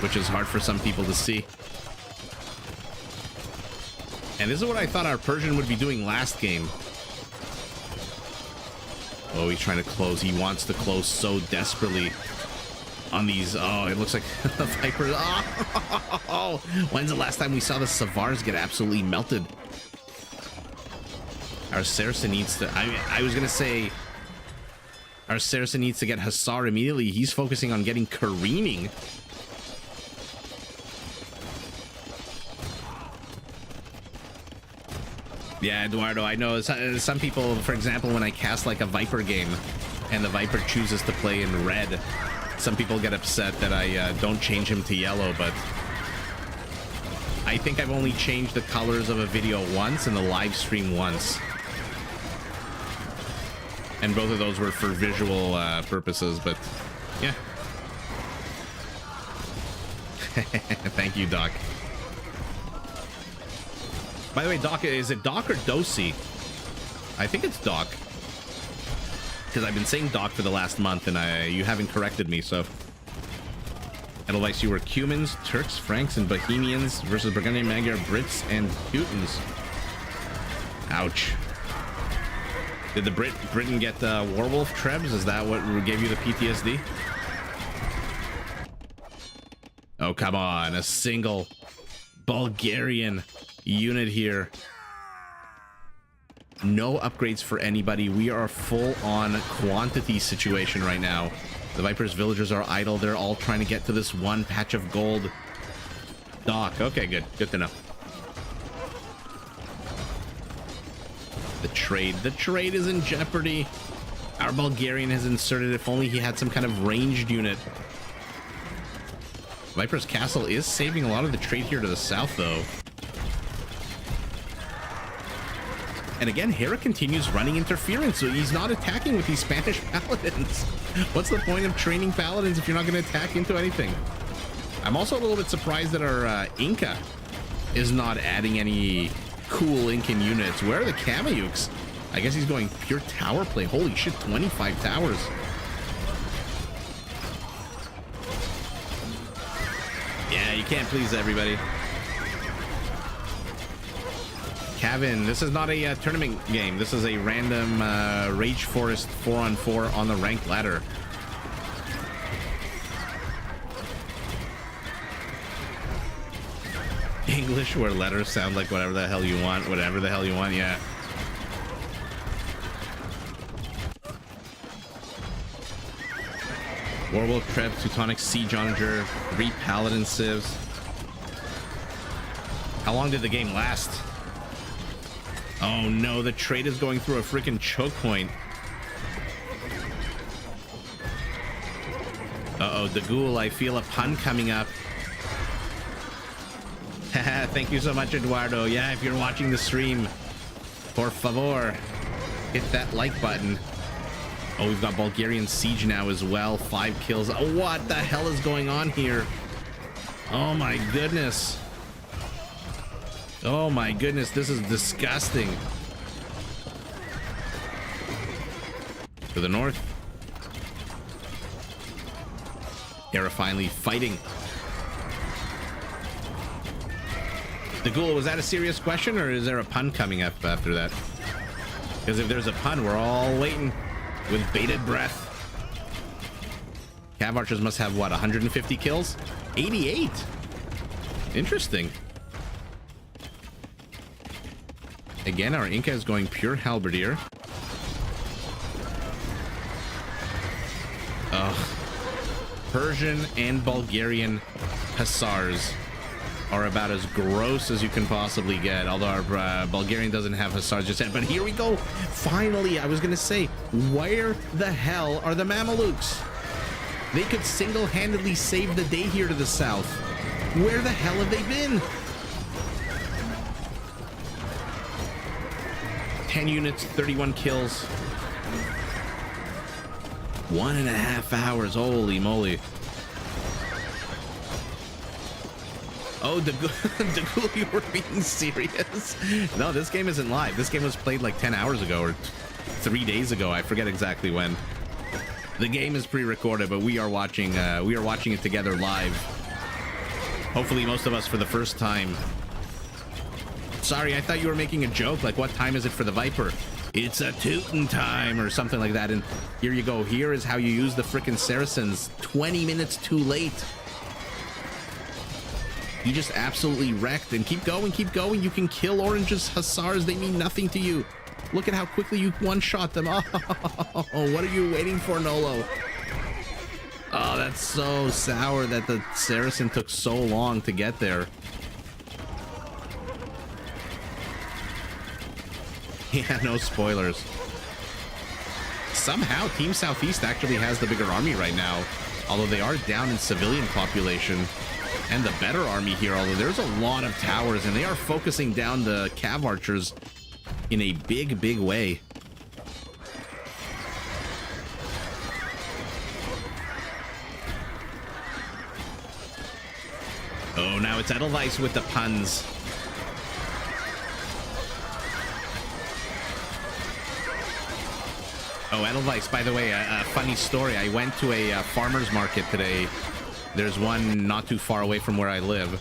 which is hard for some people to see. And this is what I thought our Persian would be doing last game. Oh, he's trying to close. He wants to close so desperately on these. Oh, it looks like the Vipers. Oh, when's the last time we saw the Savars get absolutely melted? Our Saracen needs to... I was going to say... Our Saracen needs to get Hussar immediately. He's focusing on getting careening. Yeah, Eduardo, I know some people, for example, when I cast like a Viper game and the Viper chooses to play in red, some people get upset that I don't change him to yellow, but I think I've only changed the colors of a video once and the live stream once. And both of those were for visual purposes, but yeah. Thank you, Doc. By the way, Doc, is it Doc or Dosi? I think it's Doc. Because I've been saying Doc for the last month, and you haven't corrected me, so... Edelweiss, you were Cumans, Turks, Franks, and Bohemians versus Burgundian, Magyar, Brits, and Teutons. Ouch. Did the Britain get Warwolf Trebs? Is that what gave you the PTSD? Oh, come on. A single Bulgarian unit here. No upgrades for anybody. We are full on quantity situation right now. The Vipers villagers are idle. They're all trying to get to this one patch of gold. Doc. Okay, good. Good to know. The trade is in jeopardy. Our Bulgarian has inserted. If only he had some kind of ranged unit. Viper's castle is saving a lot of the trade here to the south, though. And again, Hera continues running interference, so he's not attacking with these Spanish paladins. What's the point of training paladins if you're not going to attack into anything? I'm also a little bit surprised that our Inca is not adding any cool Incan units. Where are the Kamayuks? I guess he's going pure tower play. Holy shit, 25 towers. Yeah, you can't please everybody. Kevin, this is not a tournament game. This is a random Rage Forest 4-on-4 on the ranked ladder. English where letters sound like whatever the hell you want. Whatever the hell you want, yeah. Warwolf Treb, Teutonic Siege Onager, 3 Paladin Civs. How long did the game last? Oh no, the trade is going through a freaking choke point. Uh-oh, the ghoul, I feel a pun coming up. Thank you so much, Eduardo. Yeah, if you're watching the stream, por favor, hit that like button. Oh, we've got Bulgarian Siege now as well. 5 kills. Oh, what the hell is going on here? Oh my goodness. Oh my goodness, this is disgusting. To the north. Hera finally fighting. The ghoul, was that a serious question or is there a pun coming up after that? Because if there's a pun, we're all waiting with bated breath. Cav archers must have, what, 150 kills? 88. Interesting. Again, our Inca is going pure halberdier. Ugh. Persian and Bulgarian hussars are about as gross as you can possibly get, although our Bulgarian doesn't have hussars just yet. But here we go. Finally, I was gonna say, where the hell are the Mamelukes? They could single-handedly save the day here to the south. Where the hell have they been? 10 units, 31 kills. 1.5 hours. Holy moly. Oh, Dagul, you were being serious? No, this game isn't live. This game was played like 10 hours ago or 3 days ago. I forget exactly when. The game is pre-recorded, but we are watching it together live. Hopefully most of us for the first time. Sorry, I thought you were making a joke. Like, what time is it for the Viper? It's a tootin' time or something like that. And here you go. Here is how you use the frickin' Saracens. 20 minutes too late. You just absolutely wrecked. And keep going, keep going. You can kill Orange's hussars. They mean nothing to you. Look at how quickly you one-shot them. Oh, what are you waiting for, Nolo? Oh, that's so sour that the Saracen took so long to get there. Yeah, no spoilers. Somehow, Team Southeast actually has the bigger army right now. Although they are down in civilian population. And the better army here, although there's a lot of towers. And they are focusing down the Cav archers in a big, big way. Oh, now it's Edelweiss with the puns. Oh, Edelweiss, by the way, a funny story. I went to a farmer's market today. There's one not too far away from where I live.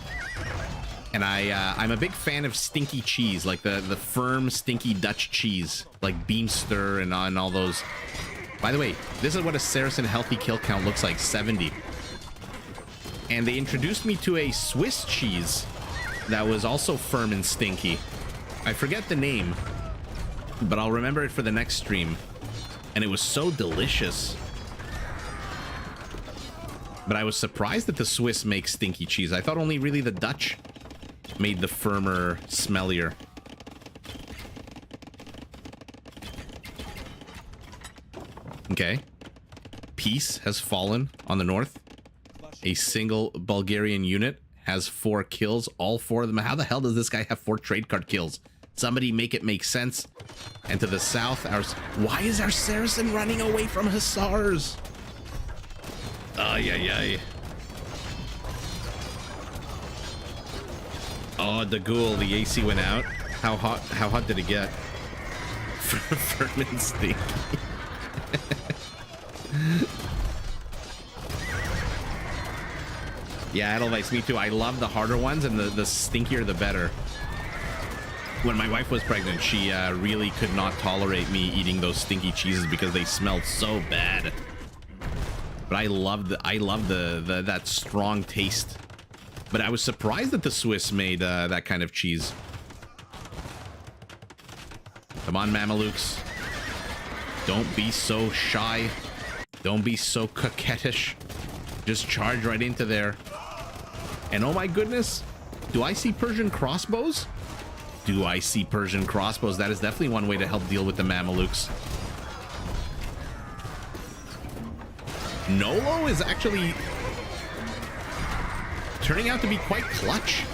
And I'm a big fan of stinky cheese, like the firm, stinky Dutch cheese, like Beemster and all those. By the way, this is what a Saracen healthy kill count looks like, 70. And they introduced me to a Swiss cheese that was also firm and stinky. I forget the name, but I'll remember it for the next stream. And it was so delicious. But I was surprised that the Swiss make stinky cheese. I thought only really the Dutch made the firmer, smellier. Okay. Peace has fallen on the north. A single Bulgarian unit has 4 kills, all 4 of them. How the hell does this guy have 4 trade card kills? Somebody make it make sense. And to the south, why is our Saracen running away from hussars? Ay, ay, ay. Oh, the ghoul, the AC went out. How hot did it get? Firm and stinky. Yeah, Edelweiss, me too. I love the harder ones, and the stinkier the better. When my wife was pregnant, she really could not tolerate me eating those stinky cheeses because they smelled so bad. But I love that strong taste. But I was surprised that the Swiss made that kind of cheese. Come on, Mamelukes. Don't be so shy. Don't be so coquettish. Just charge right into there. And oh my goodness, do I see Persian crossbows? Do I see Persian crossbows? That is definitely one way to help deal with the Mamelukes. Nolo is actually turning out to be quite clutch.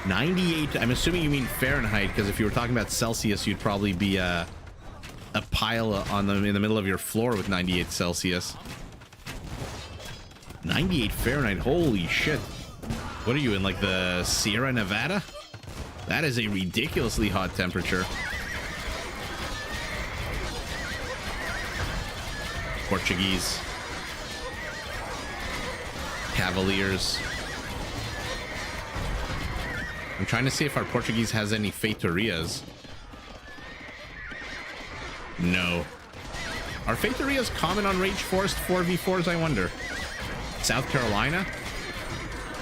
98, I'm assuming you mean Fahrenheit, because if you were talking about Celsius, you'd probably be a pile in the middle of your floor with 98 Celsius. 98 Fahrenheit, holy shit. What are you in, like the Sierra Nevada? That is a ridiculously hot temperature. Portuguese. Cavaliers. I'm trying to see if our Portuguese has any feitorias. No. Are Faitherias common on Rage Forest 4v4s, I wonder? South Carolina?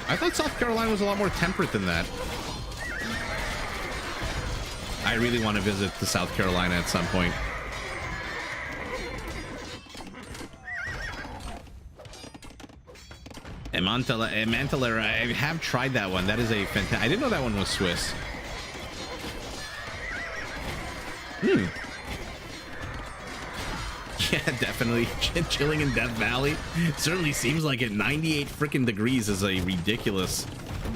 I thought South Carolina was a lot more temperate than that. I really want to visit the South Carolina at some point. Mantler, I have tried that one. That is a fantastic... I didn't know that one was Swiss. Yeah, definitely. Chilling in Death Valley. Certainly seems like it. 98 freaking degrees is a ridiculous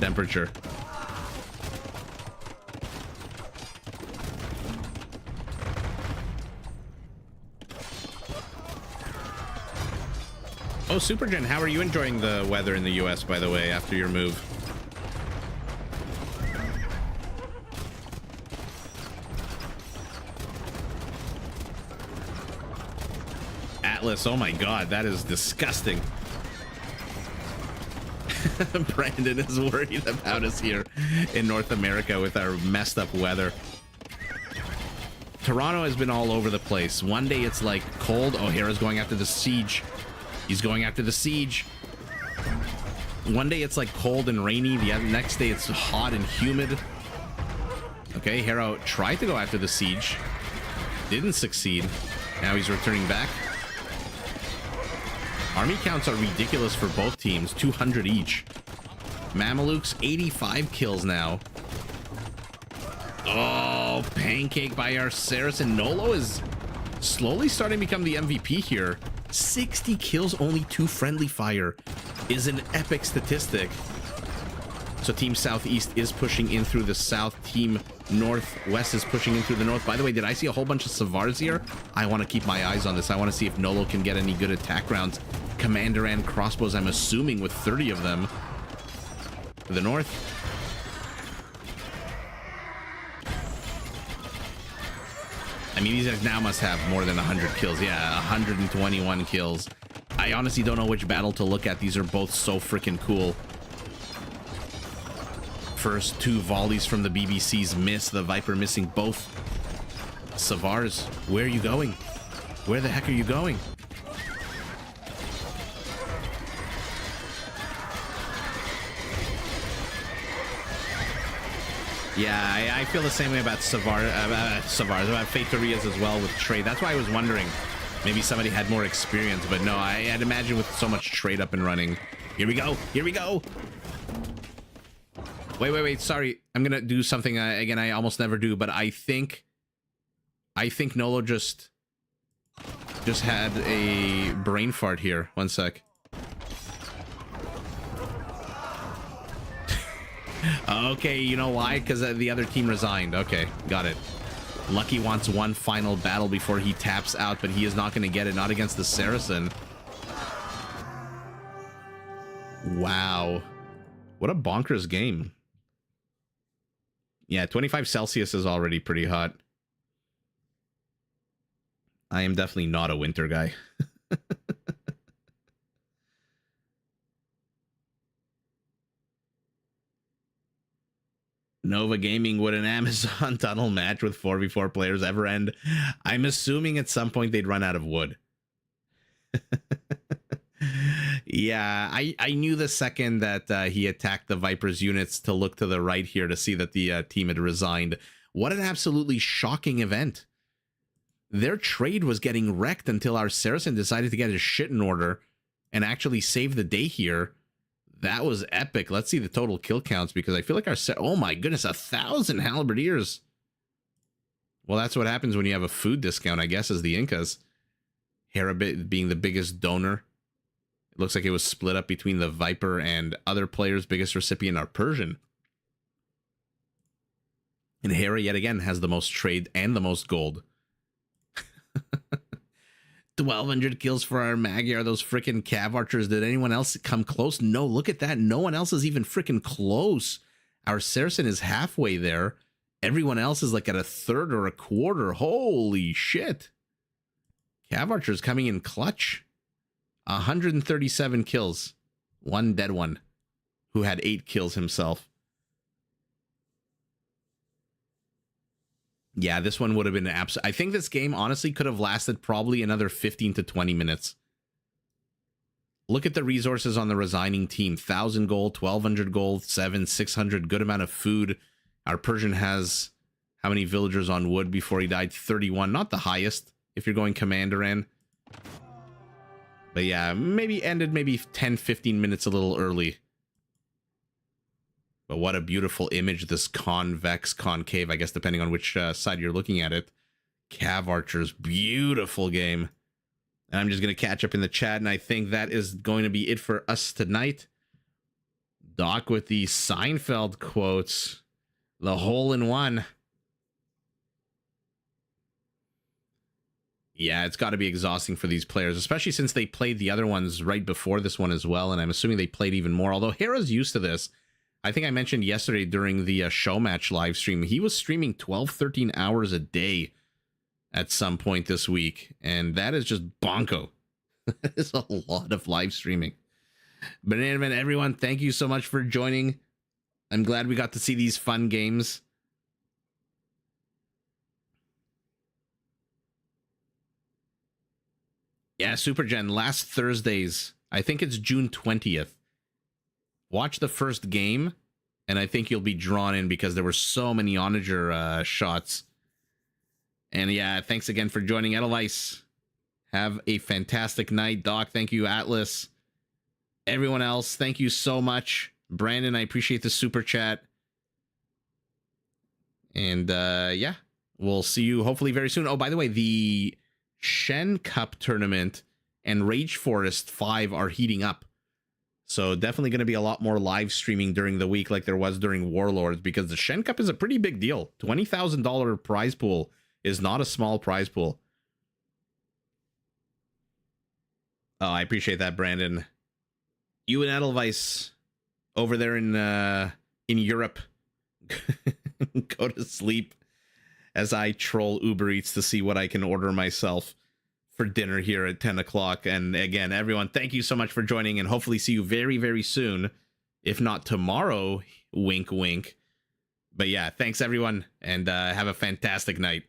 temperature. Oh, Supergen, how are you enjoying the weather in the US, by the way, after your move? Atlas, oh my god, that is disgusting. Brandon is worried about us here in North America with our messed up weather. Toronto has been all over the place. One day it's like cold. Oh, Hera's going after the siege. He's going after the siege. One day it's like cold and rainy. The next day it's hot and humid. Okay, Hera tried to go after the siege. Didn't succeed. Now he's returning back. Army counts are ridiculous for both teams. 200 each. Mamelukes, 85 kills now. Oh, pancake by our Saracen. Nolo is slowly starting to become the MVP here. 60 kills, only 2 friendly fire is an epic statistic. So Team Southeast is pushing in through the south. Team Northwest is pushing in through the north. By the way, did I see a whole bunch of Savars here? I want to keep my eyes on this. I want to see if Nolo can get any good attack rounds. Commander and crossbows, I'm assuming, with 30 of them. To the north. I mean, these guys now must have more than 100 kills. Yeah, 121 kills. I honestly don't know which battle to look at. These are both so freaking cool. First 2 volleys from the BBC's miss. The Viper missing both. Savars, where are you going? Where the heck are you going? Yeah, I feel the same way about Savars, about Faitherias as well with trade. That's why I was wondering. Maybe somebody had more experience, but no, I'd imagine with so much trade up and running. Here we go. Here we go. Wait. Sorry. I'm going to do something, again, I almost never do, but I think Nolo just had a brain fart here. One sec. Okay, you know why? Because the other team resigned. Okay, got it. Lucky wants one final battle before he taps out, but he is not going to get it. Not against the Saracen. Wow. What a bonkers game. Yeah, 25 Celsius is already pretty hot. I am definitely not a winter guy. Nova Gaming, would an Amazon tunnel match with 4v4 players ever end? I'm assuming at some point they'd run out of wood. Yeah, I knew the second that he attacked the Viper's units to look to the right here to see that the team had resigned. What an absolutely shocking event. Their trade was getting wrecked until our Saracen decided to get his shit in order and actually save the day here. That was epic. Let's see the total kill counts, because I feel like our... Oh my goodness, 1,000 halberdiers. Well, that's what happens when you have a food discount, I guess, as the Incas. Hera being the biggest donor. It looks like it was split up between the Viper and other players. Biggest recipient are Persian. And Hera, yet again, has the most trade and the most gold. 1,200 kills for our Magyar, those freaking Cav archers. Did anyone else come close? No, look at that. No one else is even freaking close. Our Saracen is halfway there. Everyone else is like at a third or a quarter. Holy shit. Cav archers coming in clutch. 137 kills. One dead one who had 8 kills himself. Yeah, this one would have been I think this game honestly could have lasted probably another 15 to 20 minutes. Look at the resources on the resigning team. 1,000 gold, 1,200 gold, 600, good amount of food. Our Persian has how many villagers on wood before he died? 31, not the highest if you're going commander in. But yeah, maybe ended maybe 10, 15 minutes a little early. But what a beautiful image, this convex, concave, I guess, depending on which side you're looking at it. Cav Archers, beautiful game. And I'm just going to catch up in the chat, and I think that is going to be it for us tonight. Doc with the Seinfeld quotes. The hole-in-one. Yeah, it's got to be exhausting for these players, especially since they played the other ones right before this one as well, and I'm assuming they played even more. Although Hera's used to this. I think I mentioned yesterday during the show match live stream, he was streaming 12, 13 hours a day at some point this week, and that is just bonko. That is a lot of live streaming. But in any event, everyone, thank you so much for joining. I'm glad we got to see these fun games. Yeah, Super Gen, last Thursdays, I think it's June 20th. Watch the first game, and I think you'll be drawn in because there were so many onager shots. And yeah, thanks again for joining, Edelweiss. Have a fantastic night. Doc, thank you. Atlas. Everyone else, thank you so much. Brandon, I appreciate the super chat. And yeah, we'll see you hopefully very soon. Oh, by the way, the Shen Cup tournament and Rage Forest 5 are heating up. So definitely going to be a lot more live streaming during the week like there was during Warlords, because the Shen Cup is a pretty big deal. $20,000 prize pool is not a small prize pool. Oh, I appreciate that, Brandon. You and Edelweiss over there in Europe, go to sleep as I troll Uber Eats to see what I can order myself for dinner here at 10 o'clock. And again, everyone, thank you so much for joining, and hopefully see you very, very soon. If not tomorrow, wink, wink. But yeah, thanks everyone, and have a fantastic night.